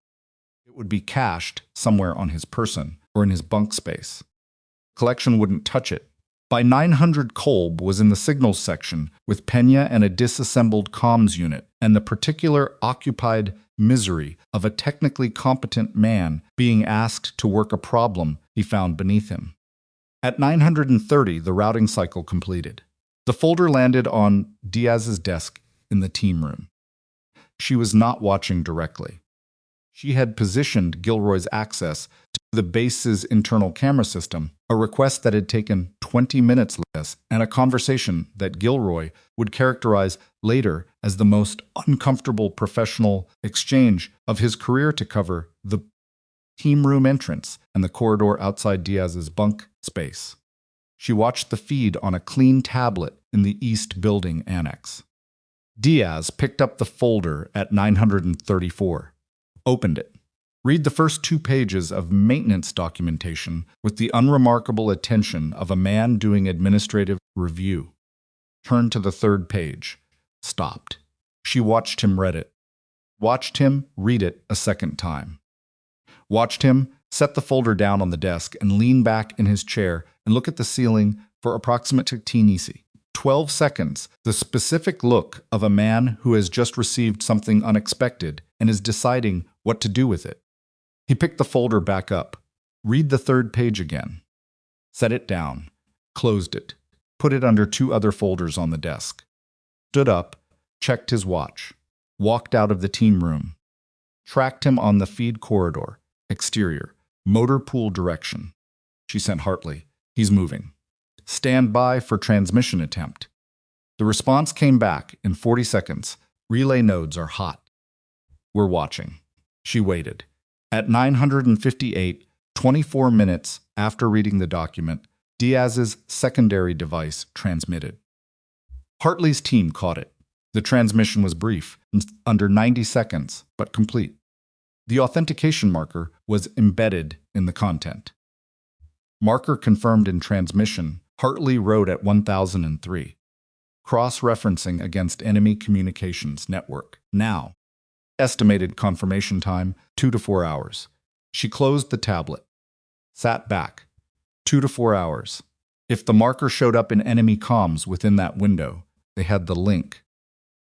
It would be cached somewhere on his person or in his bunk space. Collection wouldn't touch it. By 900, Kolb was in the signals section with Pena and a disassembled comms unit and the particular occupied misery of a technically competent man being asked to work a problem he found beneath him. At 930, the routing cycle completed. The folder landed on Diaz's desk in the team room. She was not watching directly. She had positioned Gilroy's access to the base's internal camera system, a request that had taken 20 minutes less, and a conversation that Gilroy would characterize later as the most uncomfortable professional exchange of his career to cover the team room entrance and the corridor outside Diaz's bunk space. She watched the feed on a clean tablet in the East Building annex. Diaz picked up the folder at 934, opened it. Read the first 2 pages of maintenance documentation with the unremarkable attention of a man doing administrative review. Turn to the 3rd page. stopped. She watched him read it. Watched him read it a second time. Watched him set the folder down on the desk and lean back in his chair and look at the ceiling for approximately 12 seconds, the specific look of a man who has just received something unexpected and is deciding what to do with it. He picked the folder back up. Read the third page again. Set it down. Closed it. Put it under 2 other folders on the desk. Stood up. Checked his watch. Walked out of the team room. Tracked him on the feed corridor. Exterior. Motor pool direction. She sent Hartley. He's moving. Stand by for transmission attempt. The response came back in 40 seconds. Relay nodes are hot. We're watching. She waited. At 9:58, 24 minutes after reading the document, Diaz's secondary device transmitted. Hartley's team caught it. The transmission was brief, under 90 seconds, but complete. The authentication marker was embedded in the content. Marker confirmed in transmission, Hartley wrote at 1003. Cross-referencing against enemy communications network. Now. Estimated confirmation time, 2 to 4 hours. She closed the tablet. Sat back. 2 to 4 hours. If the marker showed up in enemy comms within that window, they had the link.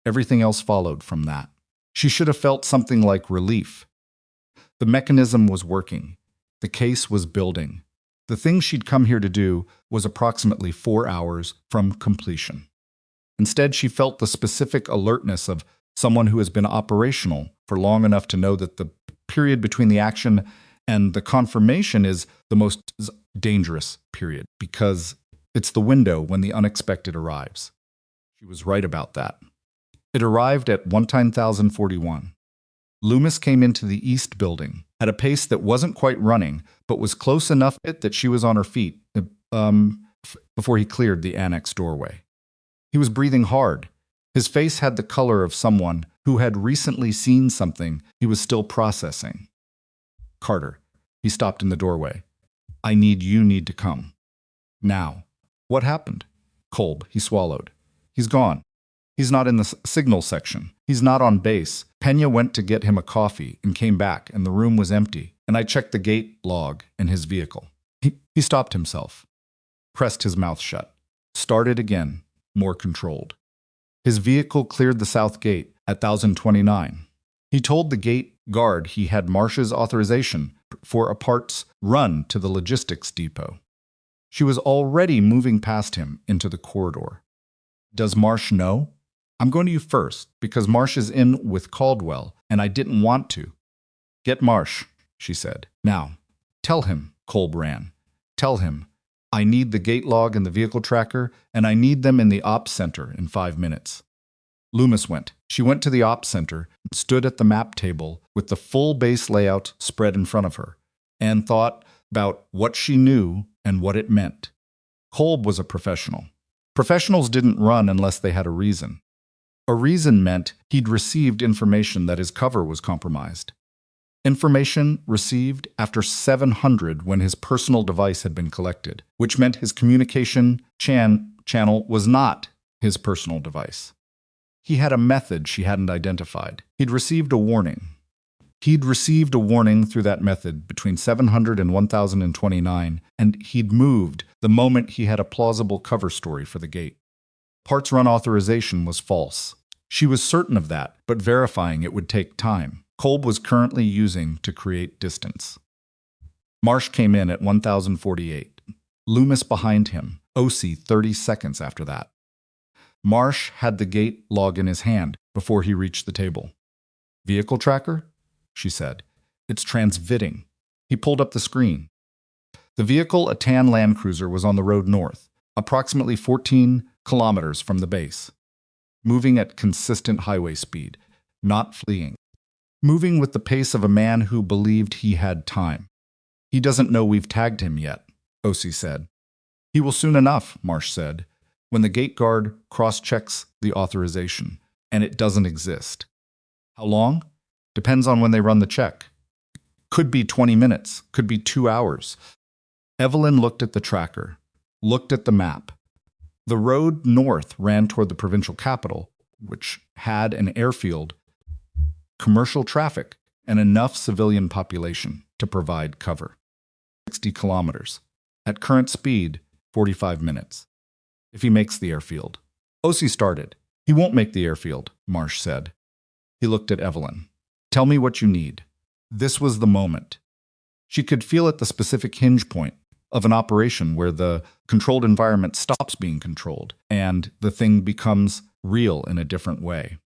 Everything else followed from that. She should have felt something like relief. The mechanism was working. The case was building. The thing she'd come here to do was approximately 4 hours from completion. Instead, she felt the specific alertness of someone who has been operational for long enough to know that the period between the action and the confirmation is the most dangerous period, because it's the window when the unexpected arrives. She was right about that. It arrived at 1041. Loomis came into the east building at a pace that wasn't quite running, but was close enough that she was on her feet before he cleared the annex doorway. He was breathing hard. His face had the color of someone who had recently seen something he was still processing. Carter. He stopped in the doorway. You need to come. Now. What happened? Kolb. He swallowed. He's gone. He's not in the signal section. He's not on base. Pena went to get him a coffee and came back, and the room was empty, and I checked the gate log in his vehicle. He stopped himself. Pressed his mouth shut. Started again, more controlled. His vehicle cleared the south gate at 1029. He told the gate guard he had Marsh's authorization for a parts run to the logistics depot. She was already moving past him into the corridor. Does Marsh know? I'm going to you first, because Marsh is in with Caldwell, and I didn't want to. Get Marsh, she said. Now. Tell him, Kolb ran. Tell him, I need the gate log and the vehicle tracker, and I need them in the ops center in 5 minutes. Loomis went. She went to the ops center, stood at the map table with the full base layout spread in front of her, and thought about what she knew and what it meant. Kolb was a professional. Professionals didn't run unless they had a reason. A reason meant he'd received information that his cover was compromised. Information received after 700 when his personal device had been collected, which meant his communication channel was not his personal device. He had a method she hadn't identified. He'd received a warning. He'd received a warning through that method between 700 and 1029, and he'd moved the moment he had a plausible cover story for the gate. Parts run authorization was false. She was certain of that, but verifying it would take time. Kolb was currently using to create distance. Marsh came in at 1048. Loomis behind him. OC 30 seconds after that. Marsh had the gate log in his hand before he reached the table. Vehicle tracker? She said. It's transmitting. He pulled up the screen. The vehicle, a tan Land Cruiser, was on the road north, approximately 14 kilometers from the base, moving at consistent highway speed, not fleeing, moving with the pace of a man who believed he had time. He doesn't know we've tagged him yet, OC said. He will soon enough, Marsh said, when the gate guard cross-checks the authorization, and it doesn't exist. How long? Depends on when they run the check. Could be 20 minutes, could be 2 hours. Evelyn looked at the tracker, looked at the map. The road north ran toward the provincial capital, which had an airfield, commercial traffic, and enough civilian population to provide cover. 60 kilometers. At current speed, 45 minutes. If he makes the airfield. Osi started. He won't make the airfield, Marsh said. He looked at Evelyn. Tell me what you need. This was the moment. She could feel at the specific hinge point of an operation where the controlled environment stops being controlled and the thing becomes real in a different way.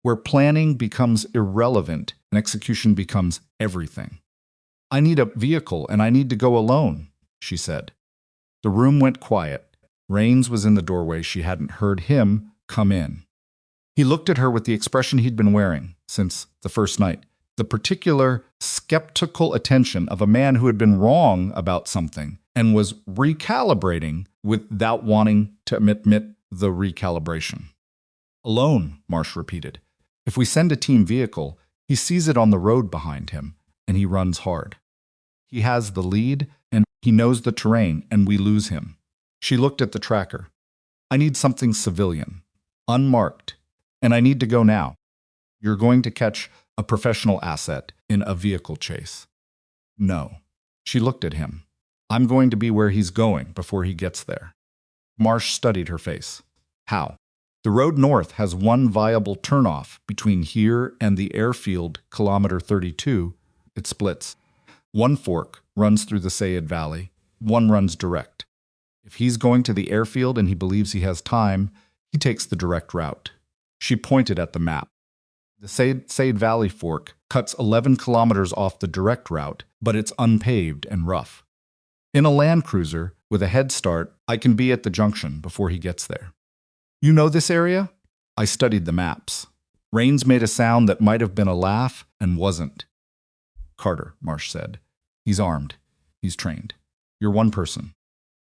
Where planning becomes irrelevant and execution becomes everything. I need a vehicle and I need to go alone, she said. The room went quiet. Rains was in the doorway. She hadn't heard him come in. He looked at her with the expression he'd been wearing since the first night, the particular skeptical attention of a man who had been wrong about something and was recalibrating without wanting to admit the recalibration. Alone, Marsh repeated. If we send a team vehicle, he sees it on the road behind him, and he runs hard. He has the lead, and he knows the terrain, and we lose him. She looked at the tracker. I need something civilian, unmarked, and I need to go now. You're going to catch a professional asset in a vehicle chase. No. She looked at him. I'm going to be where he's going before he gets there. Marsh studied her face. How? The road north has one viable turnoff between here and the airfield, kilometer 32. It splits. One fork runs through the Sayed Valley. One runs direct. If he's going to the airfield and he believes he has time, he takes the direct route. She pointed at the map. The Sayed Valley fork cuts 11 kilometers off the direct route, but it's unpaved and rough. In a Land Cruiser, with a head start, I can be at the junction before he gets there. You know this area? I studied the maps. Rains made a sound that might have been a laugh and wasn't. Carter, Marsh said. He's armed. He's trained. You're one person.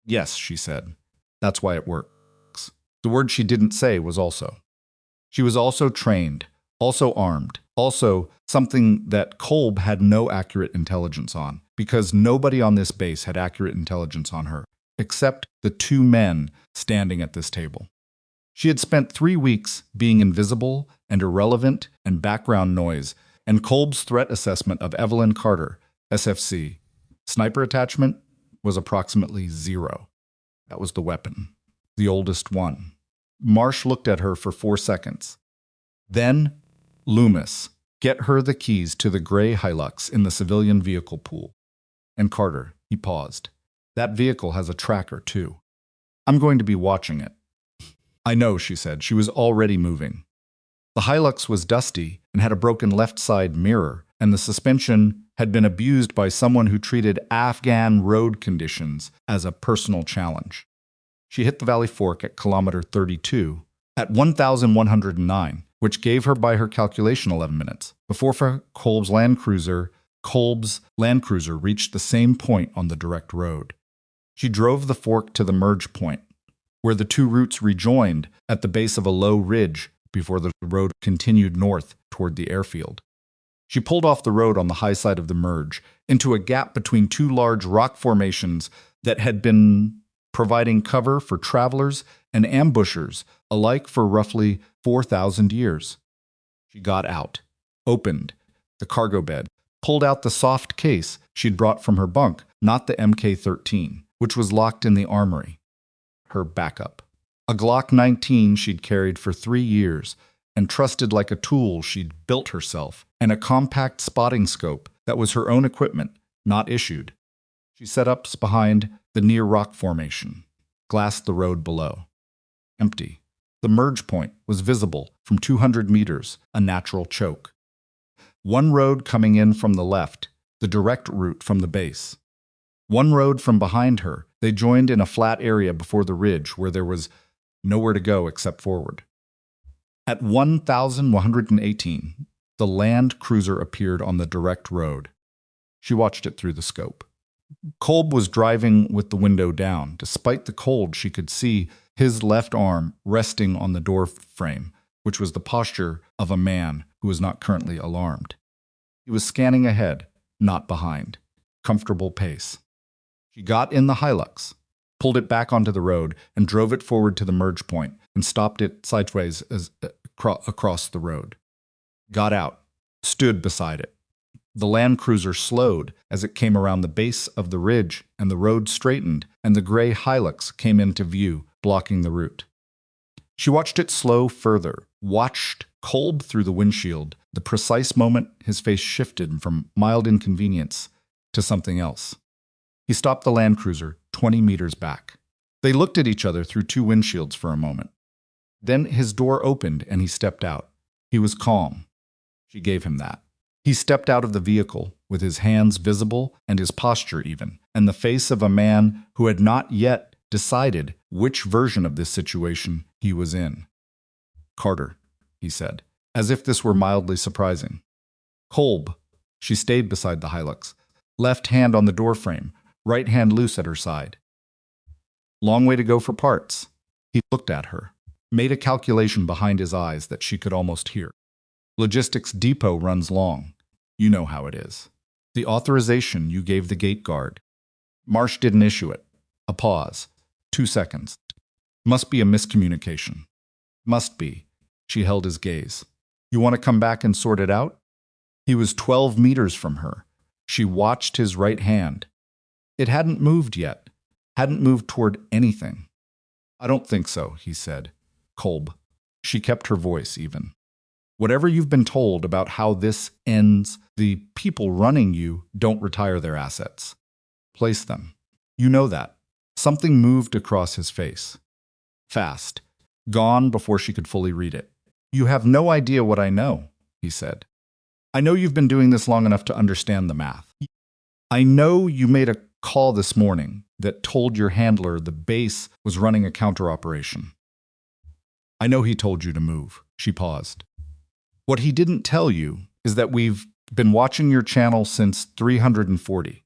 Yes, she said. That's why it works. The word she didn't say was also. She was also trained, also armed, also something that Kolb had no accurate intelligence on, because nobody on this base had accurate intelligence on her, except the two men standing at this table. She had spent 3 weeks being invisible and irrelevant and background noise, and Kolb's threat assessment of Evelyn Carter, SFC, sniper attachment, was approximately 0. That was the weapon, the oldest one. Marsh looked at her for 4 seconds. Then, Loomis, get her the keys to the gray Hilux in the civilian vehicle pool. And Carter, he paused. That vehicle has a tracker, too. I'm going to be watching it. I know, she said. She was already moving. The Hilux was dusty and had a broken left side mirror, and the suspension had been abused by someone who treated Afghan road conditions as a personal challenge. She hit the Valley Fork at kilometer 32 at 1,109, which gave her by her calculation 11 minutes, before Kolb's Land Cruiser reached the same point on the direct road. She drove the fork to the merge point, where the two routes rejoined at the base of a low ridge before the road continued north toward the airfield. She pulled off the road on the high side of the merge into a gap between two large rock formations that had been providing cover for travelers and ambushers alike for roughly 4,000 years. She got out, opened the cargo bed, pulled out the soft case she'd brought from her bunk, not the MK-13, which was locked in the armory. Her backup. A Glock 19 she'd carried for 3 years and trusted like a tool she'd built herself, and a compact spotting scope that was her own equipment, not issued. She set up behind the near rock formation, glassed the road below. Empty. The merge point was visible from 200 meters, a natural choke. One road coming in from the left, the direct route from the base. One road from behind her, they joined in a flat area before the ridge where there was nowhere to go except forward. At 1,118, the Land Cruiser appeared on the direct road. She watched it through the scope. Kolb was driving with the window down. Despite the cold, she could see his left arm resting on the door frame, which was the posture of a man who was not currently alarmed. He was scanning ahead, not behind. Comfortable pace. She got in the Hilux, pulled it back onto the road, and drove it forward to the merge point, and stopped it sideways across the road. Got out, stood beside it. The Land Cruiser slowed as it came around the base of the ridge, and the road straightened, and the gray Hilux came into view, blocking the route. She watched it slow further, watched Kolb through the windshield, the precise moment his face shifted from mild inconvenience to something else. He stopped the Land Cruiser 20 meters back. They looked at each other through two windshields for a moment. Then his door opened and he stepped out. He was calm. She gave him that. He stepped out of the vehicle, with his hands visible and his posture even, and the face of a man who had not yet decided which version of this situation he was in. "Carter," he said, as if this were mildly surprising. "Kolb." She stayed beside the Hilux, left hand on the doorframe, right hand loose at her side. "Long way to go for parts." He looked at her, made a calculation behind his eyes that she could almost hear. "Logistics depot runs long. You know how it is. The authorization you gave the gate guard. Marsh didn't issue it." A pause. 2 seconds. "Must be a miscommunication." "Must be." She held his gaze. "You want to come back and sort it out?" He was 12 meters from her. She watched his right hand. It hadn't moved yet. Hadn't moved toward anything. "I don't think so," he said. "Kolb." She kept her voice even. "Whatever you've been told about how this ends, the people running you don't retire their assets. Place them. You know that." Something moved across his face. Fast. Gone before she could fully read it. "You have no idea what I know," he said. "I know you've been doing this long enough to understand the math. I know you made a call this morning that told your handler the base was running a counter-operation. I know he told you to move." She paused. "What he didn't tell you is that we've been watching your channel since 340.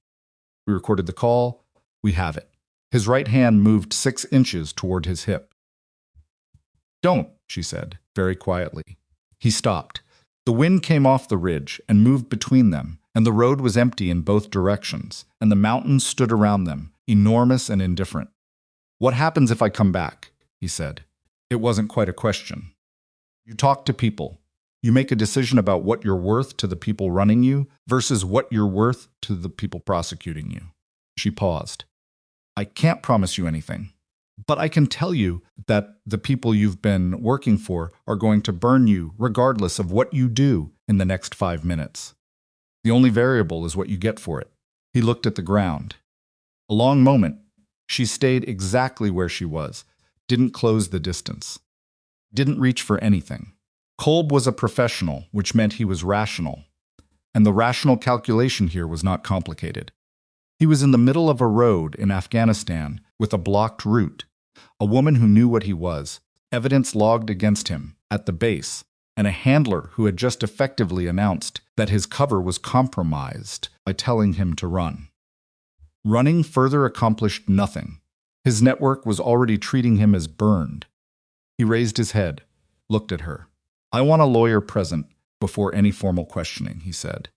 We recorded the call. We have it." His right hand moved 6 inches toward his hip. "Don't," she said, very quietly. He stopped. The wind came off the ridge and moved between them, and the road was empty in both directions, and the mountains stood around them, enormous and indifferent. "What happens if I come back?" he said. It wasn't quite a question. "You talk to people. You make a decision about what you're worth to the people running you versus what you're worth to the people prosecuting you." She paused. "I can't promise you anything, but I can tell you that the people you've been working for are going to burn you regardless of what you do in the next 5 minutes. The only variable is what you get for it." He looked at the ground. A long moment. She stayed exactly where she was, didn't close the distance, didn't reach for anything. Kolb was a professional, which meant he was rational, and the rational calculation here was not complicated. He was in the middle of a road in Afghanistan with a blocked route, a woman who knew what he was, evidence logged against him at the base, and a handler who had just effectively announced that his cover was compromised by telling him to run. Running further accomplished nothing. His network was already treating him as burned. He raised his head, looked at her. "I want a lawyer present before any formal questioning," he said.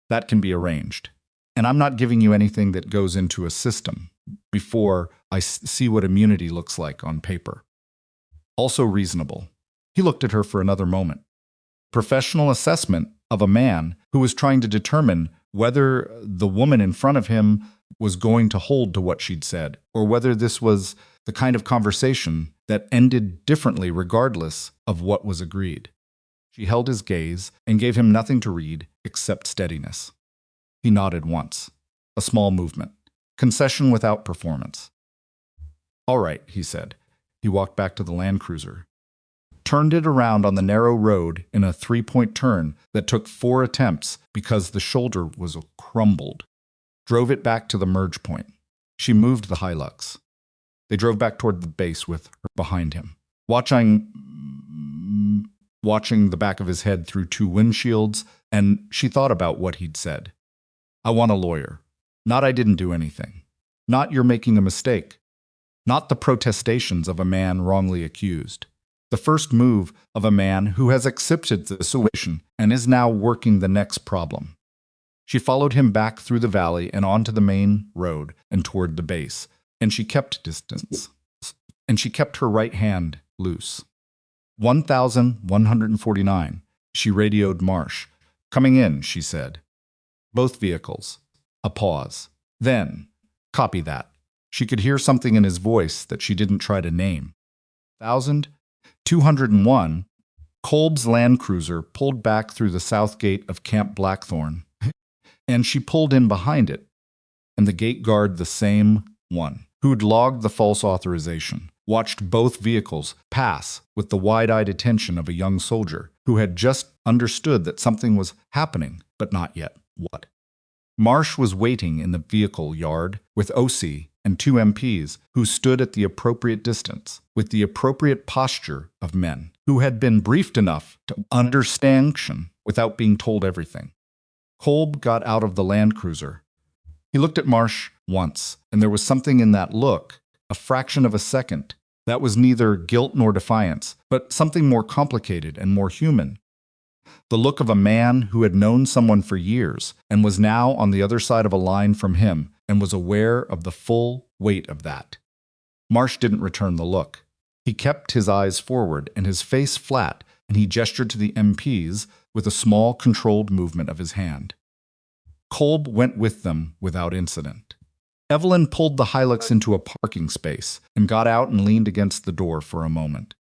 "That can be arranged. And I'm not giving you anything that goes into a system before I see what immunity looks like on paper." Also reasonable. He looked at her for another moment. Professional assessment of a man who was trying to determine whether the woman in front of him was going to hold to what she'd said, or whether this was the kind of conversation that ended differently regardless of what was agreed. She held his gaze and gave him nothing to read except steadiness. He nodded once. A small movement. Concession without performance. "All right," he said. He walked back to the Land Cruiser, turned it around on the narrow road in a 3-point turn that took 4 attempts because the shoulder was crumbled, drove it back to the merge point. She moved the Hilux. They drove back toward the base with her behind him, watching the back of his head through 2 windshields, and she thought about what he'd said. "I want a lawyer. Not I didn't do anything. Not you're making a mistake. Not the protestations of a man wrongly accused. The first move of a man who has accepted the situation and is now working the next problem." She followed him back through the valley and onto the main road and toward the base, and she kept distance. And she kept her right hand loose. 1149. She radioed Marsh. "Coming in," she said. "Both vehicles." A pause. Then, "Copy that." She could hear something in his voice that she didn't try to name. 1201. Kolb's Land Cruiser pulled back through the south gate of Camp Blackthorn, and she pulled in behind it, and the gate guard, the same one, who'd logged the false authorization, watched both vehicles pass with the wide-eyed attention of a young soldier who had just understood that something was happening, but not yet what. Marsh was waiting in the vehicle yard with OC and two MPs who stood at the appropriate distance, with the appropriate posture of men who had been briefed enough to understand action without being told everything. Kolb got out of the Land Cruiser. He looked at Marsh once, and there was something in that look, a fraction of a second, that was neither guilt nor defiance, but something more complicated and more human. The look of a man who had known someone for years and was now on the other side of a line from him and was aware of the full weight of that. Marsh didn't return the look. He kept his eyes forward and his face flat, and he gestured to the MPs with a small, controlled movement of his hand. Kolb went with them without incident. Evelyn pulled the Hilux into a parking space and got out and leaned against the door for a moment.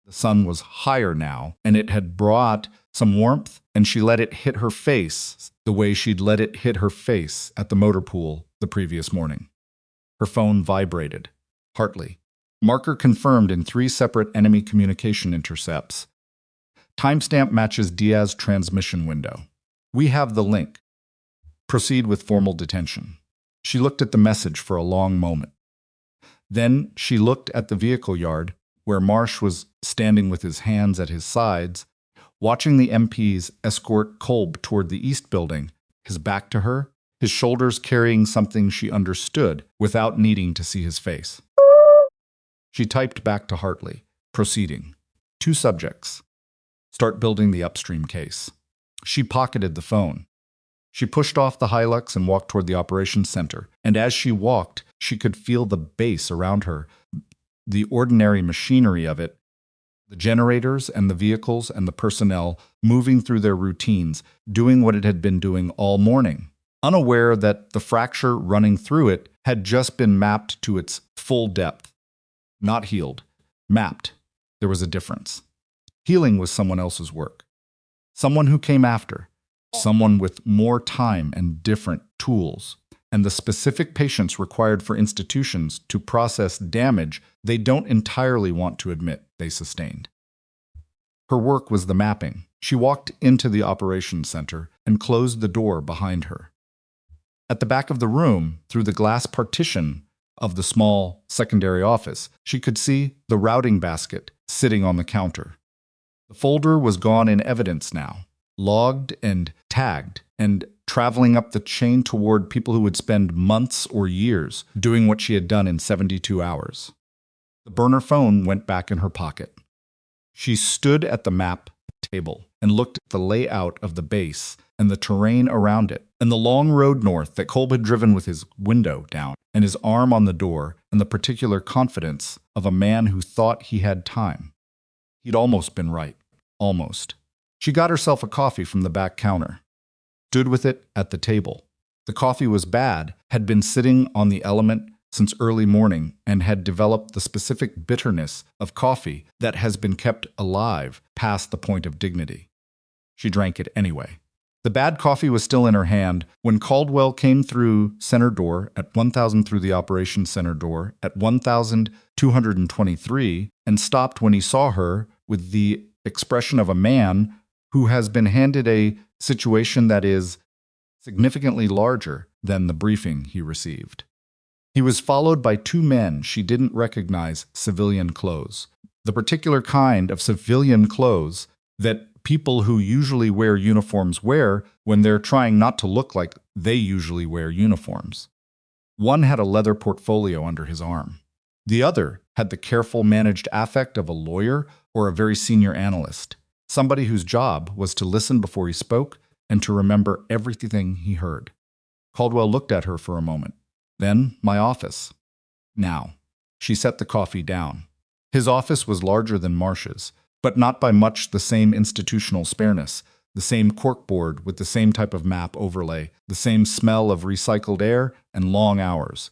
The sun was higher now, and it had brought some warmth, and she let it hit her face the way she'd let it hit her face at the motor pool the previous morning. Her phone vibrated. Hartley. Marker confirmed in 3 separate enemy communication intercepts. Timestamp matches Diaz transmission window. We have the link. Proceed with formal detention. She looked at the message for a long moment. Then she looked at the vehicle yard, where Marsh was standing with his hands at his sides, watching the MPs escort Kolb toward the East Building, his back to her, his shoulders carrying something she understood without needing to see his face. She typed back to Hartley, proceeding. 2 subjects. Start building the upstream case. She pocketed the phone. She pushed off the Hilux and walked toward the operations center, and as she walked, she could feel the base around her, the ordinary machinery of it, the generators and the vehicles and the personnel moving through their routines, doing what it had been doing all morning, unaware that the fracture running through it had just been mapped to its full depth. Not healed. Mapped. There was a difference. Healing was someone else's work. Someone who came after. Someone with more time and different tools, and the specific patience required for institutions to process damage they don't entirely want to admit they sustained. Her work was the mapping. She walked into the operations center and closed the door behind her. At the back of the room, through the glass partition of the small secondary office, she could see the routing basket sitting on the counter. The folder was gone in evidence now, logged and tagged, and traveling up the chain toward people who would spend months or years doing what she had done in 72 hours. The burner phone went back in her pocket. She stood at the map table and looked at the layout of the base and the terrain around it, and the long road north that Kolb had driven with his window down and his arm on the door, and the particular confidence of a man who thought he had time. He'd almost been right. Almost. She got herself a coffee from the back counter, stood with it at the table. The coffee was bad, had been sitting on the element since early morning, and had developed the specific bitterness of coffee that has been kept alive past the point of dignity. She drank it anyway. The bad coffee was still in her hand when Caldwell came through center door at 1000 through the operations center door at 1223 and stopped when he saw her with the expression of a man who has been handed a situation that is significantly larger than the briefing he received. He was followed by 2 men she didn't recognize civilian clothes, the particular kind of civilian clothes that people who usually wear uniforms wear when they're trying not to look like they usually wear uniforms. One had a leather portfolio under his arm. The other had the careful, managed affect of a lawyer or a very senior analyst, somebody whose job was to listen before he spoke and to remember everything he heard. Caldwell looked at her for a moment. Then, my office. Now. She set the coffee down. His office was larger than Marsh's, but not by much the same institutional spareness, the same corkboard with the same type of map overlay, the same smell of recycled air and long hours.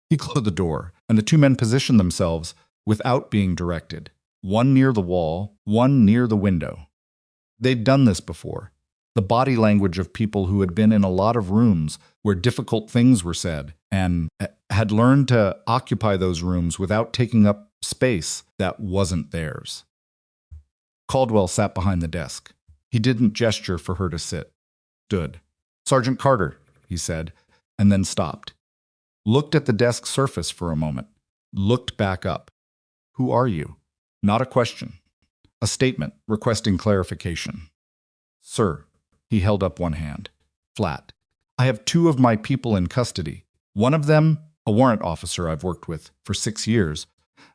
He closed the door, and the two men positioned themselves without being directed, one near the wall, one near the window. They'd done this before. The body language of people who had been in a lot of rooms where difficult things were said and had learned to occupy those rooms without taking up space that wasn't theirs. Caldwell sat behind the desk. He didn't gesture for her to sit. Stood. "Sergeant Carter," he said, and then stopped. Looked at the desk surface for a moment. Looked back up. "Who are you?" Not a question. A statement requesting clarification. "Sir," he held up one hand. Flat. "I have two of my people in custody. One of them, a warrant officer I've worked with for 6 years,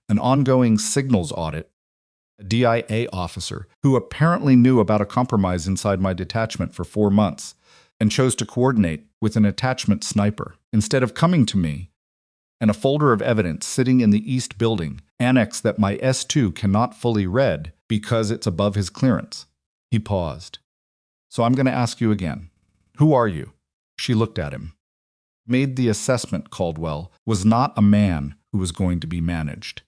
an ongoing signals audit, a DIA officer who apparently knew about a compromise inside my detachment for 4 months and chose to coordinate with an attachment sniper instead of coming to me, and a folder of evidence sitting in the East Building, annex that my S2 cannot fully read because it's above his clearance." He paused. "So I'm going to ask you again. Who are you?" She looked at him. Made the assessment Caldwell was not a man who was going to be managed.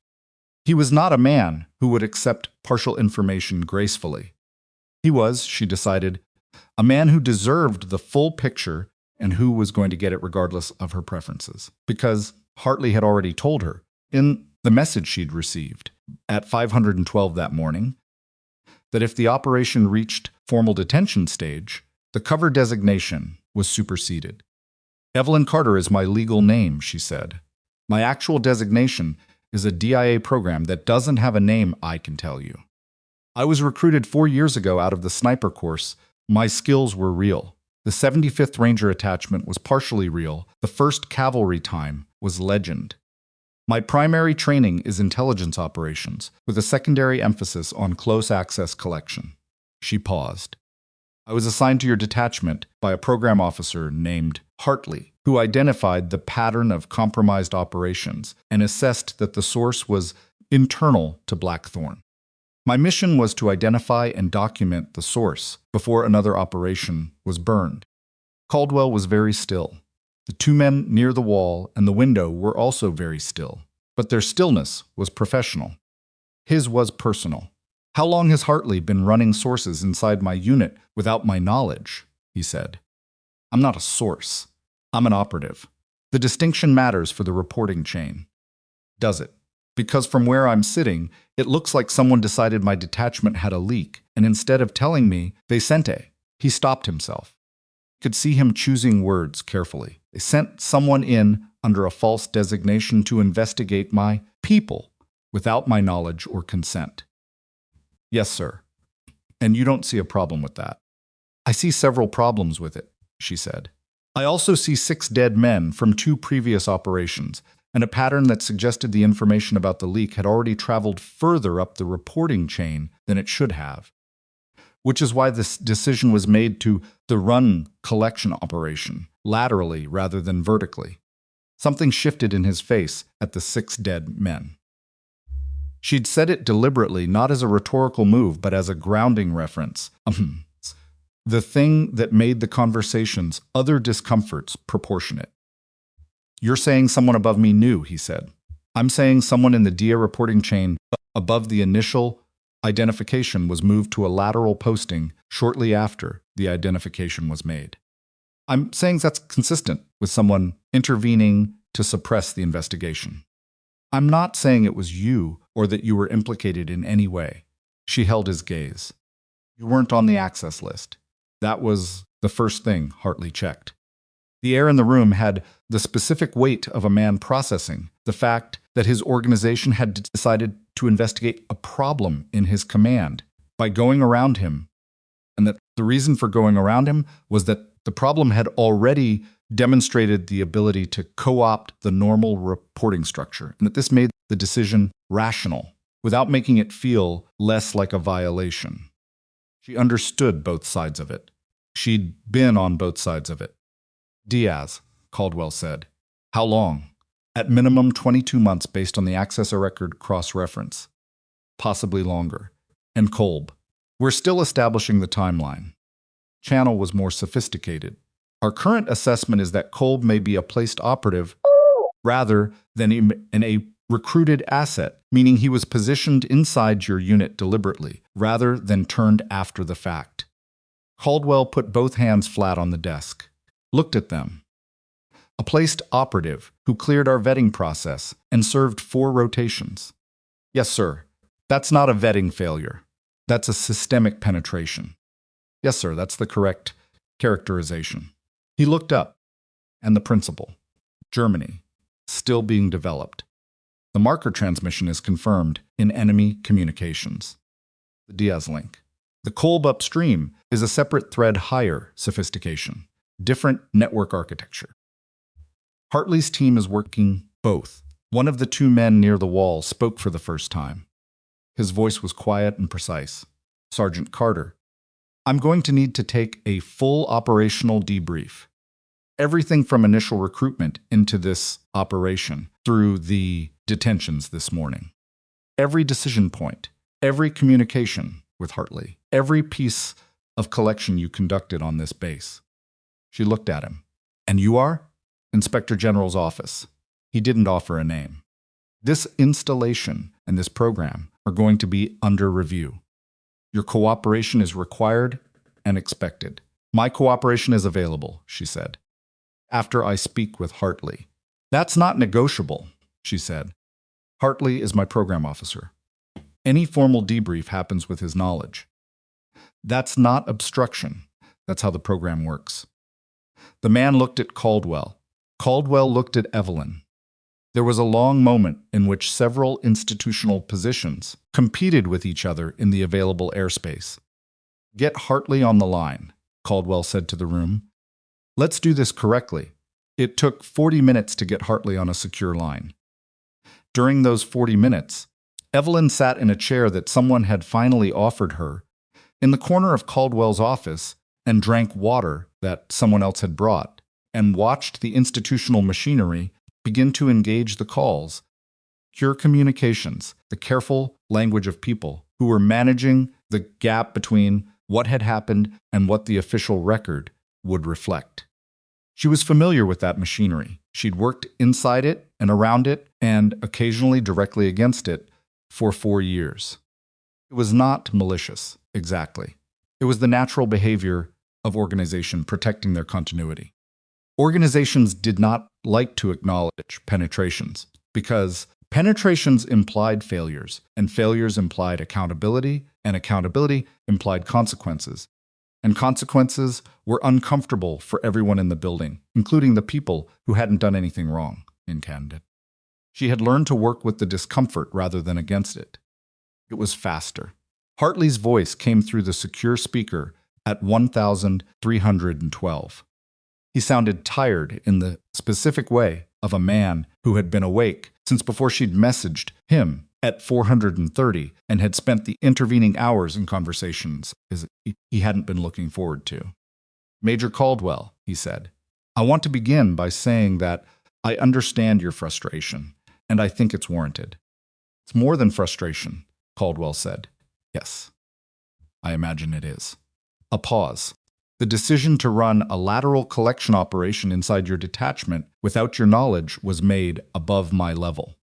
He was not a man who would accept partial information gracefully. He was, she decided, a man who deserved the full picture and who was going to get it regardless of her preferences. Because Hartley had already told her, in the message she'd received at 512 that morning, that if the operation reached formal detention stage, the cover designation was superseded. "Evelyn Carter is my legal name," she said. "My actual designation is a DIA program that doesn't have a name I can tell you. I was recruited 4 years ago out of the sniper course. My skills were real. The 75th Ranger attachment was partially real. The 1st Cavalry time was legend. My primary training is intelligence operations, with a secondary emphasis on close access collection." She paused. "I was assigned to your detachment by a program officer named Hartley, who identified the pattern of compromised operations and assessed that the source was internal to Blackthorn. My mission was to identify and document the source before another operation was burned." Caldwell was very still. The two men near the wall and the window were also very still, but their stillness was professional. His was personal. "How long has Hartley been running sources inside my unit without my knowledge?" he said. "I'm not a source. I'm an operative. The distinction matters for the reporting chain." "Does it? Because from where I'm sitting, it looks like someone decided my detachment had a leak, and instead of telling me, they sent a..." He stopped himself. Could see him choosing words carefully. "They sent someone in under a false designation to investigate my people without my knowledge or consent." "Yes, sir. And you don't see a problem with that?" "I see several problems with it," she said. "I also see 6 dead men from 2 previous operations, and a pattern that suggested the information about the leak had already traveled further up the reporting chain than it should have. Which is why this decision was made to the run collection operation, laterally rather than vertically." Something shifted in his face at the 6 dead men. She'd said it deliberately, not as a rhetorical move, but as a grounding reference. The thing that made the conversation's other discomforts proportionate. "You're saying someone above me knew," he said. "I'm saying someone in the DIA reporting chain above the initial identification was moved to a lateral posting shortly after the identification was made. I'm saying that's consistent with someone intervening to suppress the investigation. I'm not saying it was you or that you were implicated in any way." She held his gaze. "You weren't on the access list." That was the first thing Hartley checked. The air in the room had the specific weight of a man processing the fact that his organization had decided to investigate a problem in his command by going around him, and that the reason for going around him was that the problem had already demonstrated the ability to co-opt the normal reporting structure, and that this made the decision rational without making it feel less like a violation. She understood both sides of it. She'd been on both sides of it. "Diaz," Caldwell said. "How long?" At minimum 22 months based on the accessor record cross-reference. Possibly longer. And Kolb. We're still establishing the timeline. Channel was more sophisticated. Our current assessment is that Kolb may be a placed operative rather than a recruited asset, meaning he was positioned inside your unit deliberately, rather than turned after the fact. Caldwell put both hands flat on the desk, looked at them. A placed operative who cleared our vetting process and served 4 rotations. Yes, sir. That's not a vetting failure. That's a systemic penetration. Yes, sir, that's the correct characterization. He looked up, and the principal. Germany, still being developed. The marker transmission is confirmed in enemy communications. The Diaz link. The Kolb upstream is a separate thread higher sophistication, different network architecture. Hartley's team is working both. One of the 2 men near the wall spoke for the first time. His voice was quiet and precise. Sergeant Carter, I'm going to need to take a full operational debrief. Everything from initial recruitment into this operation through the detentions this morning. Every decision point, every communication with Hartley, every piece of collection you conducted on this base. She looked at him. And you are? Inspector General's office. He didn't offer a name. This installation and this program are going to be under review. Your cooperation is required and expected. My cooperation is available, she said. After I speak with Hartley. That's not negotiable, she said. Hartley is my program officer. Any formal debrief happens with his knowledge. That's not obstruction. That's how the program works. The man looked at Caldwell. Caldwell looked at Evelyn. There was a long moment in which several institutional positions competed with each other in the available airspace. Get Hartley on the line, Caldwell said to the room. Let's do this correctly. It took 40 minutes to get Hartley on a secure line. During those 40 minutes, Evelyn sat in a chair that someone had finally offered her in the corner of Caldwell's office and drank water that someone else had brought, and watched the institutional machinery begin to engage the calls, pure communications, the careful language of people who were managing the gap between what had happened and what the official record would reflect. She was familiar with that machinery. She'd worked inside it and around it and occasionally directly against it for 4 years. It was not malicious, exactly. It was the natural behavior of organization protecting their continuity. Organizations did not like to acknowledge penetrations because penetrations implied failures, and failures implied accountability, and accountability implied consequences. And consequences were uncomfortable for everyone in the building, including the people who hadn't done anything wrong in Candid. She had learned to work with the discomfort rather than against it. It was faster. Hartley's voice came through the secure speaker at 1312. He sounded tired in the specific way of a man who had been awake since before she'd messaged him at 430 and had spent the intervening hours in conversations he hadn't been looking forward to. Major Caldwell, he said, I want to begin by saying that I understand your frustration, and I think it's warranted. It's more than frustration, Caldwell said. Yes, I imagine it is. A pause. The decision to run a lateral collection operation inside your detachment without your knowledge was made above my level.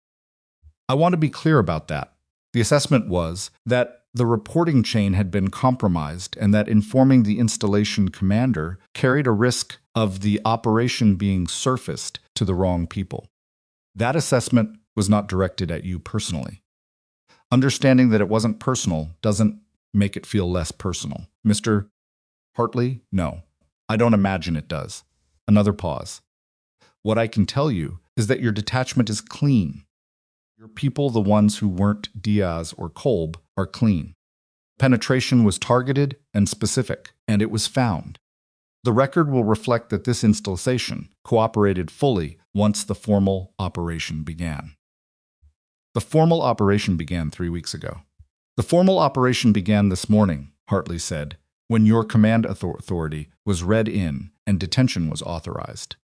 I want to be clear about that. The assessment was that the reporting chain had been compromised and that informing the installation commander carried a risk of the operation being surfaced to the wrong people. That assessment was not directed at you personally. Understanding that it wasn't personal doesn't make it feel less personal. Mr. Hartley, no. I don't imagine it does. Another pause. What I can tell you is that your detachment is clean. Your people, the ones who weren't Diaz or Kolb, are clean. Penetration was targeted and specific, and it was found. The record will reflect that this installation cooperated fully once the formal operation began. The formal operation began 3 weeks ago. The formal operation began this morning, Hartley said, when your command authority was read in and detention was authorized.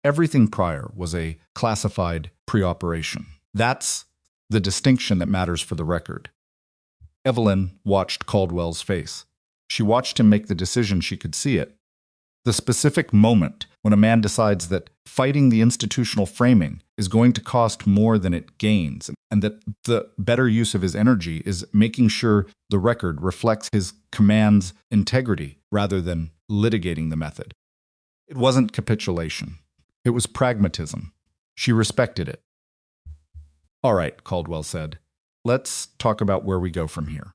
Everything prior was a classified pre-operation. That's the distinction that matters for the record. Evelyn watched Caldwell's face. She watched him make the decision she could see it. The specific moment when a man decides that fighting the institutional framing is going to cost more than it gains, and that the better use of his energy is making sure the record reflects his command's integrity rather than litigating the method. It wasn't capitulation. It was pragmatism. She respected it. "All right," Caldwell said. "Let's talk about where we go from here."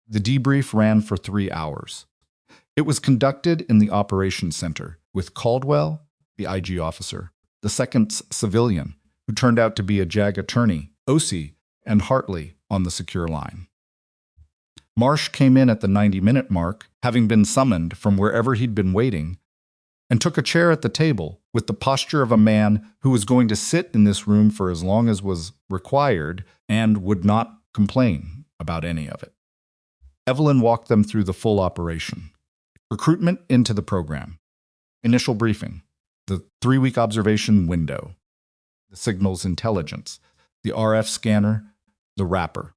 The debrief ran for 3 hours. It was conducted in the operations center with Caldwell, the IG officer, the second civilian, who turned out to be a JAG attorney, OC, and Hartley on the secure line. Marsh came in at the 90-minute mark, having been summoned from wherever he'd been waiting, and took a chair at the table with the posture of a man who was going to sit in this room for as long as was required and would not complain about any of it. Evelyn walked them through the full operation. Recruitment into the program. Initial briefing. The 3-week observation window. The signals intelligence. The RF scanner. The wrapper.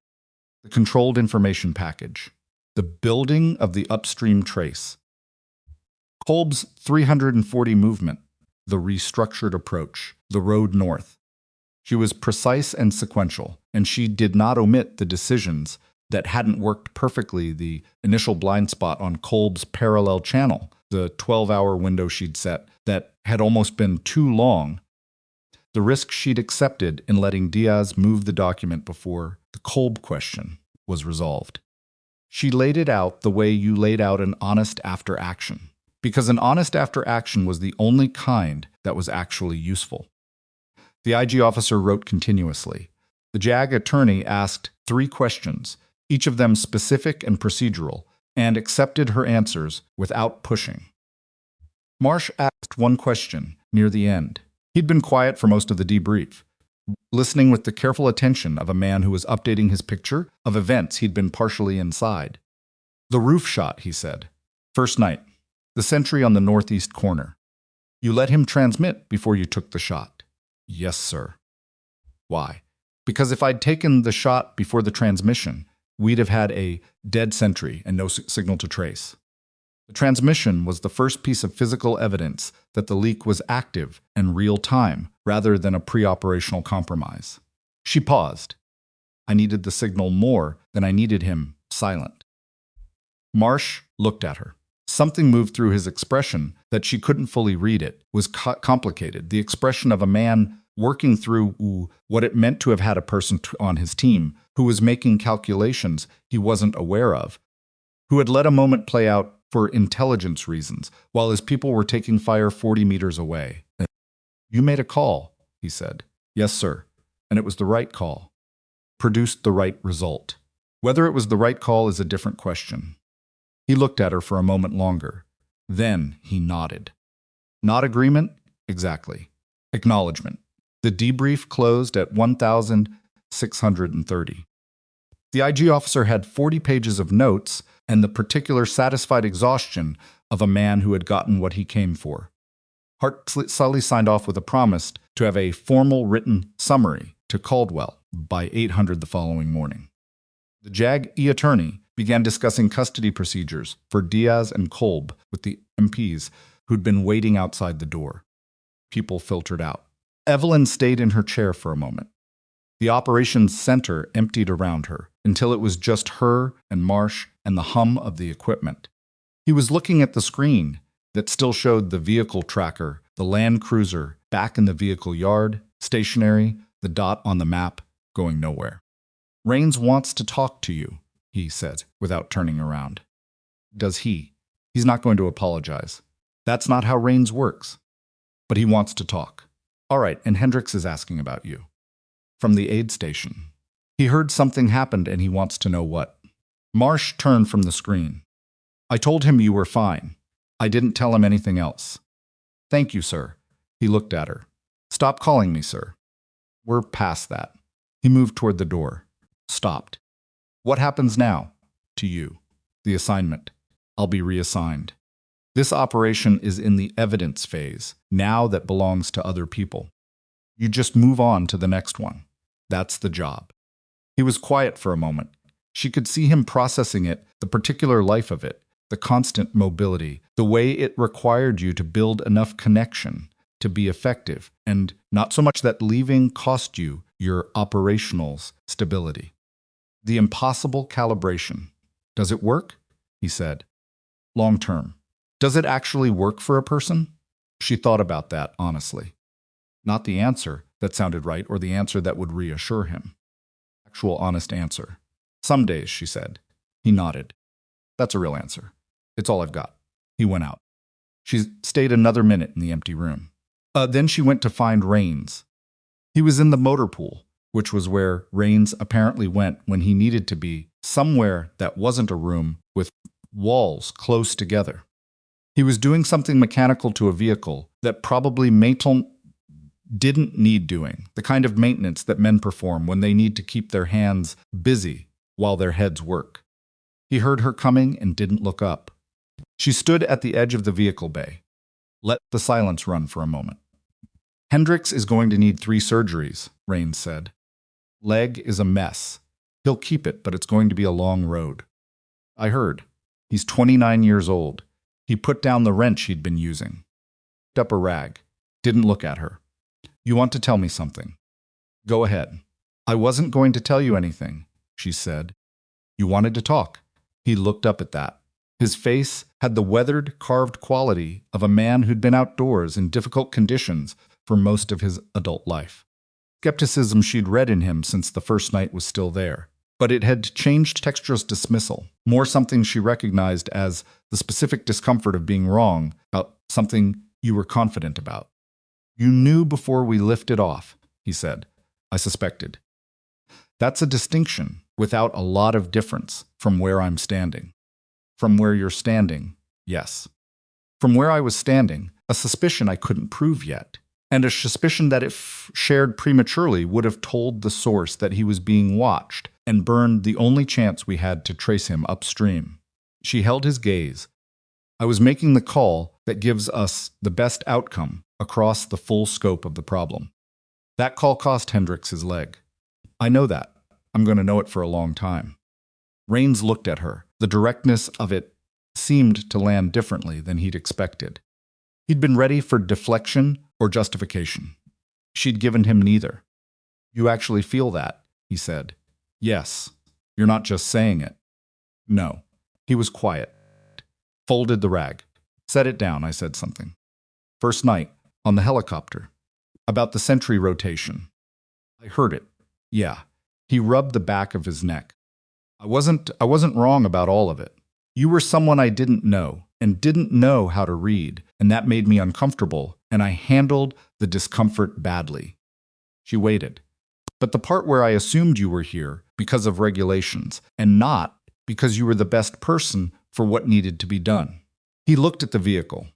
The controlled information package. The building of the upstream trace. Kolb's 340 movement. The restructured approach. The road north. She was precise and sequential, and she did not omit the decisions that hadn't worked perfectly, the initial blind spot on Kolb's parallel channel, the 12-hour window she'd set that had almost been too long, the risk she'd accepted in letting Diaz move the document before the Kolb question was resolved. She laid it out the way you laid out an honest after action, because an honest after action was the only kind that was actually useful. The IG officer wrote continuously. The JAG attorney asked 3 questions, each of them specific and procedural, and accepted her answers without pushing. Marsh asked 1 question near the end. He'd been quiet for most of the debrief, listening with the careful attention of a man who was updating his picture of events he'd been partially inside. "The roof shot," he said. "First night. The sentry on the northeast corner. You let him transmit before you took the shot?" "Yes, sir." "Why?" "Because if I'd taken the shot before the transmission, we'd have had a dead sentry and no signal to trace. The transmission was the first piece of physical evidence that the leak was active and real-time rather than a pre-operational compromise." She paused. "I needed the signal more than I needed him silent." Marsh looked at her. Something moved through his expression that she couldn't fully read. It was complicated, the expression of a man working through what it meant to have had a person on his team who was making calculations he wasn't aware of, who had let a moment play out for intelligence reasons while his people were taking fire 40 meters away. "You made a call," he said. "Yes, sir. And it was the right call. Produced the right result. Whether it was the right call is a different question." He looked at her for a moment longer. Then he nodded. "Not agreement? Exactly. Acknowledgement." The debrief closed at 1,630. The IG officer had 40 pages of notes and the particular satisfied exhaustion of a man who had gotten what he came for. Hartley signed off with a promise to have a formal written summary to Caldwell by 800 the following morning. The JAG attorney began discussing custody procedures for Diaz and Kolb with the MPs who'd been waiting outside the door. People filtered out. Evelyn stayed in her chair for a moment. The operations center emptied around her until it was just her and Marsh and the hum of the equipment. He was looking at the screen that still showed the vehicle tracker, the Land Cruiser back in the vehicle yard, stationary, the dot on the map, going nowhere. "Raines wants to talk to you," he said, without turning around. "Does he? He's not going to apologize. That's not how Raines works. But he wants to talk." "All right, and Hendricks is asking about you." "From the aid station. He heard something happened and he wants to know what." Marsh turned from the screen. "I told him you were fine. I didn't tell him anything else." "Thank you, sir." He looked at her. "Stop calling me, sir." "We're past that." He moved toward the door. Stopped. "What happens now?" "To you. The assignment. I'll be reassigned." This operation is in the evidence phase, now that belongs to other people. You just move on to the next one. That's the job. He was quiet for a moment. She could see him processing it, the particular life of it, the constant mobility, the way it required you to build enough connection to be effective, and not so much that leaving cost you your operational stability. The impossible calibration. Does it work? He said. Long term. Does it actually work for a person? She thought about that, honestly. Not the answer that sounded right or the answer that would reassure him. Actual honest answer. Some days, she said. He nodded. That's a real answer. It's all I've got. He went out. She stayed another minute in the empty room. Then she went to find Rains. He was in the motor pool, which was where Rains apparently went when he needed to be, somewhere that wasn't a room with walls close together. He was doing something mechanical to a vehicle that probably Maton didn't need doing, the kind of maintenance that men perform when they need to keep their hands busy while their heads work. He heard her coming and didn't look up. She stood at the edge of the vehicle bay. Let the silence run for a moment. Hendricks is going to need 3 surgeries, Rains said. Leg is a mess. He'll keep it, but it's going to be a long road. I heard. He's 29 years old. He put down the wrench he'd been using. Picked up a rag. Didn't look at her. You want to tell me something? Go ahead. I wasn't going to tell you anything, she said. You wanted to talk. He looked up at that. His face had the weathered, carved quality of a man who'd been outdoors in difficult conditions for most of his adult life. Skepticism she'd read in him since the first night was still there, but it had changed Textra's dismissal, more something she recognized as the specific discomfort of being wrong about something you were confident about. You knew before we lifted off, he said. I suspected. That's a distinction without a lot of difference from where I'm standing. From where you're standing, yes. From where I was standing, a suspicion I couldn't prove yet, and a suspicion that if shared prematurely would have told the source that he was being watched and burned the only chance we had to trace him upstream. She held his gaze. I was making the call that gives us the best outcome across the full scope of the problem. That call cost Hendricks his leg. I know that. I'm going to know it for a long time. Rains looked at her. The directness of it seemed to land differently than he'd expected. He'd been ready for deflection or justification. She'd given him neither. You actually feel that, he said. Yes. You're not just saying it. No. He was quiet. Folded the rag. Set it down, I said something. First night, on the helicopter. About the sentry rotation. I heard it. Yeah. He rubbed the back of his neck. I wasn't wrong about all of it. You were someone I didn't know, and didn't know how to read, and that made me uncomfortable, and I handled the discomfort badly. She waited. But the part where I assumed you were here because of regulations, and not because you were the best person for what needed to be done. He looked at the vehicle.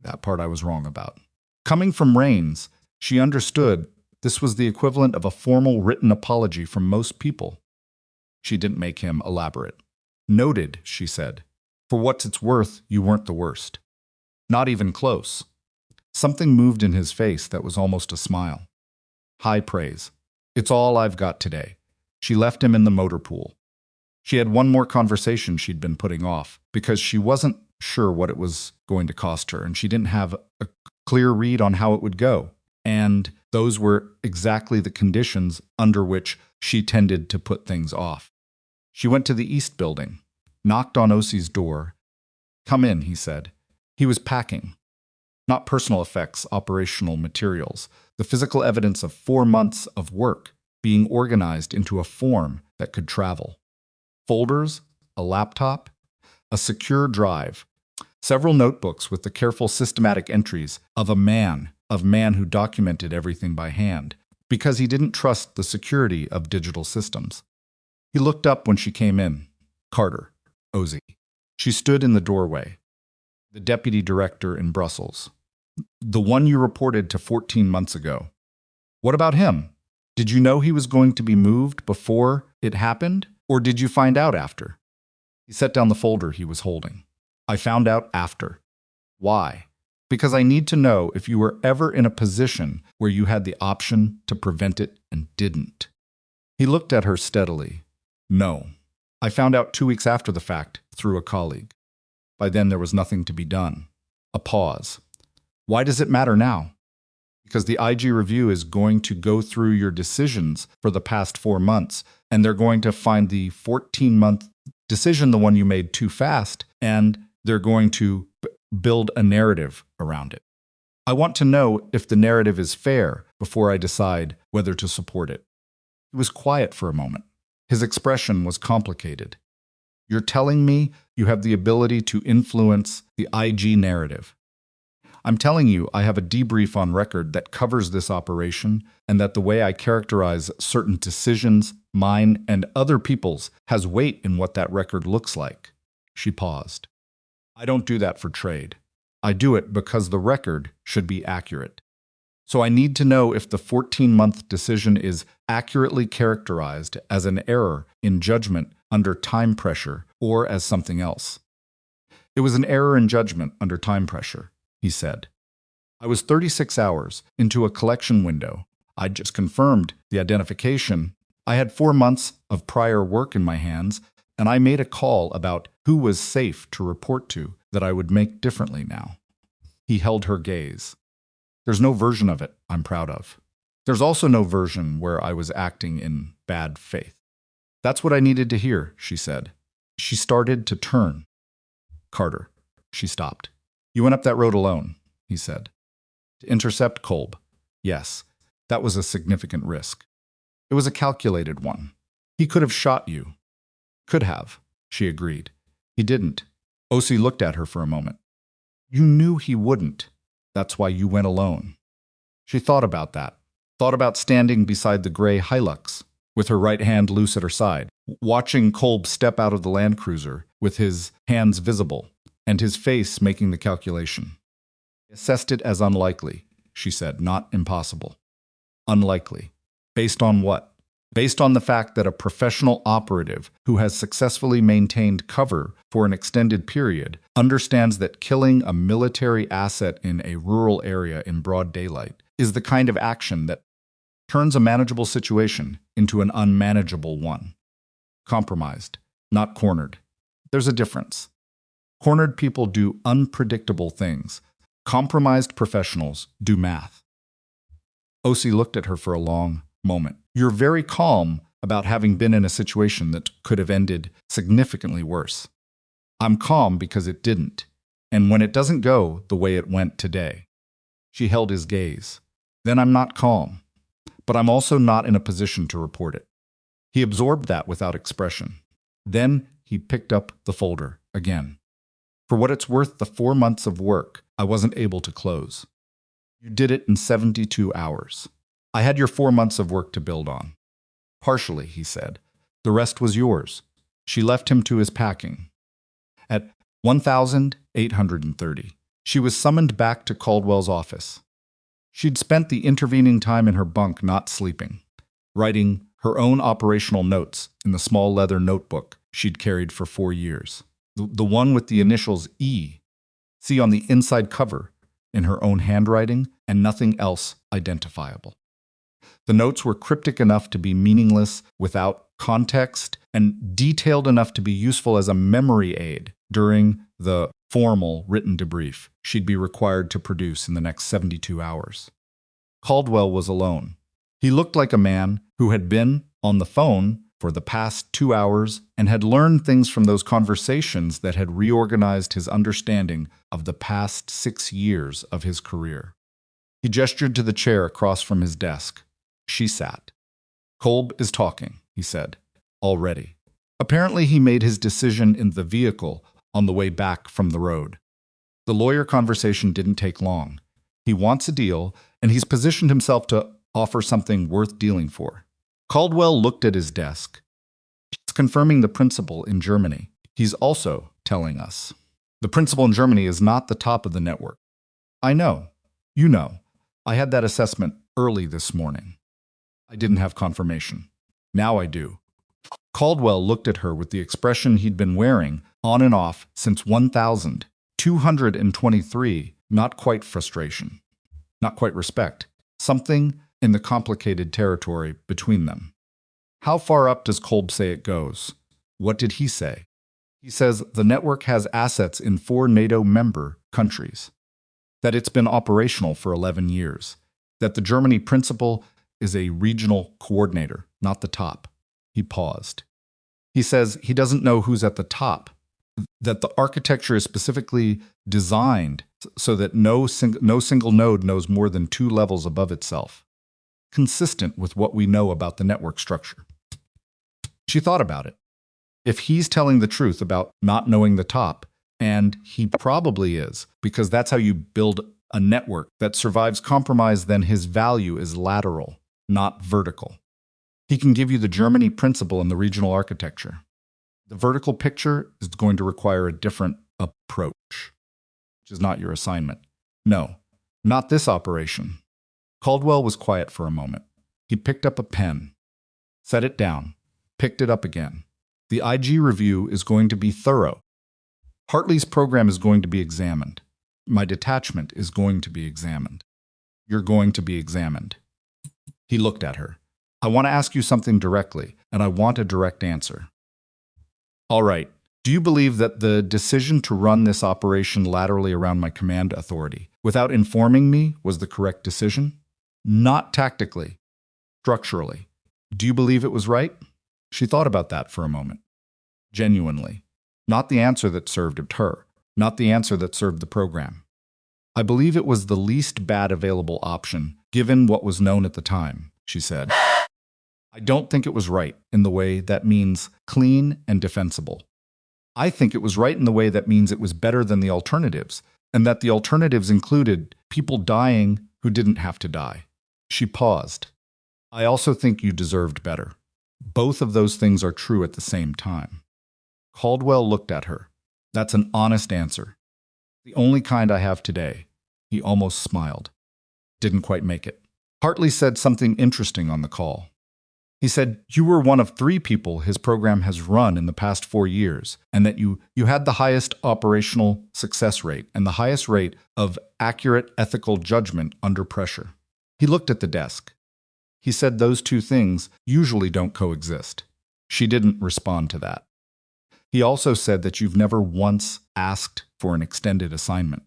That part I was wrong about. Coming from Rains, she understood this was the equivalent of a formal written apology from most people. She didn't make him elaborate. Noted, she said. For what it's worth, you weren't the worst. Not even close. Something moved in his face that was almost a smile. High praise. It's all I've got today. She left him in the motor pool. She had one more conversation she'd been putting off, because she wasn't sure what it was going to cost her, and she didn't have a clear read on how it would go. And those were exactly the conditions under which she tended to put things off. She went to the East building, knocked on Osi's door. Come in, he said. He was packing. Not personal effects, operational materials, the physical evidence of 4 months of work being organized into a form that could travel. Folders, a laptop, a secure drive, several notebooks with the careful systematic entries of man who documented everything by hand, because he didn't trust the security of digital systems. He looked up when she came in. Carter, Osi. She stood in the doorway. The deputy director in Brussels. The one you reported to 14 months ago. What about him? Did you know he was going to be moved before it happened, or did you find out after? He set down the folder he was holding. I found out after. Why? Because I need to know if you were ever in a position where you had the option to prevent it and didn't. He looked at her steadily. No. I found out 2 weeks after the fact through a colleague. By then there was nothing to be done. A pause. Why does it matter now? Because the IG review is going to go through your decisions for the past 4 months, and they're going to find the 14-month decision, the one you made too fast, and they're going to build a narrative around it. I want to know if the narrative is fair before I decide whether to support it. He was quiet for a moment. His expression was complicated. You're telling me you have the ability to influence the IG narrative. I'm telling you I have a debrief on record that covers this operation and that the way I characterize certain decisions, mine and other people's, has weight in what that record looks like. She paused. I don't do that for trade. I do it because the record should be accurate. So I need to know if the 14-month decision is accurately characterized as an error in judgment under time pressure or as something else. It was an error in judgment under time pressure, he said. I was 36 hours into a collection window. I'd just confirmed the identification. I had 4 months of prior work in my hands, and I made a call about who was safe to report to that I would make differently now. He held her gaze. There's no version of it I'm proud of. There's also no version where I was acting in bad faith. That's what I needed to hear, she said. She started to turn. Carter. She stopped. You went up that road alone, he said. To intercept Kolb. Yes, that was a significant risk. It was a calculated one. He could have shot you. Could have, she agreed. He didn't. Osi looked at her for a moment. You knew he wouldn't. That's why you went alone. She thought about that. Thought about standing beside the gray Hilux, with her right hand loose at her side, watching Kolb step out of the Land Cruiser with his hands visible, and his face making the calculation. Assessed it as unlikely, she said, not impossible. Unlikely. Based on what? Based on the fact that a professional operative who has successfully maintained cover for an extended period understands that killing a military asset in a rural area in broad daylight is the kind of action that turns a manageable situation into an unmanageable one. Compromised, not cornered. There's a difference. Cornered people do unpredictable things. Compromised professionals do math. Osi looked at her for a long moment. You're very calm about having been in a situation that could have ended significantly worse. I'm calm because it didn't, and when it doesn't go the way it went today. She held his gaze. Then I'm not calm, but I'm also not in a position to report it. He absorbed that without expression. Then he picked up the folder again. For what it's worth, the 4 months of work I wasn't able to close. You did it in 72 hours. I had your 4 months of work to build on. Partially, he said. The rest was yours. She left him to his packing. At 1,830, she was summoned back to Caldwell's office. She'd spent the intervening time in her bunk not sleeping, writing her own operational notes in the small leather notebook she'd carried for 4 years. The one with the initials E. See on the inside cover, in her own handwriting, and nothing else identifiable. The notes were cryptic enough to be meaningless without context and detailed enough to be useful as a memory aid during the formal written debrief she'd be required to produce in the next 72 hours. Caldwell was alone. He looked like a man who had been on the phone for the past 2 hours and had learned things from those conversations that had reorganized his understanding of the past 6 years of his career. He gestured to the chair across from his desk. She sat. Kolb is talking, he said, already. Apparently he made his decision in the vehicle on the way back from the road. The lawyer conversation didn't take long. He wants a deal, and he's positioned himself to offer something worth dealing for. Caldwell looked at his desk. He's confirming the principal in Germany. He's also telling us. The principal in Germany is not the top of the network. I know. You know. I had that assessment early this morning. I didn't have confirmation. Now I do. Caldwell looked at her with the expression he'd been wearing on and off since 1000, 223, not quite frustration, not quite respect, something in the complicated territory between them. How far up does Kolb say it goes? What did he say? He says the network has assets in 4 NATO member countries, that it's been operational for 11 years, that the Germany principal is a regional coordinator, not the top. He paused. He says he doesn't know who's at the top, that the architecture is specifically designed so that no single node knows more than 2 levels above itself, consistent with what we know about the network structure. She thought about it. If he's telling the truth about not knowing the top, and he probably is, because that's how you build a network that survives compromise, then his value is lateral, not vertical. He can give you the Germany principle and the regional architecture. The vertical picture is going to require a different approach, which is not your assignment. No, not this operation. Caldwell was quiet for a moment. He picked up a pen, set it down, picked it up again. The IG review is going to be thorough. Hartley's program is going to be examined. My detachment is going to be examined. You're going to be examined. He looked at her. I want to ask you something directly, and I want a direct answer. All right. Do you believe that the decision to run this operation laterally around my command authority, without informing me, was the correct decision? Not tactically, structurally. Do you believe it was right? She thought about that for a moment. Genuinely. Not the answer that served her, not the answer that served the program. I believe it was the least bad available option, given what was known at the time, she said. I don't think it was right in the way that means clean and defensible. I think it was right in the way that means it was better than the alternatives, and that the alternatives included people dying who didn't have to die. She paused. I also think you deserved better. Both of those things are true at the same time. Caldwell looked at her. That's an honest answer. The only kind I have today. He almost smiled. Didn't quite make it. Hartley said something interesting on the call. He said you were one of 3 people his program has run in the past 4 years, and that you had the highest operational success rate and the highest rate of accurate ethical judgment under pressure. He looked at the desk. He said those 2 things usually don't coexist. She didn't respond to that. He also said that you've never once asked for an extended assignment.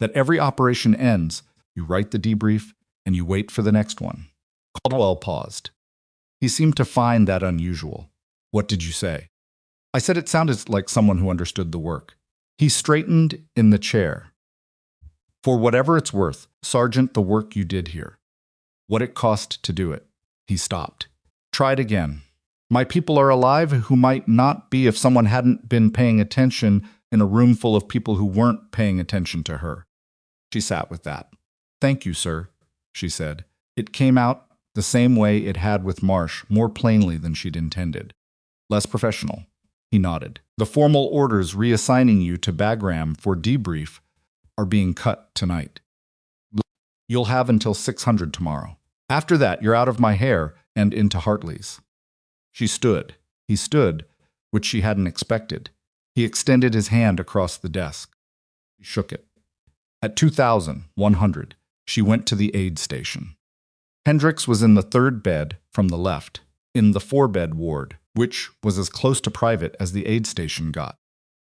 That every operation ends, you write the debrief, and you wait for the next one. Caldwell paused. He seemed to find that unusual. What did you say? I said it sounded like someone who understood the work. He straightened in the chair. For whatever it's worth, Sergeant, the work you did here. What it cost to do it. He stopped. Tried again. My people are alive who might not be if someone hadn't been paying attention in a room full of people who weren't paying attention to her. She sat with that. Thank you, sir, she said. It came out the same way it had with Marsh, more plainly than she'd intended. Less professional. He nodded. The formal orders reassigning you to Bagram for debrief are being cut tonight. You'll have until 600 tomorrow. After that, you're out of my hair and into Hartley's. She stood. He stood, which she hadn't expected. He extended his hand across the desk. She shook it. At 2,100, she went to the aid station. Hendricks was in the 3rd bed from the left, in the 4-bed ward, which was as close to private as the aid station got.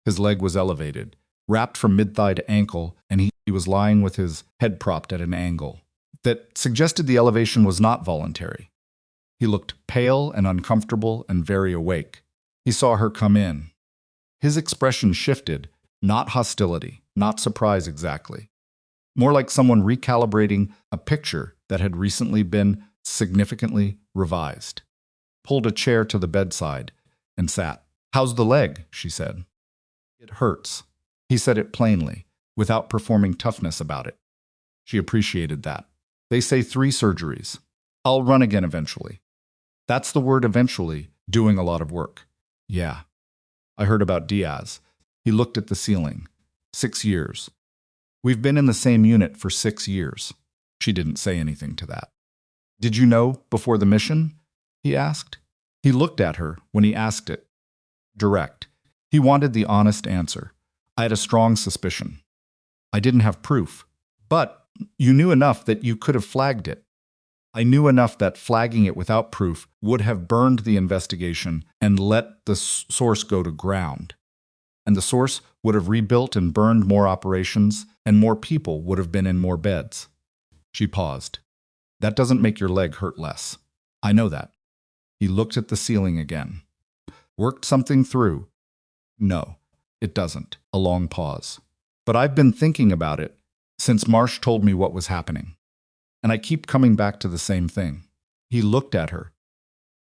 His leg was elevated, wrapped from mid-thigh to ankle, and he was lying with his head propped at an angle that suggested the elevation was not voluntary. He looked pale and uncomfortable and very awake. He saw her come in. His expression shifted, not hostility, not surprise exactly. More like someone recalibrating a picture that had recently been significantly revised. Pulled a chair to the bedside and sat. How's the leg? She said. It hurts. He said it plainly, without performing toughness about it. She appreciated that. They say 3 surgeries. I'll run again eventually. That's the word eventually, doing a lot of work. Yeah. I heard about Diaz. He looked at the ceiling. 6 years. We've been in the same unit for 6 years. She didn't say anything to that. Did you know before the mission? He asked. He looked at her when he asked it. Direct. He wanted the honest answer. I had a strong suspicion. I didn't have proof, but you knew enough that you could have flagged it. I knew enough that flagging it without proof would have burned the investigation and let the source go to ground. And the source would have rebuilt and burned more operations, and more people would have been in more beds. She paused. That doesn't make your leg hurt less. I know that. He looked at the ceiling again. Worked something through? No, it doesn't. A long pause. But I've been thinking about it since Marsh told me what was happening. And I keep coming back to the same thing. He looked at her.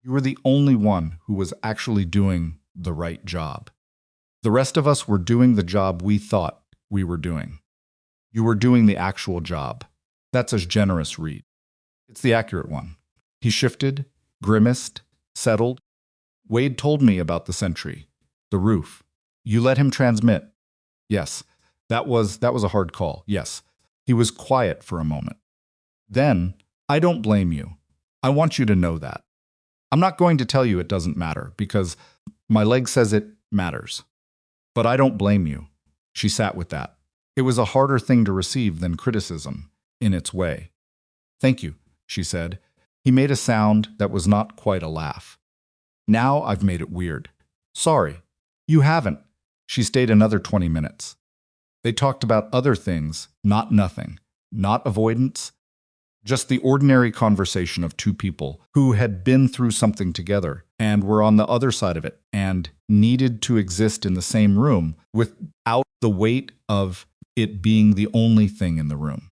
You were the only one who was actually doing the right job. The rest of us were doing the job we thought we were doing. You were doing the actual job. That's a generous read. It's the accurate one. He shifted, grimaced, settled. Wade told me about the sentry, the roof. You let him transmit. Yes, that was a hard call, yes. He was quiet for a moment. Then, I don't blame you. I want you to know that. I'm not going to tell you it doesn't matter, because my leg says it matters. But I don't blame you. She sat with that. It was a harder thing to receive than criticism, in its way. Thank you, she said. He made a sound that was not quite a laugh. Now I've made it weird. Sorry. You haven't. She stayed another 20 minutes. They talked about other things, not nothing, not avoidance, just the ordinary conversation of two people who had been through something together and were on the other side of it and needed to exist in the same room without the weight of it being the only thing in the room.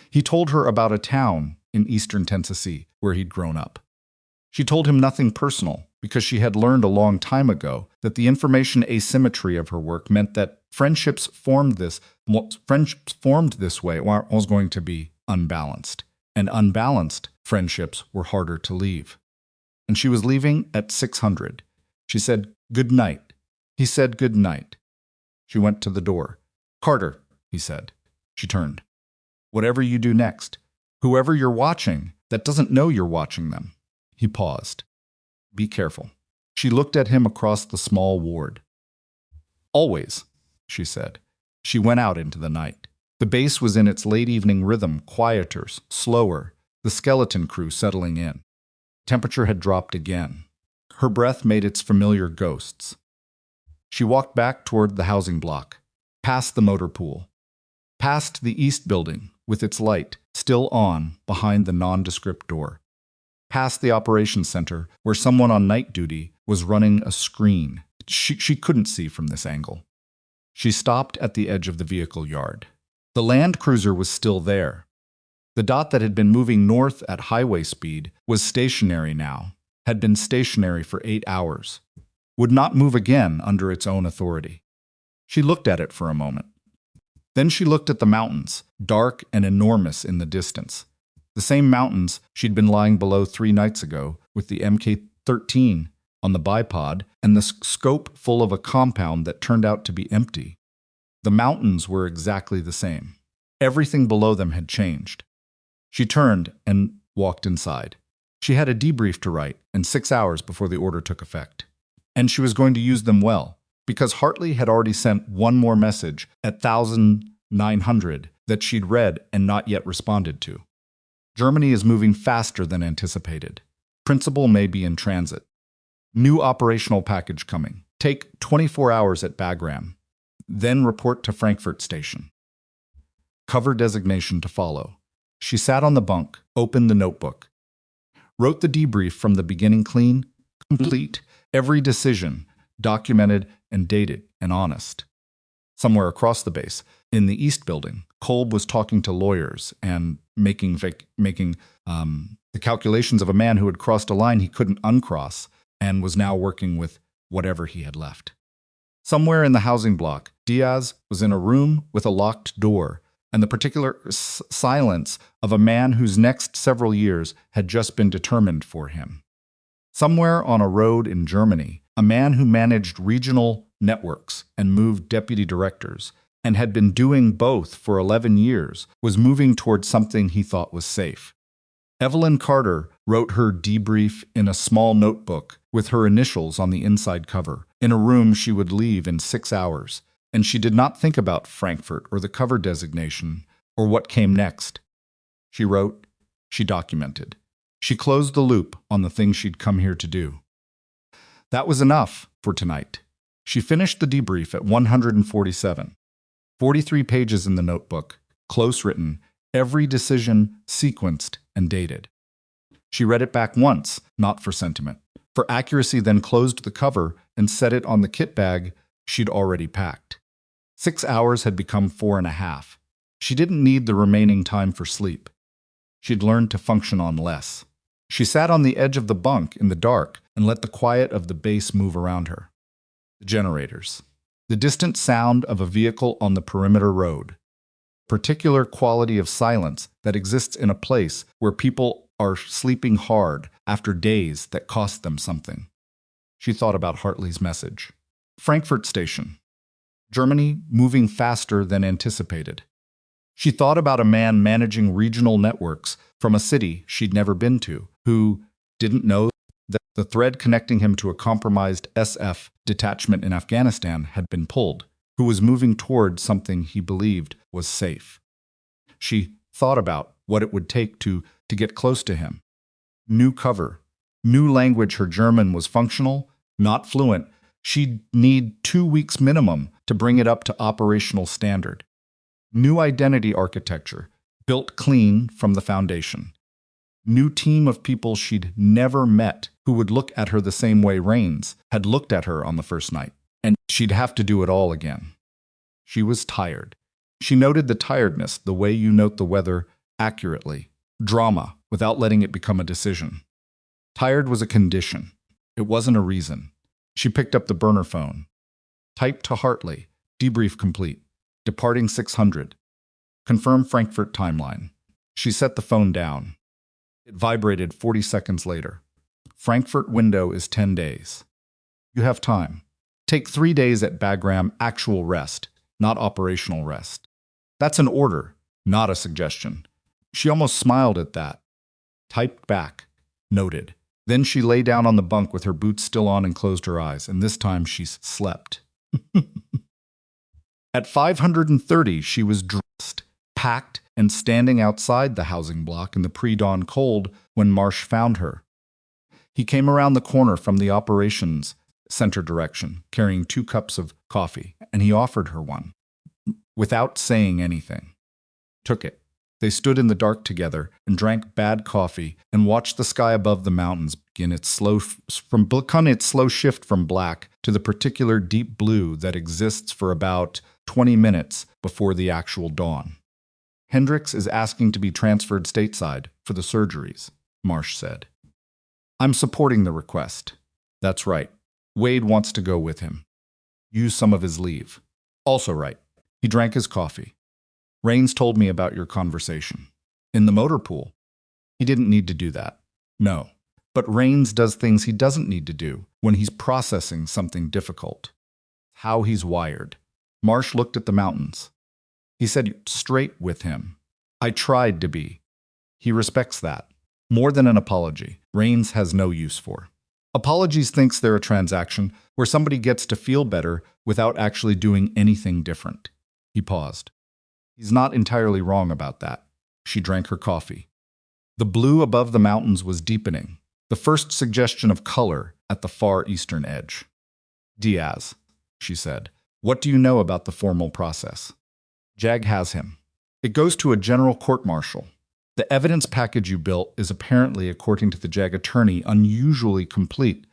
He told her about a town in eastern Tennessee where he'd grown up. She told him nothing personal because she had learned a long time ago that the information asymmetry of her work meant that friendships formed this way was going to be unbalanced. And unbalanced friendships were harder to leave. And she was leaving at 600. She said, "Good night." He said, "Good night." She went to the door. "Carter," he said. She turned. "Whatever you do next, whoever you're watching, that doesn't know you're watching them." He paused. "Be careful." She looked at him across the small ward. "Always," she said. She went out into the night. The base was in its late evening rhythm, quieter, slower, the skeleton crew settling in. Temperature had dropped again. Her breath made its familiar ghosts. She walked back toward the housing block, past the motor pool, past the east building with its light still on behind the nondescript door, past the operations center where someone on night duty was running a screen she couldn't see from this angle. She stopped at the edge of the vehicle yard. The Land Cruiser was still there. The dot that had been moving north at highway speed was stationary now, had been stationary for 8 hours, would not move again under its own authority. She looked at it for a moment. Then she looked at the mountains, dark and enormous in the distance. The same mountains she'd been lying below 3 nights ago with the MK-13 on the bipod and the scope full of a compound that turned out to be empty. The mountains were exactly the same. Everything below them had changed. She turned and walked inside. She had a debrief to write, and 6 hours before the order took effect. And she was going to use them well, because Hartley had already sent one more message at 1900 that she'd read and not yet responded to. Germany is moving faster than anticipated. Principal may be in transit. New operational package coming. Take 24 hours at Bagram. Then report to Frankfurt Station. Cover designation to follow. She sat on the bunk, opened the notebook. Wrote the debrief from the beginning clean, complete, every decision, documented and dated and honest. Somewhere across the base, in the East Building, Kolb was talking to lawyers and making the calculations of a man who had crossed a line he couldn't uncross and was now working with whatever he had left. Somewhere in the housing block, Diaz was in a room with a locked door and the particular silence of a man whose next several years had just been determined for him. Somewhere on a road in Germany, a man who managed regional networks and moved deputy directors and had been doing both for 11 years was moving towards something he thought was safe. Evelyn Carter wrote her debrief in a small notebook with her initials on the inside cover, in a room she would leave in 6 hours, and she did not think about Frankfurt or the cover designation or what came next. She wrote, she documented. She closed the loop on the things she'd come here to do. That was enough for tonight. She finished the debrief at 147. 43 pages in the notebook, close written, every decision sequenced and dated. She read it back once, not for sentiment. For accuracy, then closed the cover and set it on the kit bag she'd already packed. 6 hours had become 4.5. She didn't need the remaining time for sleep. She'd learned to function on less. She sat on the edge of the bunk in the dark and let the quiet of the base move around her. The generators. The distant sound of a vehicle on the perimeter road. Particular quality of silence that exists in a place where people are sleeping hard after days that cost them something. She thought about Hartley's message. Frankfurt Station. Germany moving faster than anticipated. She thought about a man managing regional networks from a city she'd never been to, who didn't know that the thread connecting him to a compromised SF detachment in Afghanistan had been pulled, who was moving toward something he believed was safe. She thought about what it would take to get close to him. New cover, new language. Her German was functional, not fluent. She'd need 2 weeks minimum to bring it up to operational standard. New identity architecture, built clean from the foundation. New team of people she'd never met who would look at her the same way Rains had looked at her on the first night, and she'd have to do it all again. She was tired. She noted the tiredness the way you note the weather accurately. Drama, without letting it become a decision. Tired was a condition. It wasn't a reason. She picked up the burner phone. Typed to Hartley. Debrief complete. Departing 600. Confirm Frankfurt timeline. She set the phone down. It vibrated 40 seconds later. Frankfurt window is 10 days. You have time. Take 3 days at Bagram actual rest, not operational rest. That's an order, not a suggestion. She almost smiled at that. Typed back. Noted. Then she lay down on the bunk with her boots still on and closed her eyes, and this time she slept. At 530, she was dressed, packed, and standing outside the housing block in the pre-dawn cold when Marsh found her. He came around the corner from the operations center direction, carrying 2 cups of coffee, and he offered her one. Without saying anything. Took it. They stood in the dark together and drank bad coffee and watched the sky above the mountains begin its slow shift from black to the particular deep blue that exists for about 20 minutes before the actual dawn. Hendricks is asking to be transferred stateside for the surgeries, Marsh said. I'm supporting the request. That's right. Wade wants to go with him. Use some of his leave. Also right. He drank his coffee. Rains told me about your conversation. In the motor pool. He didn't need to do that. No. But Rains does things he doesn't need to do when he's processing something difficult. How he's wired. Marsh looked at the mountains. He said straight with him. I tried to be. He respects that. More than an apology, Rains has no use for. Apologies thinks they're a transaction where somebody gets to feel better without actually doing anything different. He paused. He's not entirely wrong about that. She drank her coffee. The blue above the mountains was deepening, the first suggestion of color at the far eastern edge. Diaz, she said, what do you know about the formal process? Jag has him. It goes to a general court-martial. The evidence package you built is apparently, according to the Jag attorney, unusually complete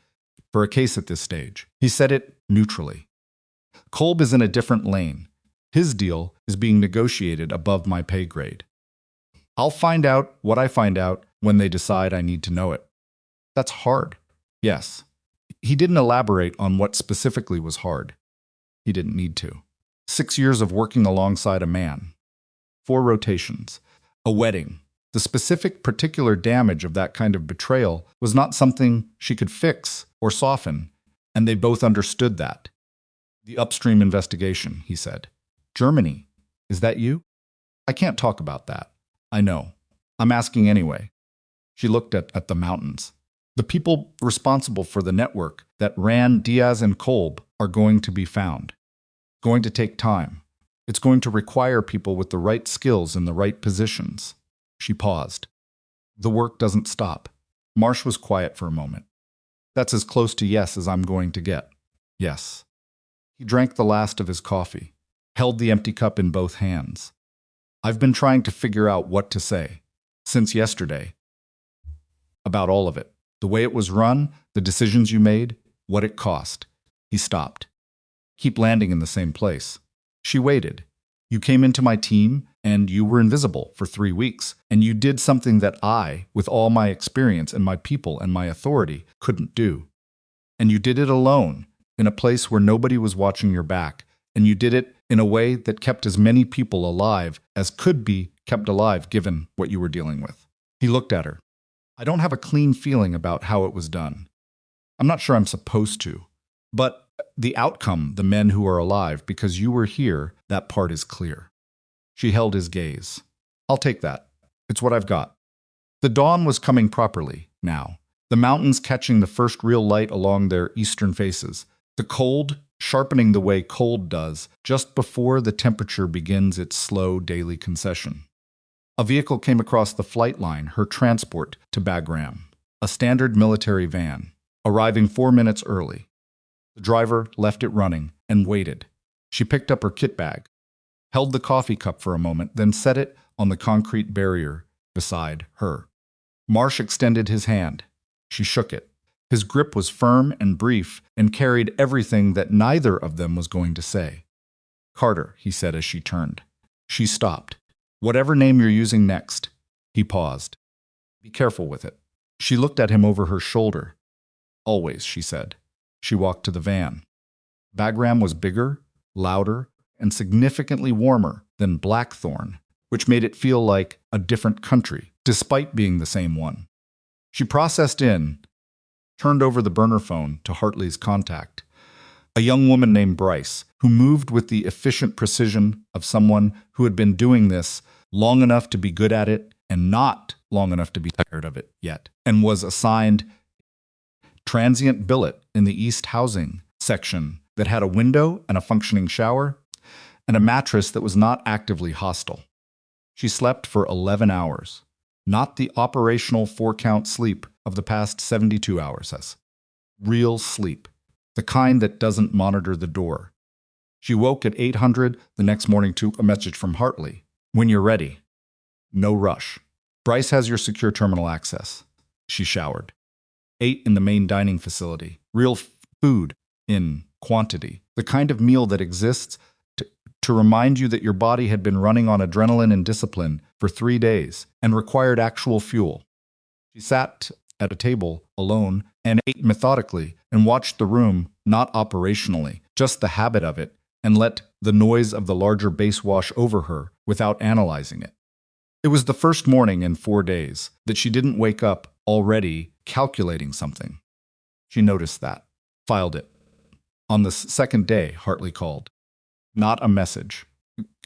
for a case at this stage. He said it neutrally. Kolb is in a different lane. His deal is being negotiated above my pay grade. I'll find out what I find out when they decide I need to know it. That's hard. Yes. He didn't elaborate on what specifically was hard. He didn't need to. 6 years of working alongside a man. 4 rotations. A wedding. The specific particular damage of that kind of betrayal was not something she could fix or soften, and they both understood that. The upstream investigation, he said. Germany. Is that you? I can't talk about that. I know. I'm asking anyway. She looked at the mountains. The people responsible for the network that ran Diaz and Kolb are going to be found. Going to take time. It's going to require people with the right skills in the right positions. She paused. The work doesn't stop. Marsh was quiet for a moment. That's as close to yes as I'm going to get. Yes. He drank the last of his coffee, held the empty cup in both hands. I've been trying to figure out what to say. Since yesterday. About all of it. The way it was run, the decisions you made, what it cost. He stopped. Keep landing in the same place. She waited. You came into my team, and you were invisible for 3 weeks, and you did something that I, with all my experience and my people and my authority, couldn't do. And you did it alone, in a place where nobody was watching your back, and you did it in a way that kept as many people alive as could be kept alive given what you were dealing with. He looked at her. I don't have a clean feeling about how it was done. I'm not sure I'm supposed to. But the outcome, the men who are alive, because you were here, that part is clear. She held his gaze. I'll take that. It's what I've got. The dawn was coming properly, now. The mountains catching the first real light along their eastern faces. The cold sharpening the way cold does just before the temperature begins its slow daily concession. A vehicle came across the flight line, her transport to Bagram. A standard military van, arriving 4 minutes early. The driver left it running and waited. She picked up her kit bag, held the coffee cup for a moment, then set it on the concrete barrier beside her. Marsh extended his hand. She shook it. His grip was firm and brief and carried everything that neither of them was going to say. Carter, he said as she turned. She stopped. Whatever name you're using next. He paused. Be careful with it. She looked at him over her shoulder. Always, she said. She walked to the van. Bagram was bigger, louder, and significantly warmer than Blackthorn, which made it feel like a different country, despite being the same one. She processed in, turned over the burner phone to Hartley's contact, a young woman named Bryce, who moved with the efficient precision of someone who had been doing this long enough to be good at it and not long enough to be tired of it yet, and was assigned transient billet in the East Housing section that had a window and a functioning shower and a mattress that was not actively hostile. She slept for 11 hours, not the operational 4-count sleep of the past 72 hours. As real sleep, the kind that doesn't monitor the door. She woke at 800 the next morning to a message from Hartley. When you're ready. No rush. Bryce has your secure terminal access. She showered. Ate in the main dining facility. Real food in quantity. The kind of meal that exists to remind you that your body had been running on adrenaline and discipline for 3 days and required actual fuel. She sat at a table alone and ate methodically and watched the room not operationally, just the habit of it, and let the noise of the larger base wash over her without analyzing it. It was the first morning in 4 days that she didn't wake up already calculating something. She noticed that, filed it. On the second day, Hartley called. Not a message,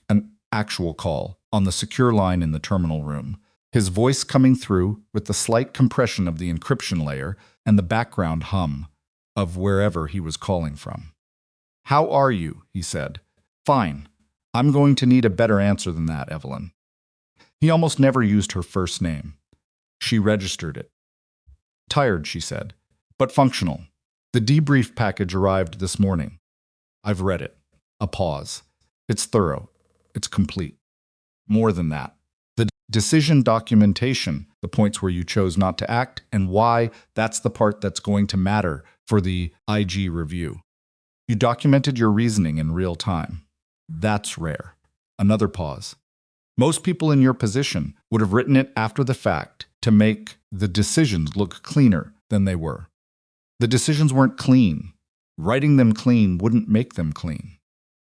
an actual call on the secure line in the terminal room. His voice coming through with the slight compression of the encryption layer and the background hum of wherever he was calling from. How are you? He said. Fine. I'm going to need a better answer than that, Evelyn. He almost never used her first name. She registered it. Tired, she said, but functional. The debrief package arrived this morning. I've read it. A pause. It's thorough. It's complete. More than that. The decision documentation, the points where you chose not to act, and why that's the part that's going to matter for the IG review. You documented your reasoning in real time. That's rare. Another pause. Most people in your position would have written it after the fact to make the decisions look cleaner than they were. The decisions weren't clean. Writing them clean wouldn't make them clean.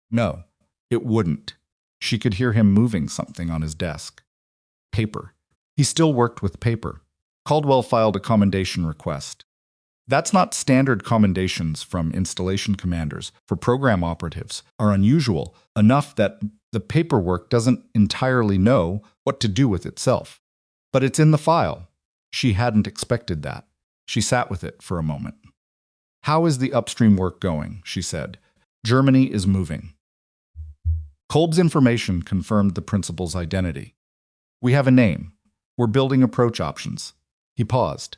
No, it wouldn't. She could hear him moving something on his desk. Paper. He still worked with paper. Caldwell filed a commendation request. That's not standard commendations from installation commanders for program operatives are unusual enough that the paperwork doesn't entirely know what to do with itself. But it's in the file. She hadn't expected that. She sat with it for a moment. How is the upstream work going? She said. Germany is moving. Kolb's information confirmed the principal's identity. We have a name. We're building approach options. He paused.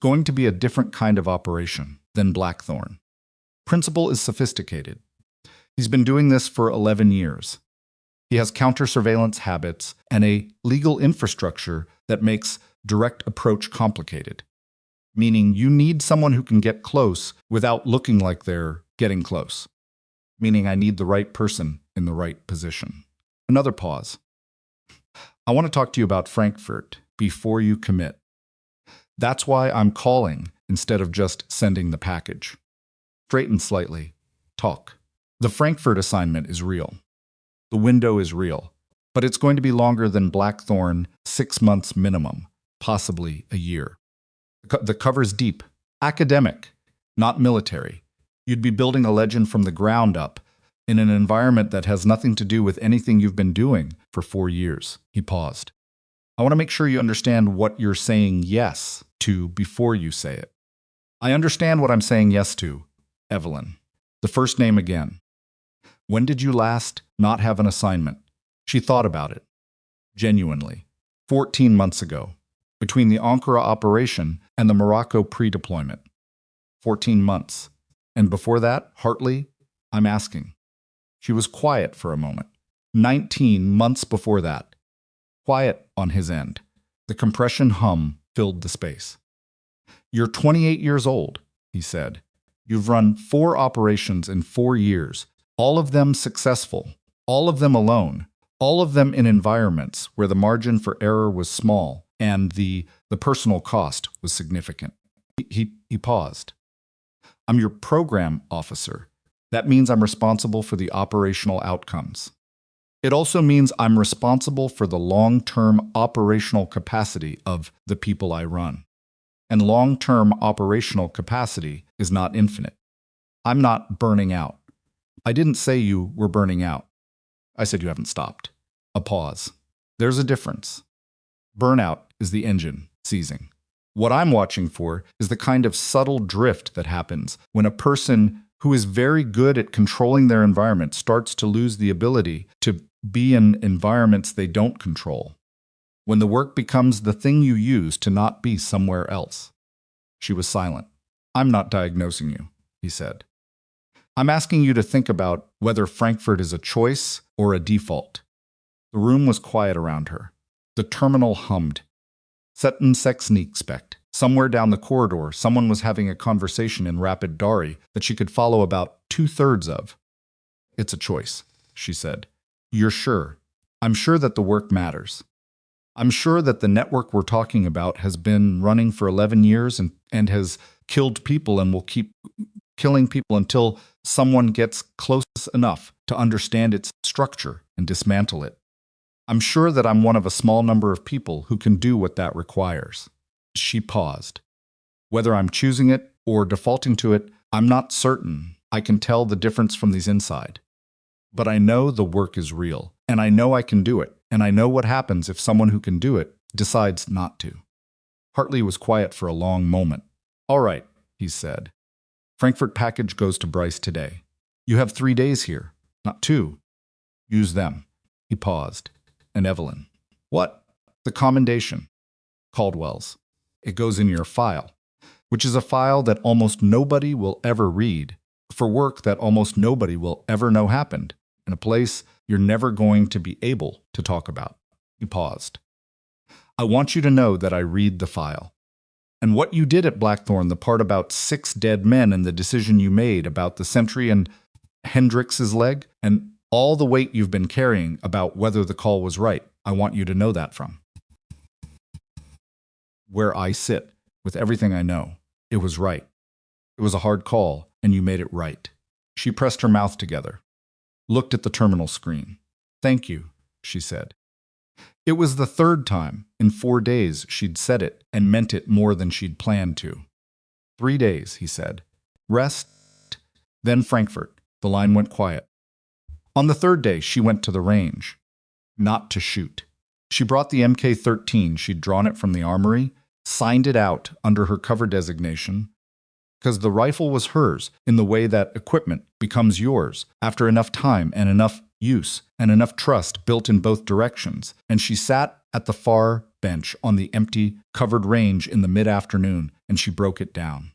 Going to be a different kind of operation than Blackthorn. Principal is sophisticated. He's been doing this for 11 years. He has counter-surveillance habits and a legal infrastructure that makes direct approach complicated. Meaning you need someone who can get close without looking like they're getting close. Meaning I need the right person in the right position. Another pause. I want to talk to you about Frankfurt before you commit. That's why I'm calling instead of just sending the package. Straighten slightly. Talk. The Frankfurt assignment is real. The window is real. But it's going to be longer than Blackthorn, 6 months minimum, possibly a year. The cover's deep. Academic, not military. You'd be building a legend from the ground up in an environment that has nothing to do with anything you've been doing for 4 years. He paused. I want to make sure you understand what you're saying yes to before you say it. I understand what I'm saying yes to, Evelyn. The first name again. When did you last not have an assignment? She thought about it. Genuinely. 14 months ago. Between the Ankara operation and the Morocco pre-deployment. 14 months. And before that, Hartley, I'm asking. She was quiet for a moment. 19 months before that. Quiet on his end. The compression hum filled the space. You're 28 years old, he said. You've run 4 operations in 4 years, all of them successful, all of them alone, all of them in environments where the margin for error was small and the personal cost was significant. He paused. I'm your program officer. That means I'm responsible for the operational outcomes. It also means I'm responsible for the long-term operational capacity of the people I run. And long-term operational capacity is not infinite. I'm not burning out. I didn't say you were burning out. I said you haven't stopped. A pause. There's a difference. Burnout is the engine seizing. What I'm watching for is the kind of subtle drift that happens when a person who is very good at controlling their environment starts to lose the ability to be in environments they don't control. When the work becomes the thing you use to not be somewhere else. She was silent. I'm not diagnosing you, he said. I'm asking you to think about whether Frankfurt is a choice or a default. The room was quiet around her. The terminal hummed. Setten sex spect. Somewhere down the corridor, someone was having a conversation in rapid Dari that she could follow about 2/3 of. It's a choice, she said. You're sure? I'm sure that the work matters. I'm sure that the network we're talking about has been running for 11 years and has killed people and will keep killing people until someone gets close enough to understand its structure and dismantle it. I'm sure that I'm one of a small number of people who can do what that requires. She paused. Whether I'm choosing it or defaulting to it, I'm not certain. I can tell the difference from these inside. But I know the work is real, and I know I can do it, and I know what happens if someone who can do it decides not to. Hartley was quiet for a long moment. All right, he said. Frankfurt package goes to Bryce today. You have 3 days here, not 2. Use them. He paused. And Evelyn. What? The commendation. Caldwell's. It goes in your file, which is a file that almost nobody will ever read, for work that almost nobody will ever know happened, in a place you're never going to be able to talk about. He paused. I want you to know that I read the file. And what you did at Blackthorn, the part about 6 dead men and the decision you made about the sentry and Hendrix's leg, and all the weight you've been carrying about whether the call was right, I want you to know that from. Where I sit, with everything I know, it was right. It was a hard call, and you made it right. She pressed her mouth together, looked at the terminal screen. Thank you, she said. It was the 3rd time in 4 days she'd said it and meant it more than she'd planned to. 3 days, he said. Rest, then Frankfurt. The line went quiet. On the 3rd day, she went to the range. Not to shoot. She brought the MK-13, she'd drawn it from the armory, signed it out under her cover designation, because the rifle was hers in the way that equipment becomes yours after enough time and enough use, and enough trust built in both directions, and she sat at the far bench on the empty, covered range in the mid-afternoon, and she broke it down.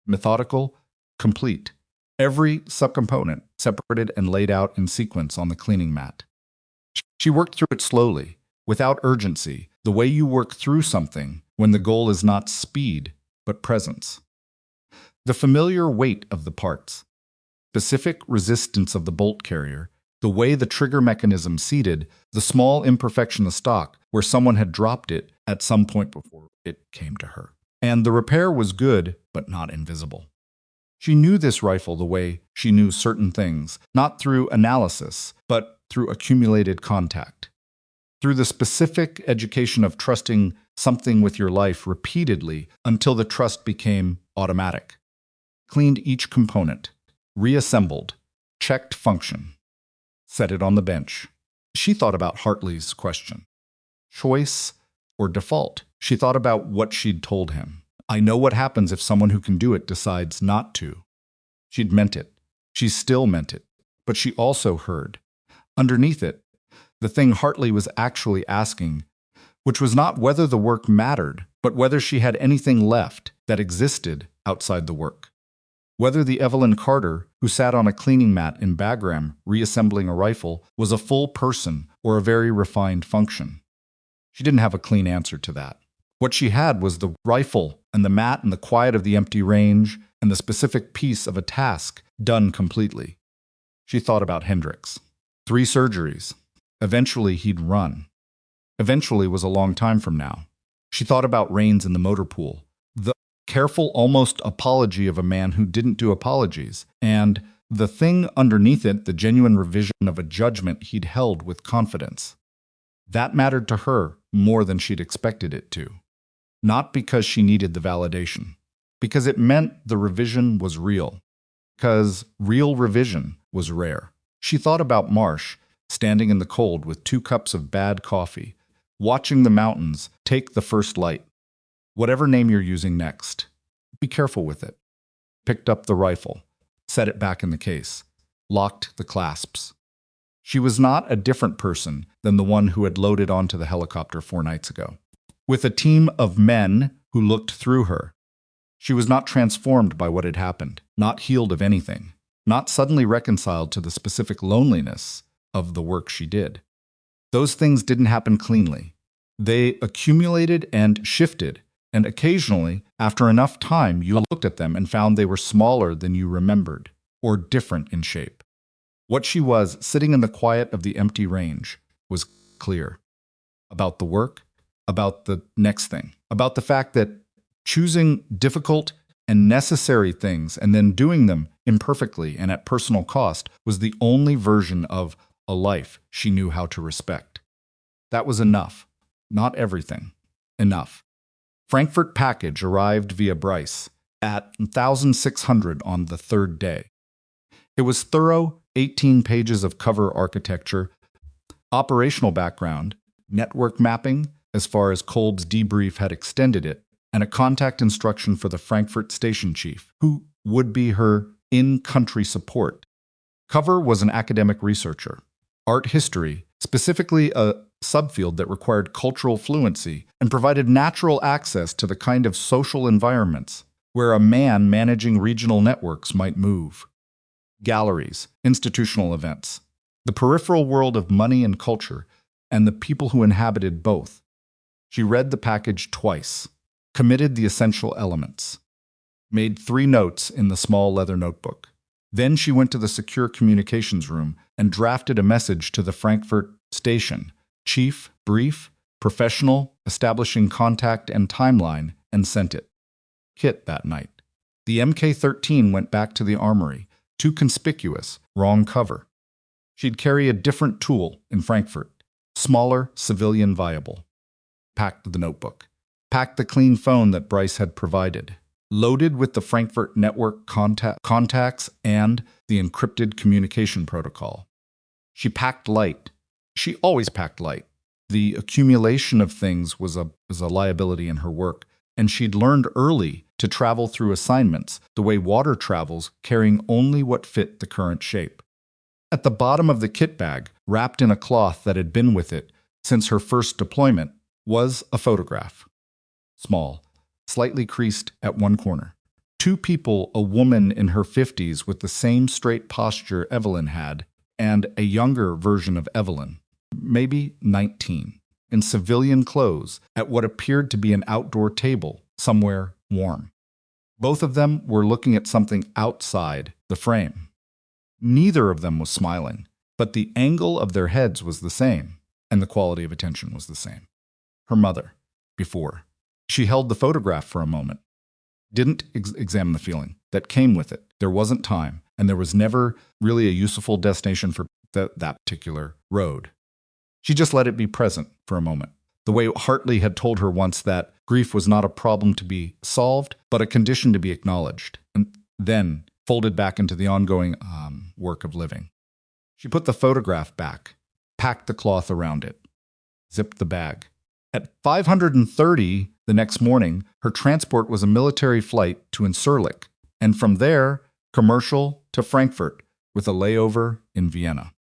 Methodical, complete. Every subcomponent separated and laid out in sequence on the cleaning mat. She worked through it slowly, without urgency, the way you work through something when the goal is not speed, but presence. The familiar weight of the parts, specific resistance of the bolt carrier, the way the trigger mechanism seated, the small imperfection of stock where someone had dropped it at some point before it came to her. And the repair was good, but not invisible. She knew this rifle the way she knew certain things, not through analysis, but through accumulated contact. Through the specific education of trusting something with your life repeatedly until the trust became automatic. Cleaned each component, reassembled, checked function, set it on the bench. She thought about Hartley's question. Choice or default? She thought about what she'd told him. I know what happens if someone who can do it decides not to. She'd meant it. She still meant it. But she also heard. Underneath it, the thing Hartley was actually asking, which was not whether the work mattered, but whether she had anything left that existed outside the work. Whether the Evelyn Carter, who sat on a cleaning mat in Bagram reassembling a rifle, was a full person or a very refined function. She didn't have a clean answer to that. What she had was the rifle and the mat and the quiet of the empty range and the specific piece of a task done completely. She thought about Hendricks. 3 surgeries. Eventually he'd run. Eventually was a long time from now. She thought about Rains in the motor pool. The careful, almost apology of a man who didn't do apologies. And the thing underneath it, the genuine revision of a judgment he'd held with confidence. That mattered to her more than she'd expected it to. Not because she needed the validation. Because it meant the revision was real. Because real revision was rare. She thought about Marsh, standing in the cold with 2 cups of bad coffee, watching the mountains take the first light. Whatever name you're using next, be careful with it. Picked up the rifle, set it back in the case, locked the clasps. She was not a different person than the one who had loaded onto the helicopter 4 nights ago. With a team of men who looked through her. She was not transformed by what had happened, not healed of anything, not suddenly reconciled to the specific loneliness of the work she did. Those things didn't happen cleanly. They accumulated and shifted, and occasionally, after enough time, you looked at them and found they were smaller than you remembered, or different in shape. What she was, sitting in the quiet of the empty range, was clear. About the work, about the next thing, about the fact that choosing difficult and necessary things and then doing them imperfectly and at personal cost was the only version of a life she knew how to respect. That was enough. Not everything. Enough. Frankfurt package arrived via Bryce at 1,600 on the 3rd day. It was thorough, 18 pages of cover architecture, operational background, network mapping, as far as Kolb's debrief had extended it, and a contact instruction for the Frankfurt station chief, who would be her in-country support. Cover was an academic researcher. Art history, specifically a subfield that required cultural fluency and provided natural access to the kind of social environments where a man managing regional networks might move. Galleries, institutional events, the peripheral world of money and culture, and the people who inhabited both. She read the package twice, committed the essential elements, made 3 notes in the small leather notebook. Then she went to the secure communications room and drafted a message to the Frankfurt station, chief, brief, professional, establishing contact and timeline, and sent it. Kit that night. The Mk-13 went back to the armory, too conspicuous, wrong cover. She'd carry a different tool in Frankfurt, smaller, civilian viable. Packed the notebook. Packed the clean phone that Bryce had provided. Loaded with the Frankfurt network contacts and the encrypted communication protocol. She packed light. She always packed light. The accumulation of things was a liability in her work, and she'd learned early to travel through assignments the way water travels, carrying only what fit the current shape. At the bottom of the kit bag, wrapped in a cloth that had been with it since her first deployment, was a photograph. Small, slightly creased at one corner. Two people, a woman in her 50s with the same straight posture Evelyn had, and a younger version of Evelyn, maybe 19, in civilian clothes at what appeared to be an outdoor table somewhere warm. Both of them were looking at something outside the frame. Neither of them was smiling, but the angle of their heads was the same, and the quality of attention was the same. Her mother, before. She held the photograph for a moment. Didn't examine the feeling that came with it. There wasn't time, and there was never really a useful destination for that particular road. She just let it be present for a moment, the way Hartley had told her once that grief was not a problem to be solved, but a condition to be acknowledged, and then folded back into the ongoing work of living. She put the photograph back, packed the cloth around it, zipped the bag. At 5:30 the next morning, her transport was a military flight to Incirlik, and from there, commercial to Frankfurt, with a layover in Vienna.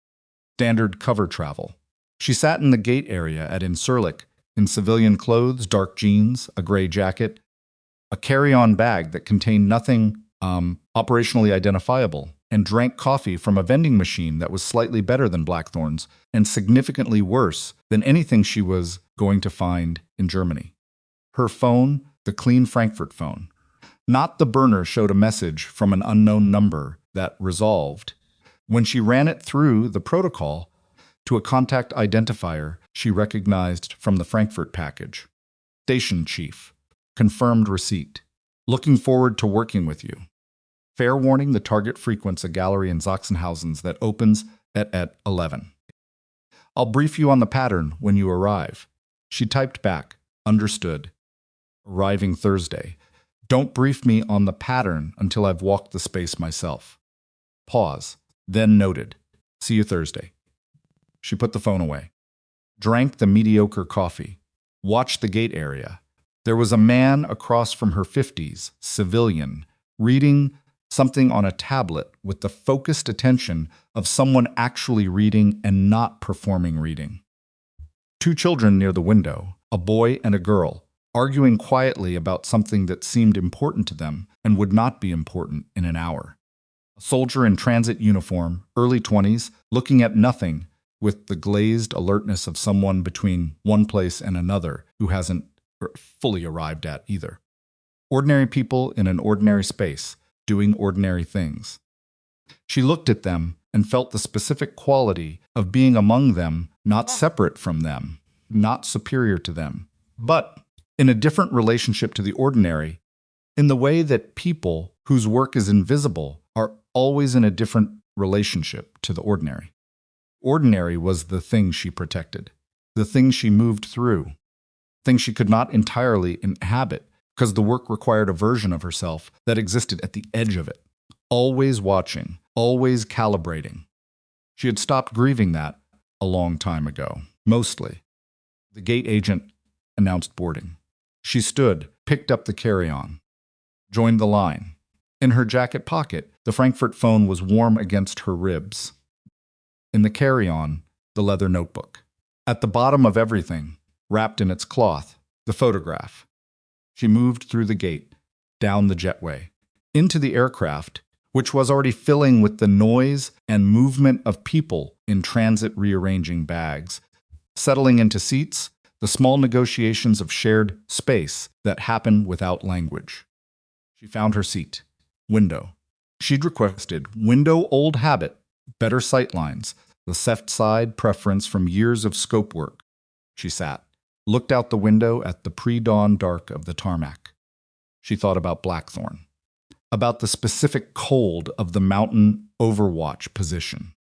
Standard cover travel. She sat in the gate area at Incirlik, in civilian clothes, dark jeans, a gray jacket, a carry-on bag that contained nothing operationally identifiable, and drank coffee from a vending machine that was slightly better than Blackthorn's and significantly worse than anything she was going to find in Germany. Her phone, the clean Frankfurt phone, not the burner, showed a message from an unknown number that resolved. When she ran it through the protocol to a contact identifier she recognized from the Frankfurt package. Station chief. Confirmed receipt. Looking forward to working with you. Fair warning, the target frequents a gallery in Sachsenhausen that opens at 11. I'll brief you on the pattern when you arrive. She typed back, understood. Arriving Thursday. Don't brief me on the pattern until I've walked the space myself. Pause, then noted. See you Thursday. She put the phone away. Drank the mediocre coffee. Watched the gate area. There was a man across from her 50s, civilian, reading something on a tablet with the focused attention of someone actually reading and not performing reading. Two children near the window, a boy and a girl, arguing quietly about something that seemed important to them and would not be important in an hour. A soldier in transit uniform, early 20s, looking at nothing with the glazed alertness of someone between one place and another who hasn't fully arrived at either. Ordinary people in an ordinary space, doing ordinary things. She looked at them and felt the specific quality of being among them, not separate from them, not superior to them, but in a different relationship to the ordinary, in the way that people whose work is invisible are always in a different relationship to the ordinary. Ordinary was the thing she protected, the thing she moved through, things she could not entirely inhabit because the work required a version of herself that existed at the edge of it, always watching, always calibrating. She had stopped grieving that a long time ago, mostly. The gate agent announced boarding. She stood, picked up the carry-on, joined the line. In her jacket pocket, the Frankfurt phone was warm against her ribs. In the carry-on, the leather notebook. At the bottom of everything, wrapped in its cloth, the photograph. She moved through the gate, down the jetway, into the aircraft, which was already filling with the noise and movement of people in transit rearranging bags, settling into seats, the small negotiations of shared space that happen without language. She found her seat. Window. She'd requested window old habit, better sightlines, the left side preference from years of scope work. She sat, looked out the window at the pre-dawn dark of the tarmac. She thought about Blackthorn, about the specific cold of the mountain overwatch position,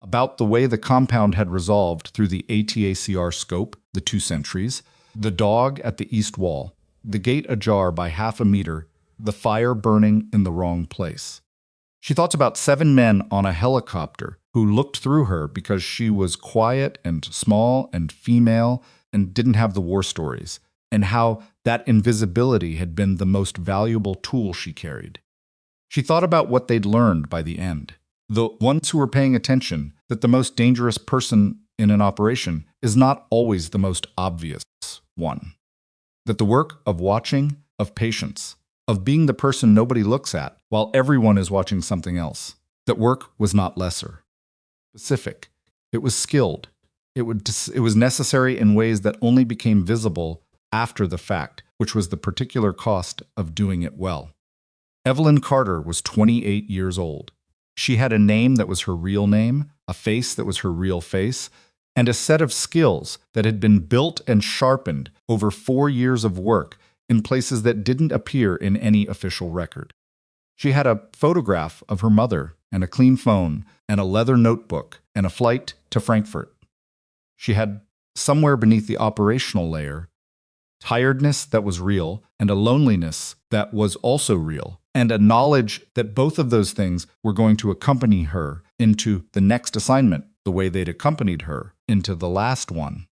about the way the compound had resolved through the ATACR scope, the 2 sentries, the dog at the east wall, the gate ajar by half a meter, the fire burning in the wrong place. She thought about 7 men on a helicopter who looked through her because she was quiet and small and female and didn't have the war stories, and how that invisibility had been the most valuable tool she carried. She thought about what they'd learned by the end, the ones who are paying attention, that the most dangerous person in an operation is not always the most obvious one. That the work of watching, of patience, of being the person nobody looks at while everyone is watching something else, that work was not lesser. Specific. It was skilled. It was necessary in ways that only became visible after the fact, which was the particular cost of doing it well. Evelyn Carter was 28 years old. She had a name that was her real name, a face that was her real face, and a set of skills that had been built and sharpened over 4 years of work in places that didn't appear in any official record. She had a photograph of her mother and a clean phone and a leather notebook and a flight to Frankfurt. She had, somewhere beneath the operational layer, tiredness that was real and a loneliness that was also real, and a knowledge that both of those things were going to accompany her into the next assignment the way they'd accompanied her into the last one.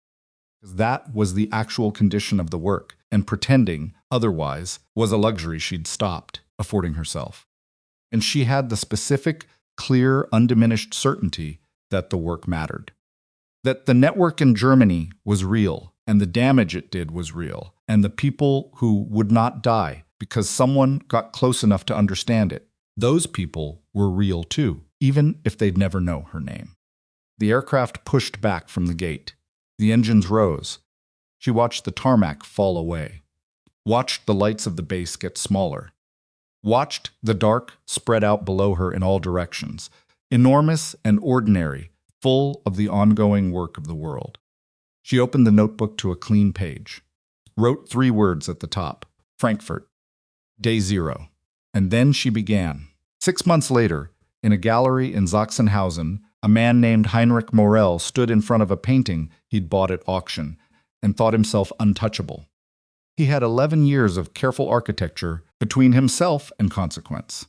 That was the actual condition of the work, and pretending otherwise was a luxury she'd stopped affording herself. And she had the specific, clear, undiminished certainty that the work mattered. That the network in Germany was real, and the damage it did was real, and the people who would not die because someone got close enough to understand it, those people were real too, even if they'd never know her name. The aircraft pushed back from the gate. The engines rose. She watched the tarmac fall away, watched the lights of the base get smaller, watched the dark spread out below her in all directions, enormous and ordinary, full of the ongoing work of the world. She opened the notebook to a clean page, wrote 3 words at the top, Frankfurt, day 0, and then she began. 6 months later, in a gallery in Sachsenhausen, a man named Heinrich Morell stood in front of a painting he'd bought at auction and thought himself untouchable. He had 11 years of careful architecture between himself and consequence.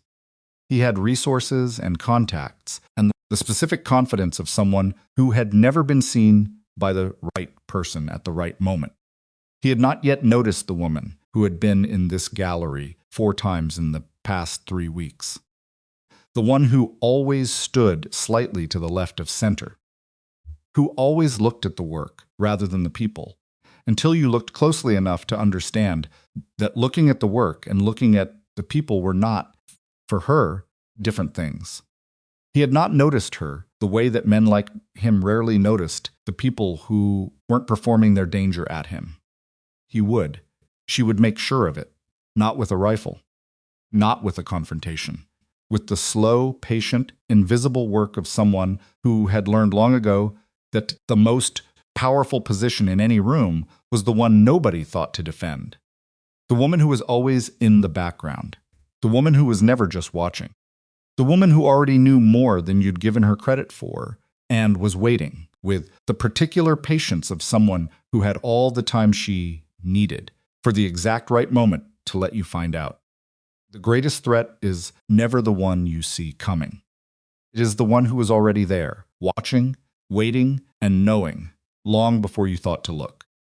He had resources and contacts and the specific confidence of someone who had never been seen by the right person at the right moment. He had not yet noticed the woman who had been in this gallery 4 times in the past 3 weeks. The one who always stood slightly to the left of center, who always looked at the work rather than the people, until you looked closely enough to understand that looking at the work and looking at the people were not, for her, different things. He had not noticed her the way that men like him rarely noticed the people who weren't performing their danger at him. He would. She would make sure of it, not with a rifle, not with a confrontation, with the slow, patient, invisible work of someone who had learned long ago that the most powerful position in any room was the one nobody thought to defend. The woman who was always in the background. The woman who was never just watching. The woman who already knew more than you'd given her credit for and was waiting with the particular patience of someone who had all the time she needed for the exact right moment to let you find out. The greatest threat is never the one you see coming. It is the one who is already there, watching, waiting, and knowing, long before you thought to look.